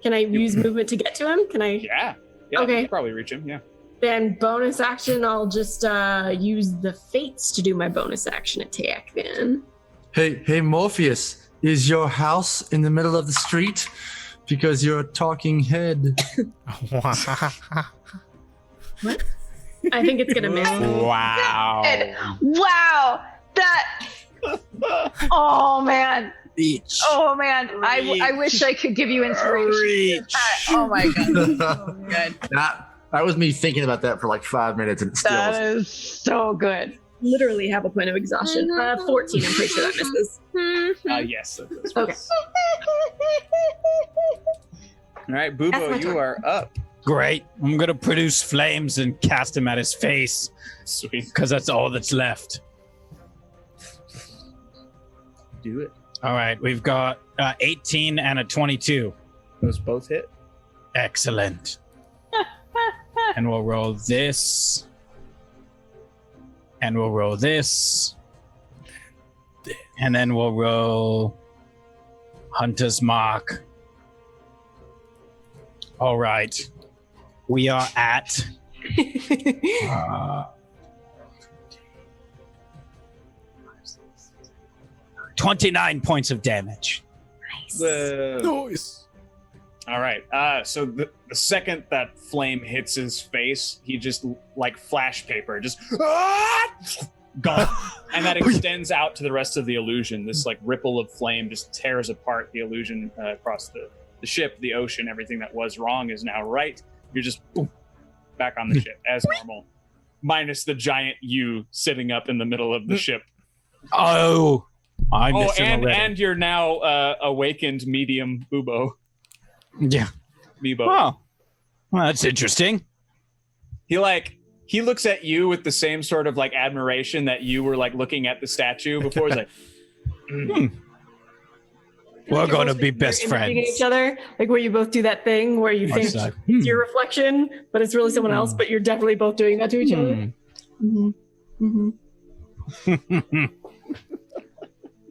Can I use movement to get to him? Can I? Yeah. You Okay. can probably reach him. Yeah. Then bonus action, I'll just use the fates to do my bonus action attack then. Hey, Morpheus, is your house in the middle of the street? Because you're a talking head. I think it's gonna miss. Wow. Wow, that. Oh man. Beach. Oh man. I wish I could give you inspiration. Oh my god. Good. That was me thinking about that for like 5 minutes, and it still. That is so good. Literally have a point of exhaustion. 14, I'm pretty sure that misses. Yes. That does. Okay. All right, That's my Bubo, you turn. are up. Great. I'm gonna produce flames and cast him at his face, Sweet. because that's all that's left. Do it. All right, we've got 18 and a 22. Those both hit. Excellent. And we'll roll this. And we'll roll this. And then we'll roll Hunter's Mark. All right. We are at 29 points of damage. Nice. All right. So the second that flame hits his face, he just like flash paper, just gone. And that extends out to the rest of the illusion. This like ripple of flame just tears apart the illusion across the ship, the ocean. Everything that was wrong is now right. You're just boom, back on the ship as normal, minus the giant you sitting up in the middle of the ship. Oh, I missed him already. And you're now awakened medium Bubo. Yeah. Meebo. Oh, well, that's interesting. He looks at you with the same sort of like admiration that you were like looking at the statue before. He's like, we're going to be best friends. Each other, like where you both do that thing where you think it's your reflection, but it's really someone else. But you're definitely both doing that to each other.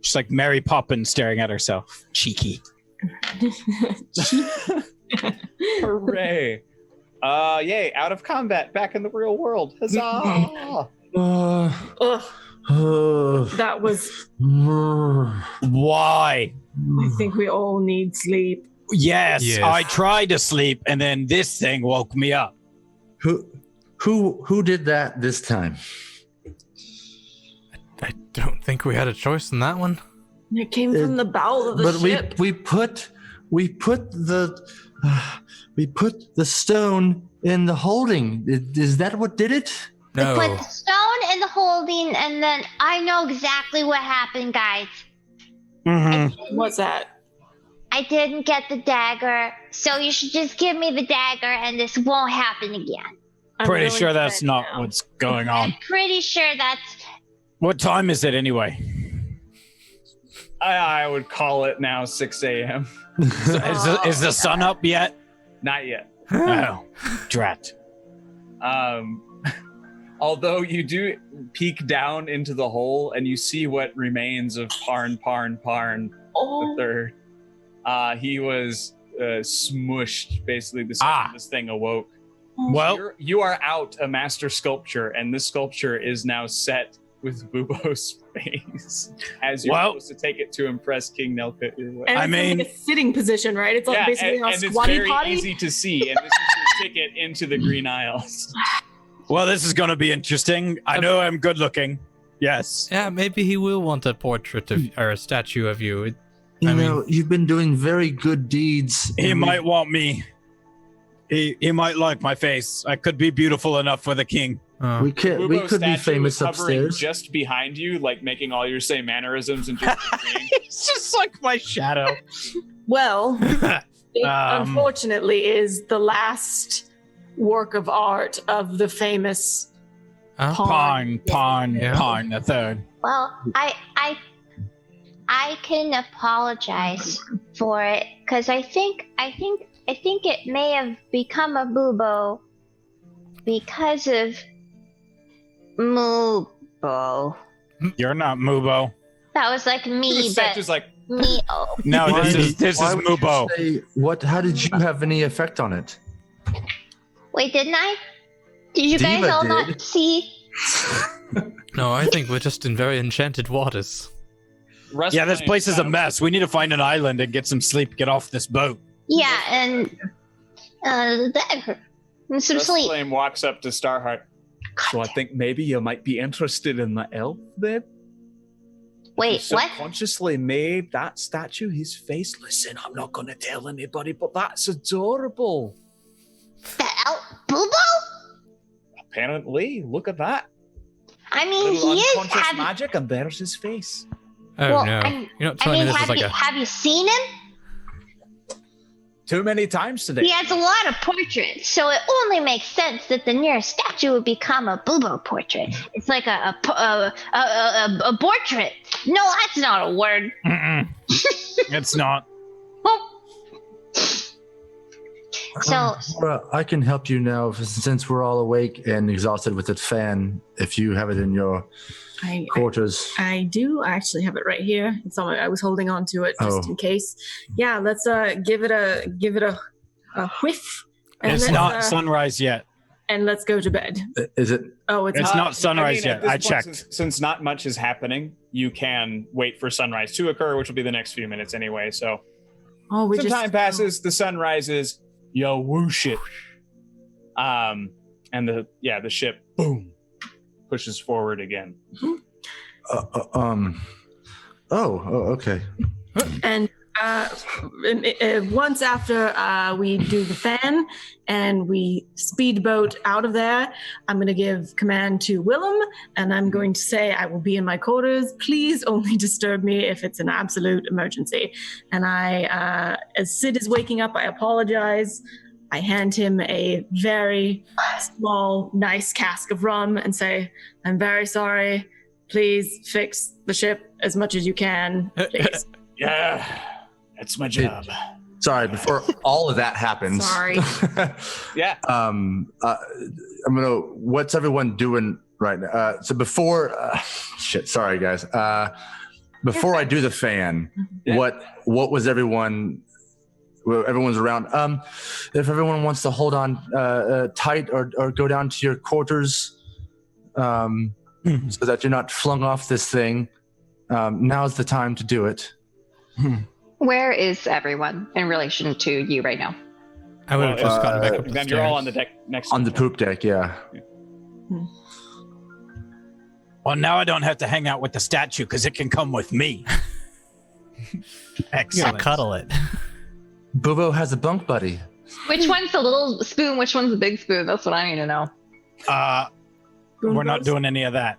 Just like Mary Poppins staring at herself. Cheeky. hooray. Yay, out of combat, back in the real world. Huzzah! That was. Why? I think we all need sleep. Yes, I tried to sleep, and then this thing woke me up. Who did that this time? I don't think we had a choice in that one. It came from the bowel of the ship. But we put the stone in the holding. Is that what did it? No. We put the stone in the holding, and then I know exactly what happened, guys. What's that? I didn't get the dagger, so you should just give me the dagger, and this won't happen again. Pretty sure that's not what's going on. I'm pretty sure that's. What time is it anyway? I would call it now 6 a.m. Is the sun up yet? Not yet. Oh, drat. Although you do peek down into the hole and you see what remains of Parn the third. He was smushed, basically, the second this thing awoke. Well, you are out a master sculpture, and this sculpture is now set with Bubo's face as you're supposed to take it to impress King Nelka. And it's in a sitting position, right? It's like basically a squatty it's potty. very easy to see, and this is your ticket into the Green Isles. Well, this is going to be interesting. I know I'm good looking. Yes. Yeah, maybe he will want a portrait of or a statue of you. I mean, you've been doing very good deeds. He might want me. He might like my face. I could be beautiful enough for the king. We could be famous upstairs. Just behind you, like making all your same mannerisms and just it's just like my shadow. Well, it unfortunately is the last work of art of the famous Parn the third. Well, I can apologize for it because I think it may have become a Bubo because of Mubo. You're not Mubo. That was like me, but just like me. No, this is Mubo. How did you have any effect on it? Wait, didn't I? Did you guys all not see? No, I think we're just in very enchanted waters. Yeah, this place is a mess. We need to find an island and get some sleep. Get off this boat. Yeah, and some sleep. Flame walks up to Starheart. So I think maybe you might be interested in the elf then? Wait, what? Subconsciously made that statue his face. Listen, I'm not going to tell anybody, but that's adorable. The elf Bubo? Apparently, look at that. I mean, little he is unconscious magic, and there's his face. Oh no! You're not telling me this is like have you seen him? Too many times today. He has a lot of portraits, so it only makes sense that the nearest statue would become a Bubo portrait. It's like a portrait. No, that's not a word. It's not. So I can help you now since we're all awake and exhausted with that fan. If you have it in your quarters, I do actually have it right here. It's on. I was holding on to it just in case. Yeah, let's give it a whiff. And it's not sunrise yet. And let's go to bed. Is it? Oh, it's not sunrise yet. I checked. Since not much is happening, you can wait for sunrise to occur, which will be the next few minutes anyway. So, some time passes. The sun rises. You whoosh it. And the ship boom pushes forward again. Okay. And once after we do the fan and we speedboat out of there, I'm going to give command to Willem, and I'm going to say, I will be in my quarters. Please only disturb me if it's an absolute emergency. And as Sid is waking up, I apologize. I hand him a very small, nice cask of rum and say, I'm very sorry. Please fix the ship as much as you can, please. Yeah, that's my job. Sorry, before all of that happens. Sorry. Yeah. What's everyone doing right now? So before, sorry guys. Before I do the fan, what was everyone? Everyone's around. If everyone wants to hold on tight or go down to your quarters, so that you're not flung off this thing, now's the time to do it. Where is everyone in relation to you right now? I would have just gotten back up the Then stairs. you're all on the deck next to On the each other. poop deck, yeah. Well, now I don't have to hang out with the statue because it can come with me. Excellent. Cuddle it. Bubo has a bunk buddy. Which one's the little spoon? Which one's the big spoon? That's what I need to know. We're not doing any of that.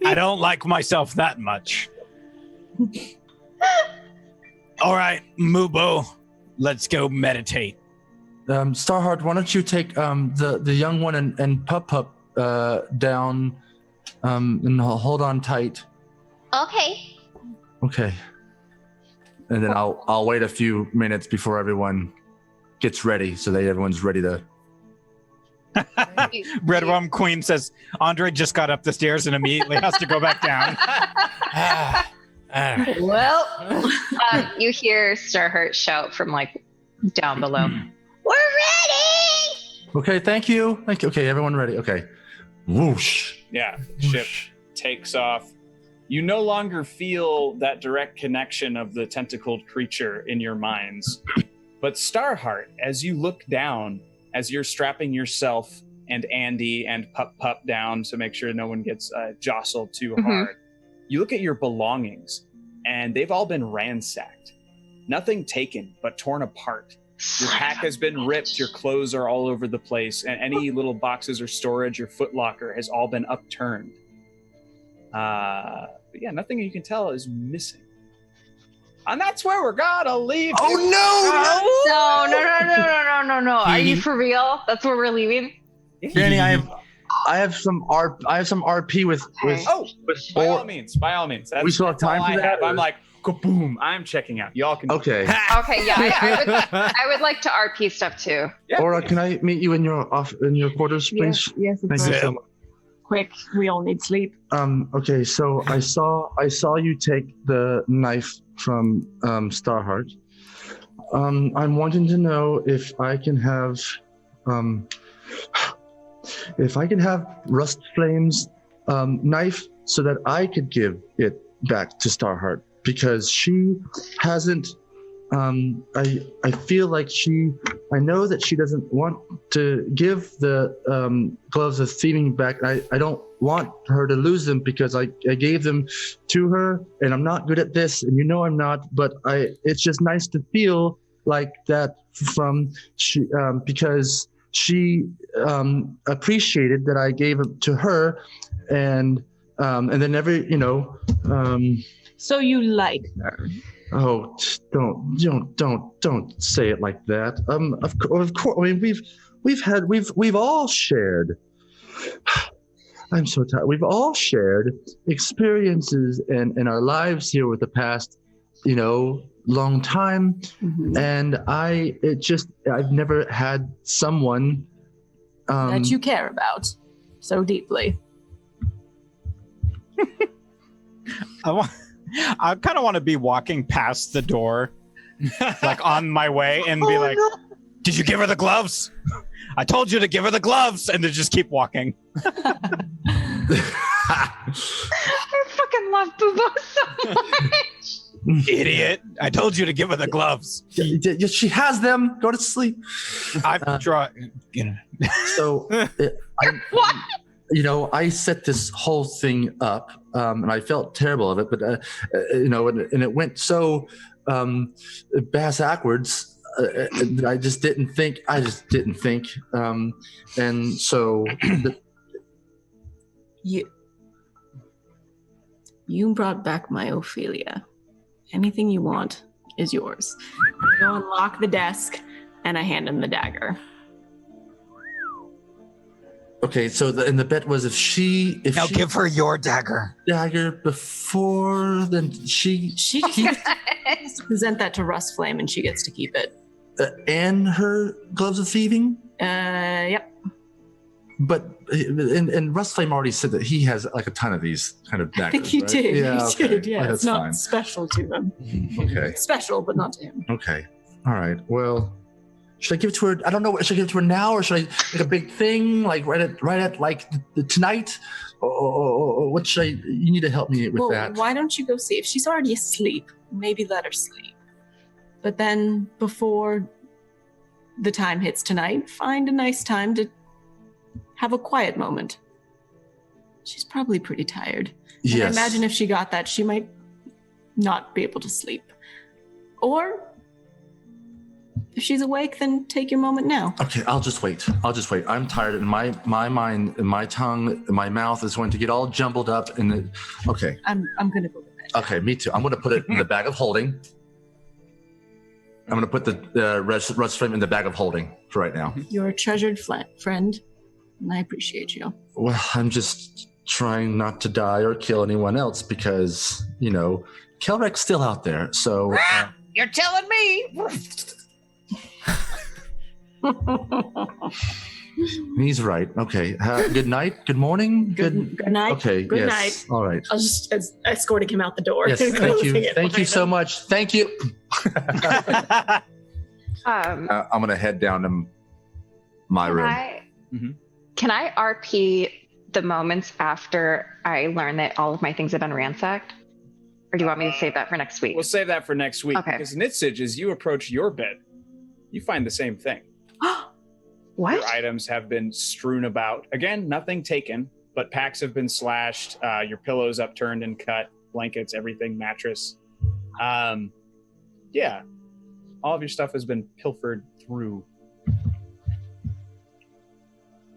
I don't like myself that much. All right, Mubo, let's go meditate. Starheart, why don't you take the young one and Pup down and hold on tight. Okay. Okay. And then I'll wait a few minutes before everyone gets ready so that everyone's ready to. Red Rum Queen says Andre just got up the stairs and immediately has to go back down. Well, you hear Starheart shout from like down below. We're ready! Okay, thank you. Okay, everyone ready? Okay. Whoosh. Yeah, ship takes off. You no longer feel that direct connection of the tentacled creature in your minds. But Starheart, as you look down, as you're strapping yourself and Andy and Pup down to make sure no one gets jostled too hard, you look at your belongings, and they've all been ransacked. Nothing taken, but torn apart. Your pack has been ripped, your clothes are all over the place, and any little boxes or storage or footlocker has all been upturned. But yeah, nothing you can tell is missing. And that's where we're gonna leave. Oh No. Are you for real? That's where we're leaving? Danny, I have some RP with By all means. We still have time for that, or- I'm like, kaboom, I'm checking out. Y'all can. Okay. Okay, yeah, I would like to RP stuff too. Yeah. Aura, can I meet you in your quarters, please? Yes, Thank you so much. Quick, we all need sleep. Okay, so I saw you take the knife from Starheart. I'm wanting to know if I can have Rust Flame's knife so that I could give it back to Starheart, because she hasn't. I feel like I know that she doesn't want to give the gloves of thieving back. I don't want her to lose them because I gave them to her, and I'm not good at this, and you know I'm not. But it's just nice to feel like that because she appreciated that I gave it to her, and then So you like her? Oh, don't say it like that. Of course. I mean, we've all shared. I'm so tired. We've all shared experiences in our lives here with the past, long time, and I've never had someone that you care about so deeply. I kind of want to be walking past the door, like on my way, and be like, "Did you give her the gloves? I told you to give her the gloves," and then just keep walking. I fucking love Bubo so much. Idiot! I told you to give her the gloves. Yes, she has them. Go to sleep. I've drawn. So, What? I set this whole thing up, and I felt terrible of it, but and it went so backwards. I just didn't think. And so you brought back my Ophelia. Anything you want is yours. I go and lock the desk, and I hand him the dagger. okay, so the bet was if she give her your dagger. dagger before, then she Has to present that to Rust Flame, and she gets to keep it. And her gloves of thieving. Yep. But and Rust Flame already said that he has like a ton of these kind of daggers. I think you right? did. Yeah, You okay. did. Yeah, That's it's not fine. special to them. Okay. Special, but not to him. Okay. All right. Well, should I give it to her? I don't know. Should I give it to her now, or should I make a big thing like right at like tonight? Or what should I? You need to help me with that. Why don't you go see if she's already asleep? Maybe let her sleep. But then before the time hits tonight, find a nice time to have a quiet moment. She's probably pretty tired. And I Yes. imagine if she got that, she might not be able to sleep. Or if she's awake, then take your moment now. Okay, I'll just wait. I'm tired, and my mind, and my tongue, and my mouth is going to get all jumbled up. And okay, I'm gonna go to bed. okay, me too. I'm going to put it in the bag of holding. I'm going to put the rust frame in the bag of holding for right now. You're a treasured friend, and I appreciate you. Well, I'm just trying not to die or kill anyone else because Kelrek's still out there. So You're telling me. he's right. Okay. Good night. Good morning. Good night. Okay. Good yes. night. All right. I was just escorting him out the door. Yes. Thank you. Thank you so much. Thank you. I'm gonna head down to my room. Can I RP the moments after I learn that all of my things have been ransacked? Or do you want me to save that for next week? We'll save that for next week. Okay. Because Nitsage, as you approach your bed, you find the same thing. What? Your items have been strewn about. Again, nothing taken, but packs have been slashed, your pillows upturned and cut, blankets, everything, mattress. Yeah. All of your stuff has been pilfered through.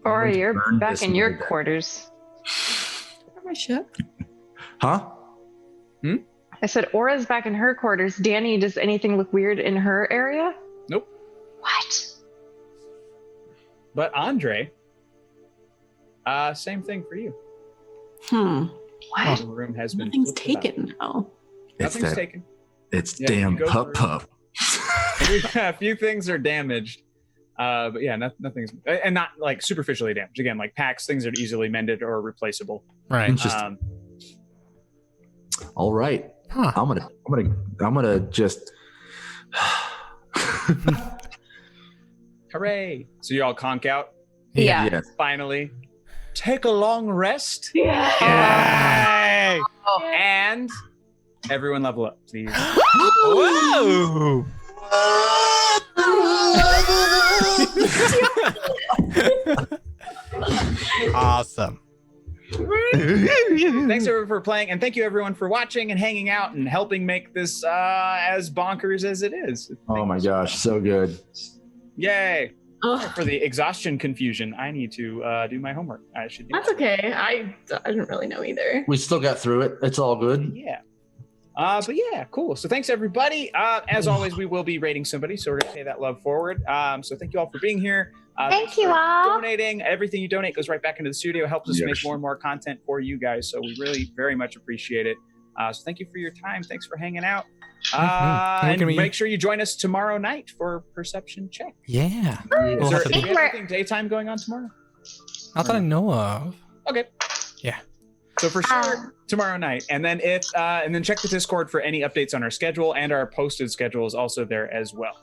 Or you're Burn back this in your in my bed. quarters. My ship. Huh? I said Aura's back in her quarters. Danny, does anything look weird in her area? Nope. What? But Andre, same thing for you. What? The room has been Nothing's flipped about. taken now. Nothing's taken. It's Yeah, damn you go pup through- pup. A few things are damaged. But yeah, nothing's, and not like superficially damaged. Again, like packs, things that are easily mended or replaceable. Right. Interesting. All right. Huh. I'm gonna just. Hooray! So you all conk out. Yeah. Yes. Finally, take a long rest. Yay! And everyone level up, please. Whoa! Awesome. Thanks everyone for playing, and thank you everyone for watching and hanging out and helping make this as bonkers as it is. Oh my gosh, so good. Yay! Ugh, For the exhaustion confusion, I need to do my homework. I should do that's okay. I didn't really know either. We still got through it. It's all good. Yeah. But yeah, cool. So thanks everybody. As always, we will be rating somebody, so we're gonna pay that love forward. So thank you all for being here. Thank Thanks you for all. Donating. Everything you donate goes right back into the studio, helps us Yes. make more and more content for you guys. So we really very much appreciate it. So thank you for your time. Thanks for hanging out. And And can we- make sure you join us tomorrow night for Perception Check. Yeah. Is We'll there have to do do- we have anything daytime going on tomorrow? Not that I know of. Okay. Yeah. So for sure tomorrow night, and then and then check the Discord for any updates on our schedule, and our posted schedule is also there as well.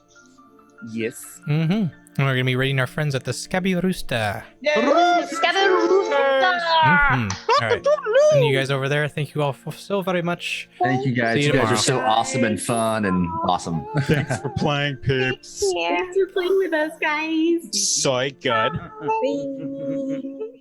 Yes. Mm-hmm. And we're gonna be rating our friends at the Scabby Rooster. Scavenger. Mm-hmm. All right. And you guys over there, thank you all so very much. Thank you guys. See you You guys are tomorrow. so awesome and fun and awesome. Thanks for playing, peeps. Thanks for playing with us, guys. So good. Bye.